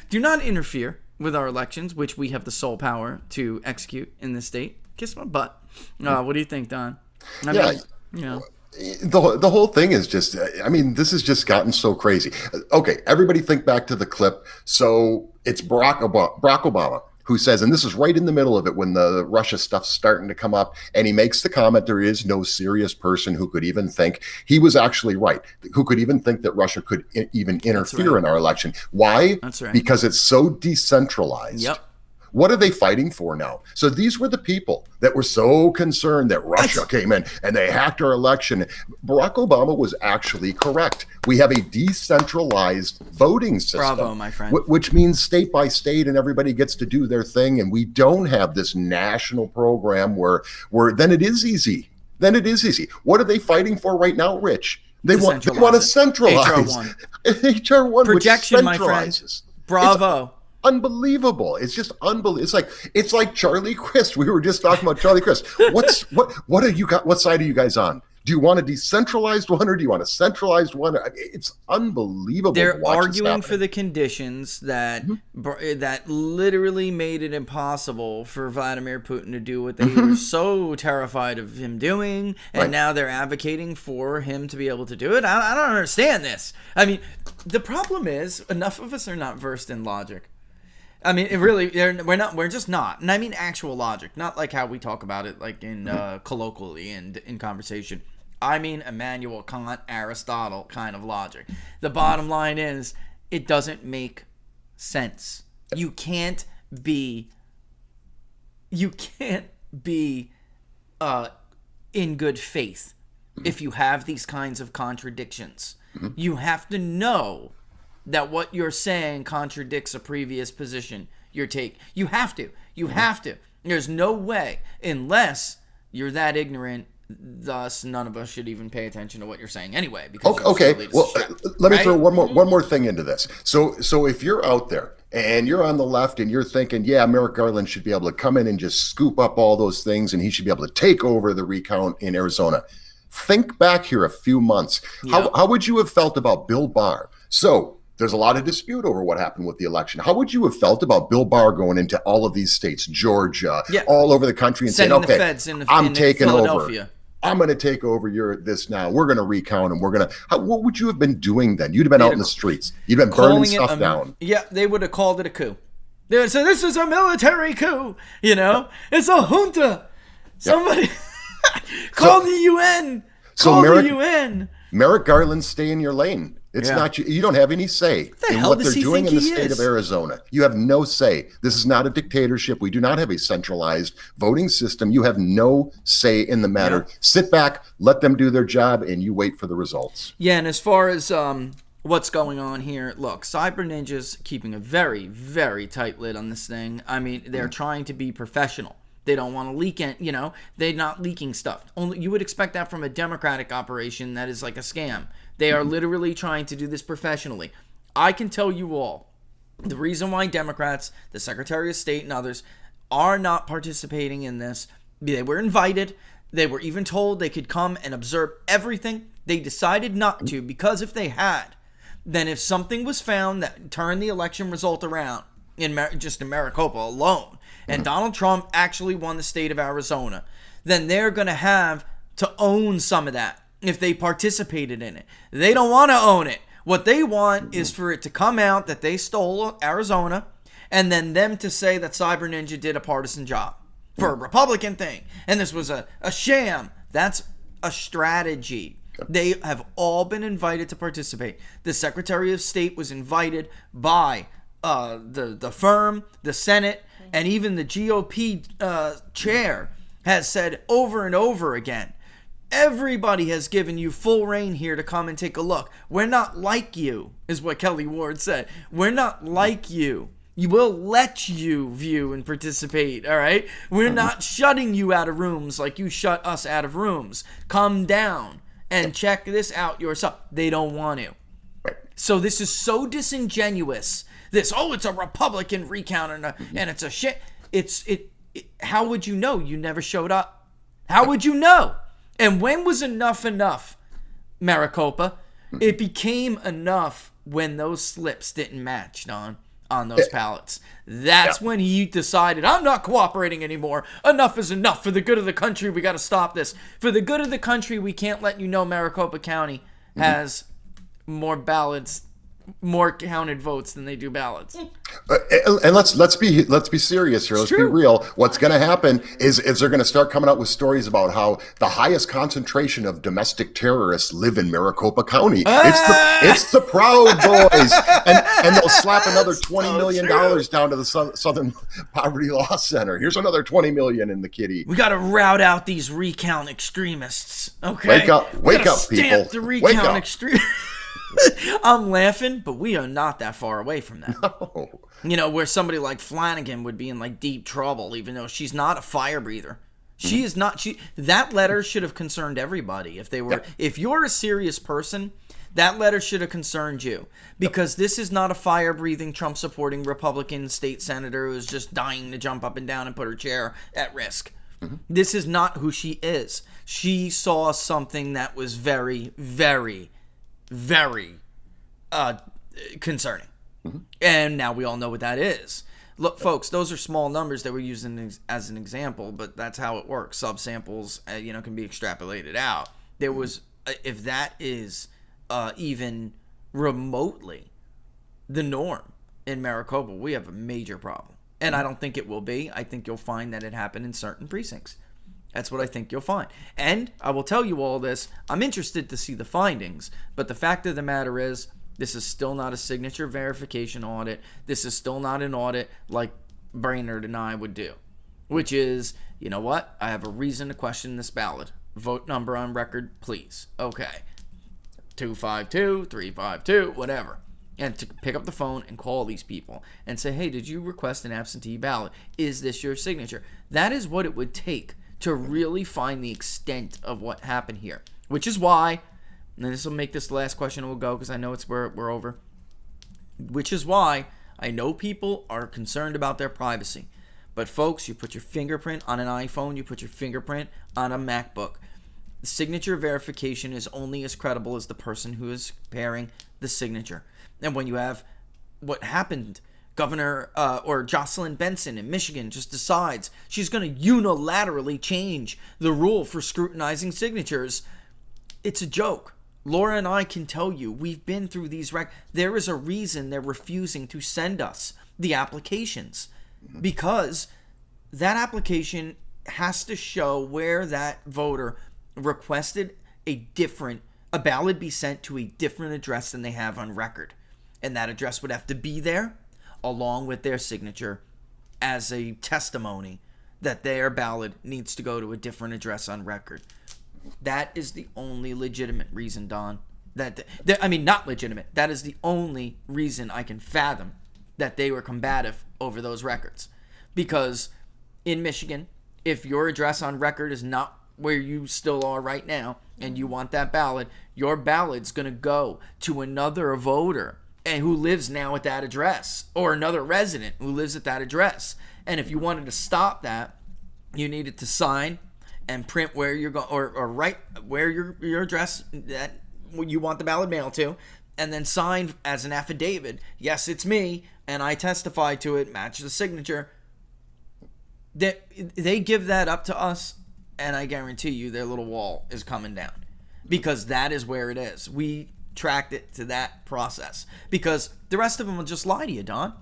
Do not interfere with our elections, which we have the sole power to execute in this state. Kiss my butt. What do you think, Don? I mean,
the whole thing is just, this has just gotten so crazy. Okay, everybody think back to the clip. So it's Barack Obama who says, and this is right in the middle of it when the Russia stuff's starting to come up, and he makes the comment, there is no serious person who could even think, he was actually right, who could even think that Russia could even interfere in our election. Why?
That's right.
Because it's so decentralized.
Yep.
What are they fighting for now? So these were the people that were so concerned that Russia came in and they hacked our election. Barack Obama was actually correct. We have a decentralized voting system.
Bravo, my friend.
Which means state by state and everybody gets to do their thing. And we don't have this national program where then it is easy. What are they fighting for right now, Rich? They want to centralize. HR1.
Projection, my friend. Bravo.
Unbelievable. It's just unbelievable. It's like Charlie Crist. We were just talking about Charlie Crist. What are you got? What side are you guys on? Do you want a decentralized one or do you want a centralized one? It's unbelievable.
They're arguing for the conditions that that literally made it impossible for Vladimir Putin to do what they were so terrified of him doing, and now they're advocating for him to be able to do it. I don't understand this. I mean, the problem is enough of us are not versed in logic. I mean, we're just not. And I mean actual logic, not like how we talk about it like in colloquially and in conversation. I mean Immanuel Kant, Aristotle kind of logic. The bottom line is it doesn't make sense. You can't be you can't be in good faith if you have these kinds of contradictions. You have to know that what you're saying contradicts a previous position you take. You have to. There's no way, unless you're that ignorant. Thus, none of us should even pay attention to what you're saying anyway. Because
okay. Well, let me throw one more thing into this. So if you're out there and you're on the left and you're thinking, yeah, Merrick Garland should be able to come in and just scoop up all those things, and he should be able to take over the recount in Arizona. Think back here a few months. Yeah. How would you have felt about Bill Barr? So there's a lot of dispute over what happened with the election. How would you have felt about Bill Barr going into all of these states, Georgia, all over the country, and saying, okay,
the feds
I'm taking over. I'm going to take over this now. We're going to recount, and what would you have been doing then? You'd have been out in the streets. You'd have been burning stuff down.
Yeah, they would have called it a coup. They would say, this is a military coup. It's a junta. Somebody call the UN. Call the UN.
Merrick Garland, stay in your lane. It's not you don't have any say in what they're doing in the state of Arizona. You have no say. This is not a dictatorship. We do not have a centralized voting system. You have no say in the matter. Yeah. Sit back, let them do their job, and you wait for the results.
Yeah, and as far as what's going on here, look, Cyber Ninja's keeping a very, very tight lid on this thing. I mean, they're trying to be professional. They don't want to leak it, they're not leaking stuff. Only you would expect that from a Democratic operation that is like a scam. They are literally trying to do this professionally. I can tell you all, the reason why Democrats, the Secretary of State and others, are not participating in this, they were invited, they were even told they could come and observe everything. They decided not to, because if they had, then if something was found that turned the election result around, just in Maricopa alone, and Donald Trump actually won the state of Arizona, then they're going to have to own some of that if they participated in it. They don't want to own it. What they want is for it to come out that they stole Arizona, and then them to say that Cyber Ninja did a partisan job for a Republican thing, and this was a sham. That's a strategy. They have all been invited to participate. The Secretary of State was invited by the firm, the Senate, and even the GOP chair has said over and over again, everybody has given you full reign here to come and take a look. We're not like you, is what Kelly Ward said. We're not like you. You will let you view and participate, all right? We're not shutting you out of rooms like you shut us out of rooms. Come down and check this out yourself. They don't want to. So this is so disingenuous. It's a Republican recount and it's a shit. How would you know? You never showed up. How would you know? And when was enough, Maricopa? It became enough when those slips didn't match, Don, on those ballots. That's when he decided, I'm not cooperating anymore. Enough is enough. For the good of the country, we got to stop this. For the good of the country, we can't let you know Maricopa County has more ballots, more counted votes than they do ballots.
And let's be serious here. Let's be real. What's going to happen is they're going to start coming out with stories about how the highest concentration of domestic terrorists live in Maricopa County. It's the Proud Boys, and they'll slap another $20 million down to the Southern Poverty Law Center. Here's another $20 million in the kitty.
We got to rout out these recount extremists. Okay,
wake up, people.
The recount extremists. I'm laughing, but we are not that far away from that. No. Where somebody like Flanagan would be in like deep trouble, even though she's not a fire breather. She is not. That letter should have concerned everybody. If you're a serious person, that letter should have concerned you, because this is not a fire breathing, Trump supporting Republican state senator who is just dying to jump up and down and put her chair at risk. This is not who she is. She saw something that was very, very, very concerning. And now we all know what that is. Look, folks, those are small numbers that we're using as an example, but that's how it works. Subsamples, can be extrapolated out. There was, if that is even remotely the norm in Maricopa, we have a major problem. And I don't think it will be. I think you'll find that it happened in certain precincts. That's what I think you'll find. And I will tell you all this. I'm interested to see the findings, but the fact of the matter is, this is still not a signature verification audit. This is still not an audit like Brainerd and I would do. which is, you know what? I have a reason to question this ballot. Vote number on record, please. Okay. 252, 352, whatever. And to pick up the phone and call these people and say, hey, did you request an absentee ballot? Is this your signature? That is what it would take to really find the extent of what happened here. Which is why, and this will make this the last question and we'll go because I know we're over. Which is why I know people are concerned about their privacy. But folks, you put your fingerprint on an iPhone, you put your fingerprint on a MacBook. Signature verification is only as credible as the person who is bearing the signature. And when you have what happened, Governor or Jocelyn Benson in Michigan just decides she's going to unilaterally change the rule for scrutinizing signatures, it's a joke. Laura and I can tell you, we've been through these. There is a reason they're refusing to send us the applications, because that application has to show where that voter requested a ballot be sent to a different address than they have on record. And that address would have to be there along with their signature as a testimony that their ballot needs to go to a different address on record. That is the only legitimate reason, Don. Not legitimate. That is the only reason I can fathom that they were combative over those records. Because in Michigan, if your address on record is not where you still are right now and you want that ballot, your ballot's going to go to another voter and who lives now at that address, or another resident who lives at that address. And if you wanted to stop that, you needed to sign and print where you're going, or write where your address that you want the ballot mailed to, and then sign as an affidavit, yes, it's me, and I testify to it, match the signature. They give that up to us, and I guarantee you their little wall is coming down, because that is where it is. We tracked it to that process, because the rest of them will just lie to you, Don,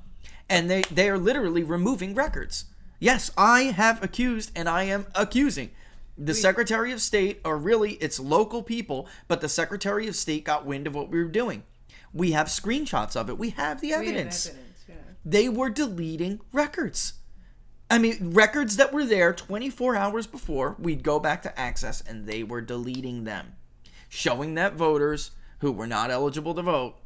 and they are literally removing records. Yes, I have accused, and I am accusing the Secretary of State, or really it's local people, but the Secretary of State got wind of what we were doing. We have screenshots of it. We have the evidence. They were deleting records. I mean, records that were there 24 hours before, we'd go back to access, and they were deleting them, showing that voters who were not eligible to vote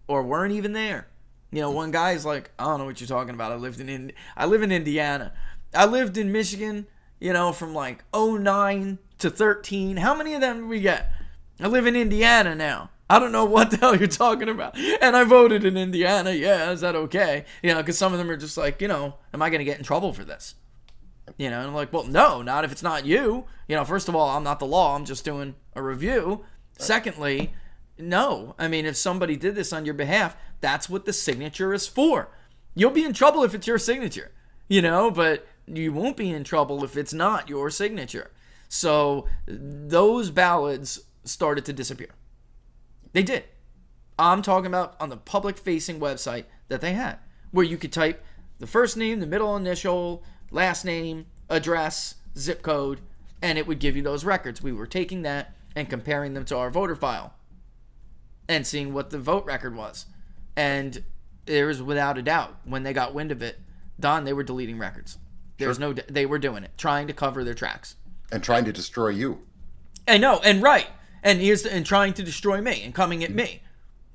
or weren't even there. You know, one guy's like, I don't know what you're talking about. I live in Indiana. I lived in Michigan, you know, from like 09 to 13. How many of them did we get? I live in Indiana now. I don't know what the hell you're talking about. And I voted in Indiana. Yeah, is that okay? You know, because some of them are just like, you know, am I going to get in trouble for this? You know, and I'm like, well, no, not if it's not you. You know, first of all, I'm not the law. I'm just doing a review. Secondly, no. I mean, if somebody did this on your behalf, that's what the signature is for. You'll be in trouble if it's your signature, you know, but you won't be in trouble if it's not your signature. So those ballots started to disappear. They did. I'm talking about on the public-facing website that they had, where you could type the first name, the middle initial, last name, address, zip code, and it would give you those records. We were taking that and comparing them to our voter file and seeing what the vote record was. And there was, without a doubt, when they got wind of it, Don, they were deleting records. There's no, they were doing it, trying to cover their tracks.
And trying to destroy you.
I know, and right. And trying to destroy me and coming at me.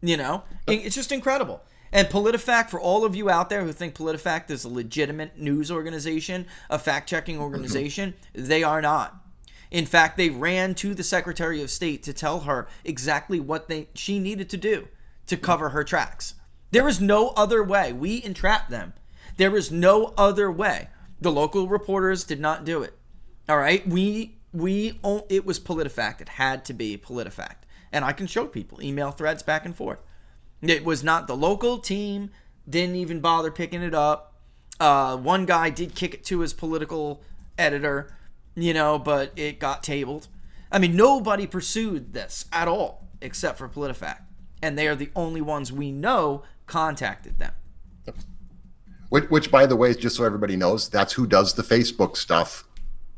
You know? It's just incredible. And PolitiFact, for all of you out there who think PolitiFact is a legitimate news organization, a fact-checking organization, they are not. In fact, they ran to the Secretary of State to tell her exactly what she needed to do to cover her tracks. There is no other way. We entrapped them. There is no other way. The local reporters did not do it. All right? It was PolitiFact. It had to be PolitiFact. And I can show people email threads back and forth. It was not the local team, didn't even bother picking it up. One guy did kick it to his political editor, you know, but it got tabled. I mean, nobody pursued this at all except for PolitiFact. And they are the only ones we know contacted them.
Which, by the way, just so everybody knows, that's who does the Facebook stuff.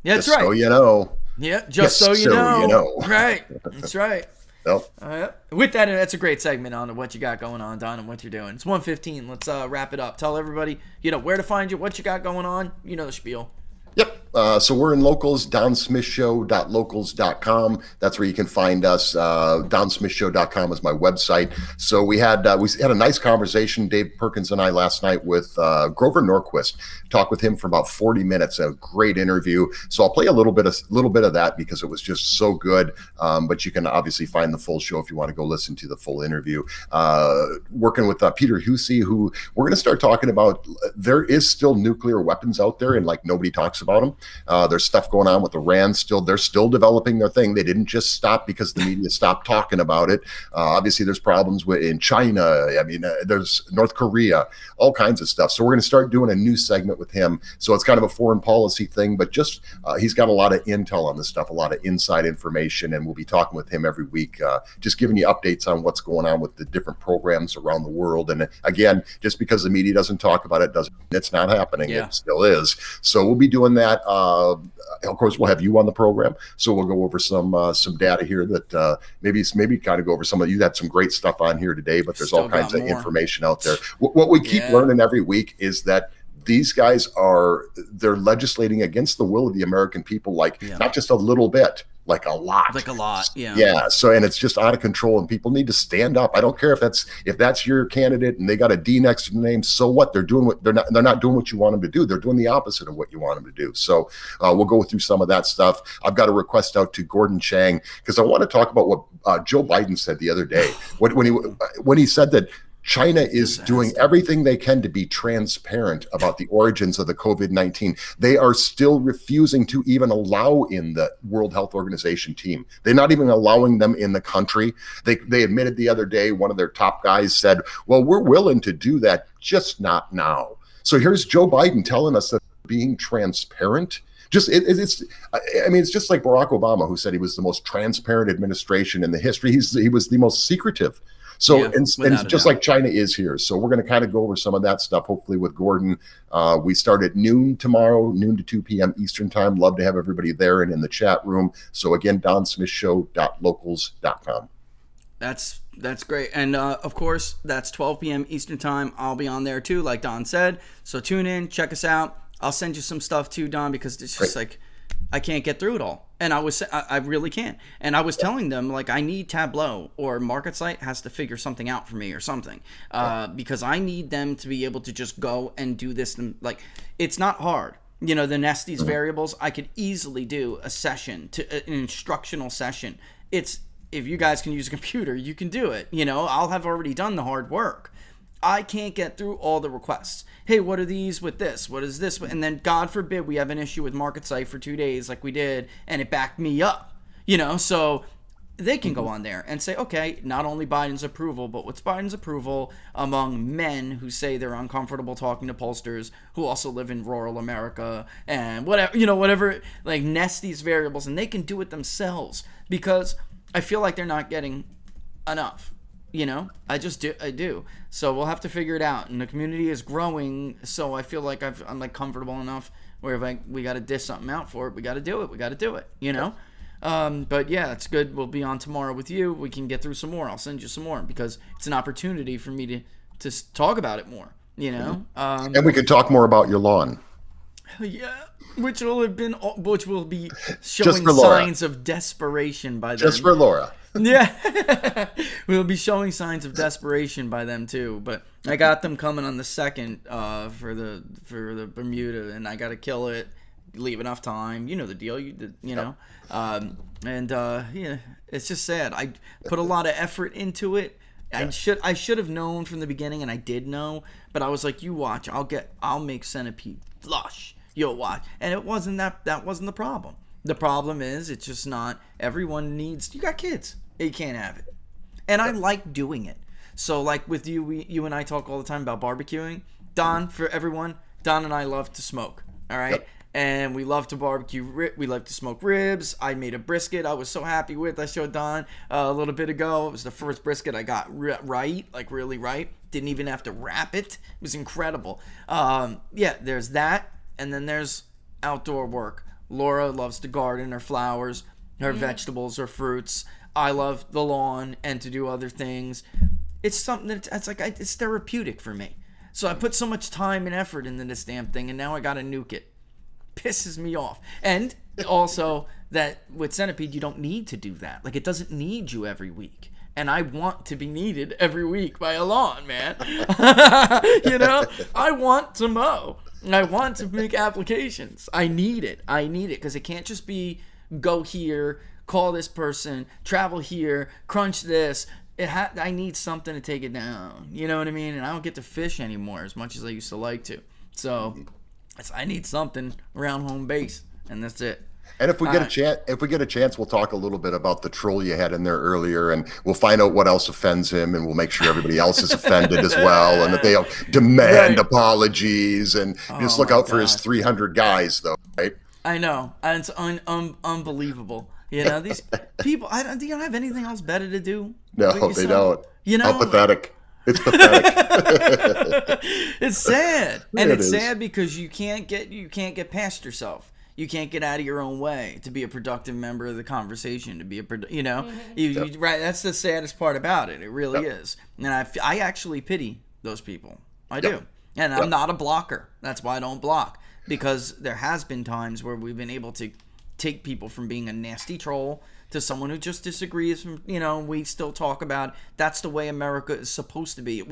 Yeah, that's
just
right.
So you know.
Yeah, just so you know. Right. That's right.
Yep.
With that, that's a great segment on what you got going on, Don, and what you're doing. It's 1:15. Let's wrap it up. Tell everybody, you know, where to find you, what you got going on. You know the spiel.
Yep. So we're in locals, donsmithshow.locals.com. That's where you can find us. Donsmithshow.com is my website. So we had a nice conversation, Dave Perkins and I, last night with Grover Norquist. Talked with him for about 40 minutes. A great interview. So I'll play a little bit of that because it was just so good. But you can obviously find the full show if you want to go listen to the full interview. Working with Peter Hussey, who we're going to start talking about. There is still nuclear weapons out there, and like nobody talks about them. There's stuff going on with Iran still. They're still developing their thing. They didn't just stop because the media stopped talking about it. Obviously, there's problems in China. I mean, there's North Korea, all kinds of stuff. So we're going to start doing a new segment with him. So it's kind of a foreign policy thing, but just he's got a lot of intel on this stuff, a lot of inside information, and we'll be talking with him every week, just giving you updates on what's going on with the different programs around the world. And again, just because the media doesn't talk about it, it's not happening. Yeah. It still is. So we'll be doing that. Of course, we'll have you on the program, so we'll go over some data here that maybe kind of go over some of you. Had some great stuff on here today, but there's all kinds of information out there. What we keep learning every week is that these guys they're legislating against the will of the American people, not just a little bit, like a lot. Yeah. So, and it's just out of control, and people need to stand up. I don't care if that's your candidate and they got a D next to the name. So what? They're not doing what you want them to do. They're doing the opposite of what you want them to do. So we'll go through some of that stuff. I've got a request out to Gordon Chang because I want to talk about what Joe Biden said the other day when he said that China is doing everything they can to be transparent about the origins of the COVID-19. They are still refusing to even allow in the World Health Organization team. They're not even allowing them in the country. They admitted the other day, one of their top guys said, well, we're willing to do that, just not now. So here's Joe Biden telling us that being transparent. It's just like Barack Obama, who said he was the most transparent administration in the history. He was the most secretive. So, and just like China is here. So we're going to kind of go over some of that stuff, hopefully with Gordon. We start at noon tomorrow, noon to 2 p.m. Eastern time. Love to have everybody there and in the chat room. So again, donsmithshow.locals.com.
That's great. And of course, that's 12 p.m. Eastern time. I'll be on there too, like Don said. So tune in, check us out. I'll send you some stuff too, Don, because it's just I can't get through it all. And I really can't. And I was telling them, I need Tableau or MarketSite has to figure something out for me or something. Because I need them to be able to just go and do this. It's not hard. The Nestes variables, I could easily do a session, an instructional session. If you guys can use a computer, you can do it. I'll have already done the hard work. I can't get through all the requests. Hey, what are these with this? What is this? And then, God forbid, we have an issue with MarketSite for 2 days like we did, and it backed me up. So they can go on there and say, okay, not only Biden's approval, but what's Biden's approval among men who say they're uncomfortable talking to pollsters who also live in rural America and whatever, Nestes variables, and they can do it themselves because I feel like they're not getting enough. I do. So we'll have to figure it out. And the community is growing, so I feel like I'm comfortable enough where if we got to dish something out for it, we got to do it. But yeah, it's good. We'll be on tomorrow with you. We can get through some more. I'll send you some more because it's an opportunity for me to talk about it more,
and we can talk more about your lawn.
Yeah. Which will be showing signs of desperation by then.
Just for Laura.
Yeah. We'll be showing signs of desperation by them too. But I got them coming on the 2nd for the Bermuda, and I got to kill it, leave enough time. You know the deal. It's just sad. I put a lot of effort into it. I should have known from the beginning, and I did know, but I was like, you watch, I'll make Centipede flush. You'll watch. And it wasn't that wasn't the problem. The problem is it's just not everyone needs. You got kids. You can't have it. And I like doing it. So with you, you and I talk all the time about barbecuing. Don, for everyone, Don and I love to smoke. All right. Yep. And we love to barbecue. We love to smoke ribs. I made a brisket I was so happy with. I showed Don a little bit ago. It was the first brisket I got right, really right. Didn't even have to wrap it. It was incredible. There's that. And then there's outdoor work. Laura loves to garden her flowers, her vegetables, her fruits. I love the lawn and to do other things. It's something it's therapeutic for me. So I put so much time and effort into this damn thing, and now I got to nuke it.
pisses me off. And also that with Centipede, you don't need to do that. Like, it doesn't need you every week. And I want to be needed every week by a lawn, man. You know, I want to mow. I want to make applications. I need it because it can't just be go here, call this person, travel here, crunch this. I need something to take it down. You know what I mean? And I don't get to fish anymore as much as I used to like to. So I need something around home base, and that's it.
And if we get a chance, we'll talk a little bit about the troll you had in there earlier, and we'll find out what else offends him, and we'll make sure everybody else is offended as well, and that they demand apologies, and just look out for his 300 guys, though, right?
I know, and it's unbelievable. You know, these people. Do you have anything else better to do?
No, they don't.
You know,
how pathetic. It's pathetic.
It's sad, and it's sad because you can't get past yourself. You can't get out of your own way to be a productive member of the conversation, to be right. That's the saddest part about it. It really is. And I actually pity those people. I do. And I'm not a blocker. That's why I don't block, because there has been times where we've been able to take people from being a nasty troll to someone who just disagrees. We still talk about that's the way America is supposed to be.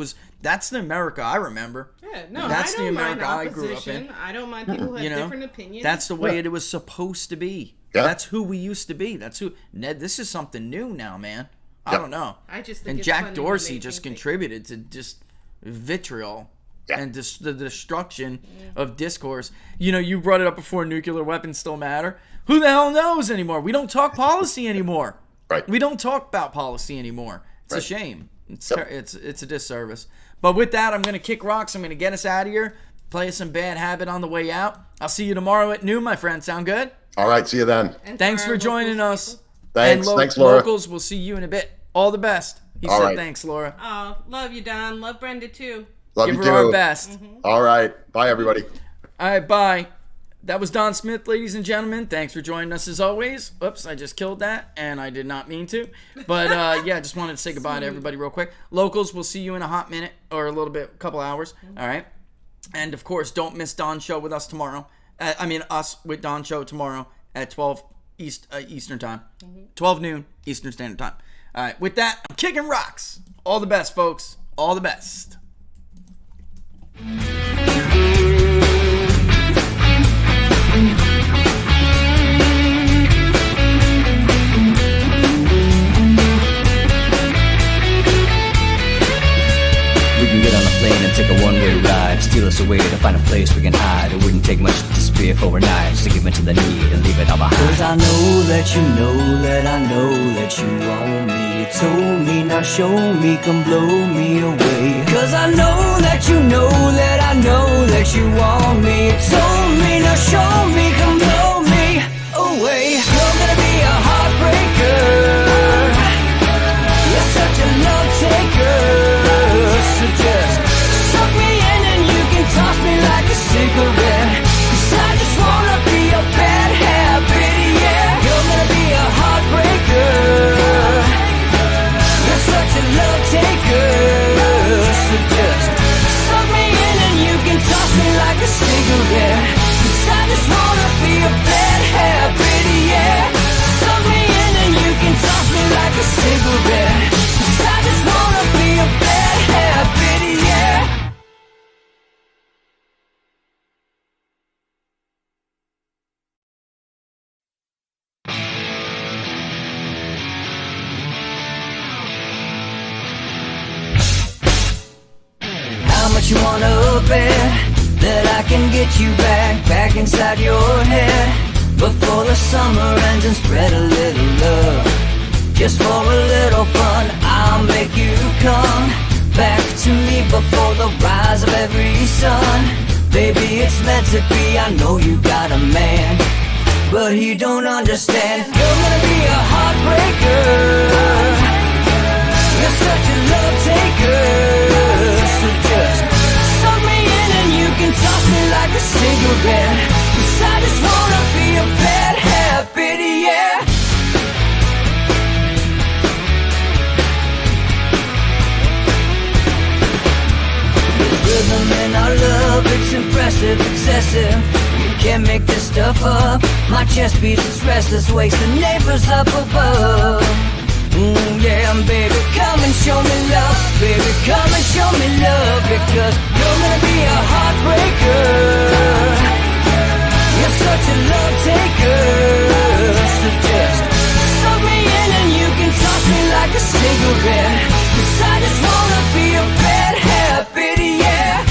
That's the America I remember.
Yeah, no,
that's
I don't
the America
mind
I grew up in.
I don't mind people who have different opinions.
That's the way it was supposed to be. Yeah. That's who we used to be. That's who. Ned, this is something new now, man. I don't know.
I just think
and
it's
Jack
funny
Dorsey just contributed to just vitriol. And the destruction of discourse. You brought it up before, nuclear weapons still matter. Who the hell knows anymore? We don't talk policy anymore.
Right.
We don't talk about policy anymore. It's a shame. It's a disservice. But with that, I'm going to kick rocks. I'm going to get us out of here. Play some Bad Habit on the way out. I'll see you tomorrow at noon, my friend. Sound good?
All right. See you then.
And
thanks for joining us.
Thanks.
And
Thanks, Laura.
Locals, we'll see you in a bit. All the best. He said
right.
Thanks, Laura.
Oh, love you, Don. Love Brenda, too.
Love
Give
you
her
too.
our best.
Mm-hmm.
All right. Bye, everybody.
All right, bye. That was Don Smith, ladies and gentlemen. Thanks for joining us as always. Oops, I just killed that, and I did not mean to. But, just wanted to say goodbye to everybody real quick. Locals, we'll see you in a hot minute or a couple hours. All right? And, of course, don't miss Don's show with us tomorrow. Us with Don's show tomorrow at 12 Eastern Time. 12 noon Eastern Standard Time. All right, with that, I'm kicking rocks. All the best, folks. All the best.
We can get on a plane and take a one-way ride, steal us away to find a place we can hide. It wouldn't take much to spear for knives to give in to the need and leave it all behind.
Cause I know that you know that I know that you want me. You told me, now show me, come blow me away. Cause I know that you know that I know that you want me. You told me, now show me, come blow me away. You're gonna be a heartbreaker. You're such a love taker. So just suck me in and you can toss me like a cigarette. Cause I just wanna be a bad habit, yeah. You're gonna be a heartbreaker. You're such a love taker. So just suck me in and you can toss me like a cigarette. Cause I just wanna be a bad habit, yeah. Suck me in and you can toss me like a cigarette. Cause I just wanna be a bad habit, yeah. How much you wanna bet that I can get you back inside your head before the summer ends and spread a little love. Just for a little fun, I'll make you come back to me before the rise of every sun. Baby, it's meant to be, I know you got a man, but he don't understand. You're gonna be a heartbreaker. You're such a love taker. So just suck me in and you can toss me like a cigarette. Cause I just wanna be a bad habit, yeah. There's rhythm in our love, it's impressive, excessive. You Can't make this stuff up. My chest beats, its restless, wakes the neighbors up above. Yeah, baby, come and show me love. Baby, come and show me love. Because you're gonna be a heartbreaker. You're such a love taker. So just suck me in and you can toss me like a cigarette. 'Cause I just wanna be a bad habit, yeah.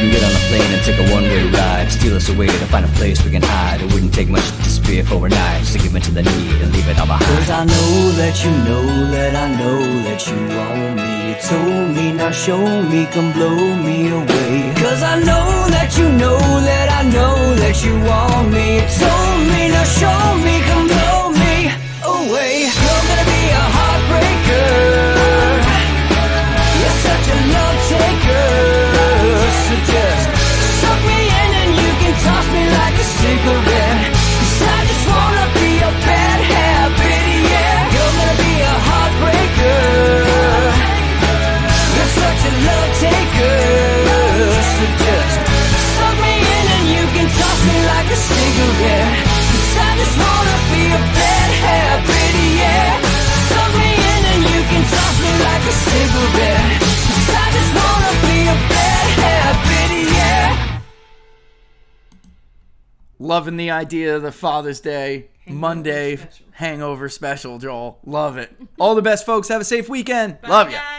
Get on a plane and take a one-way ride. Steal us away to find a place we can hide. It wouldn't take much to disappear for a night. Just to give in to the need and leave it all behind.
'Cause I know that you know that I know that you want me. You told me, now show me, come blow me away. 'Cause I know that you know that I know that you want me. You told me, now show me, come blow me away. You're gonna be a heartbreaker. You're such a love taker. So just suck me in and you can toss me like a cigarette. 'Cause I just wanna be a bad habit, yeah. You're gonna be a heartbreaker. You're such a love taker. So just suck me in and you can toss me like a cigarette. 'Cause I just wanna be a bad habit, yeah. Suck me in and you can toss me like a cigarette. 'Cause I just wanna be a bad habit, yeah.
Loving the idea of the Father's Day, Monday hangover special, Joel. Love it. All the best, folks. Have a safe weekend. Love ya.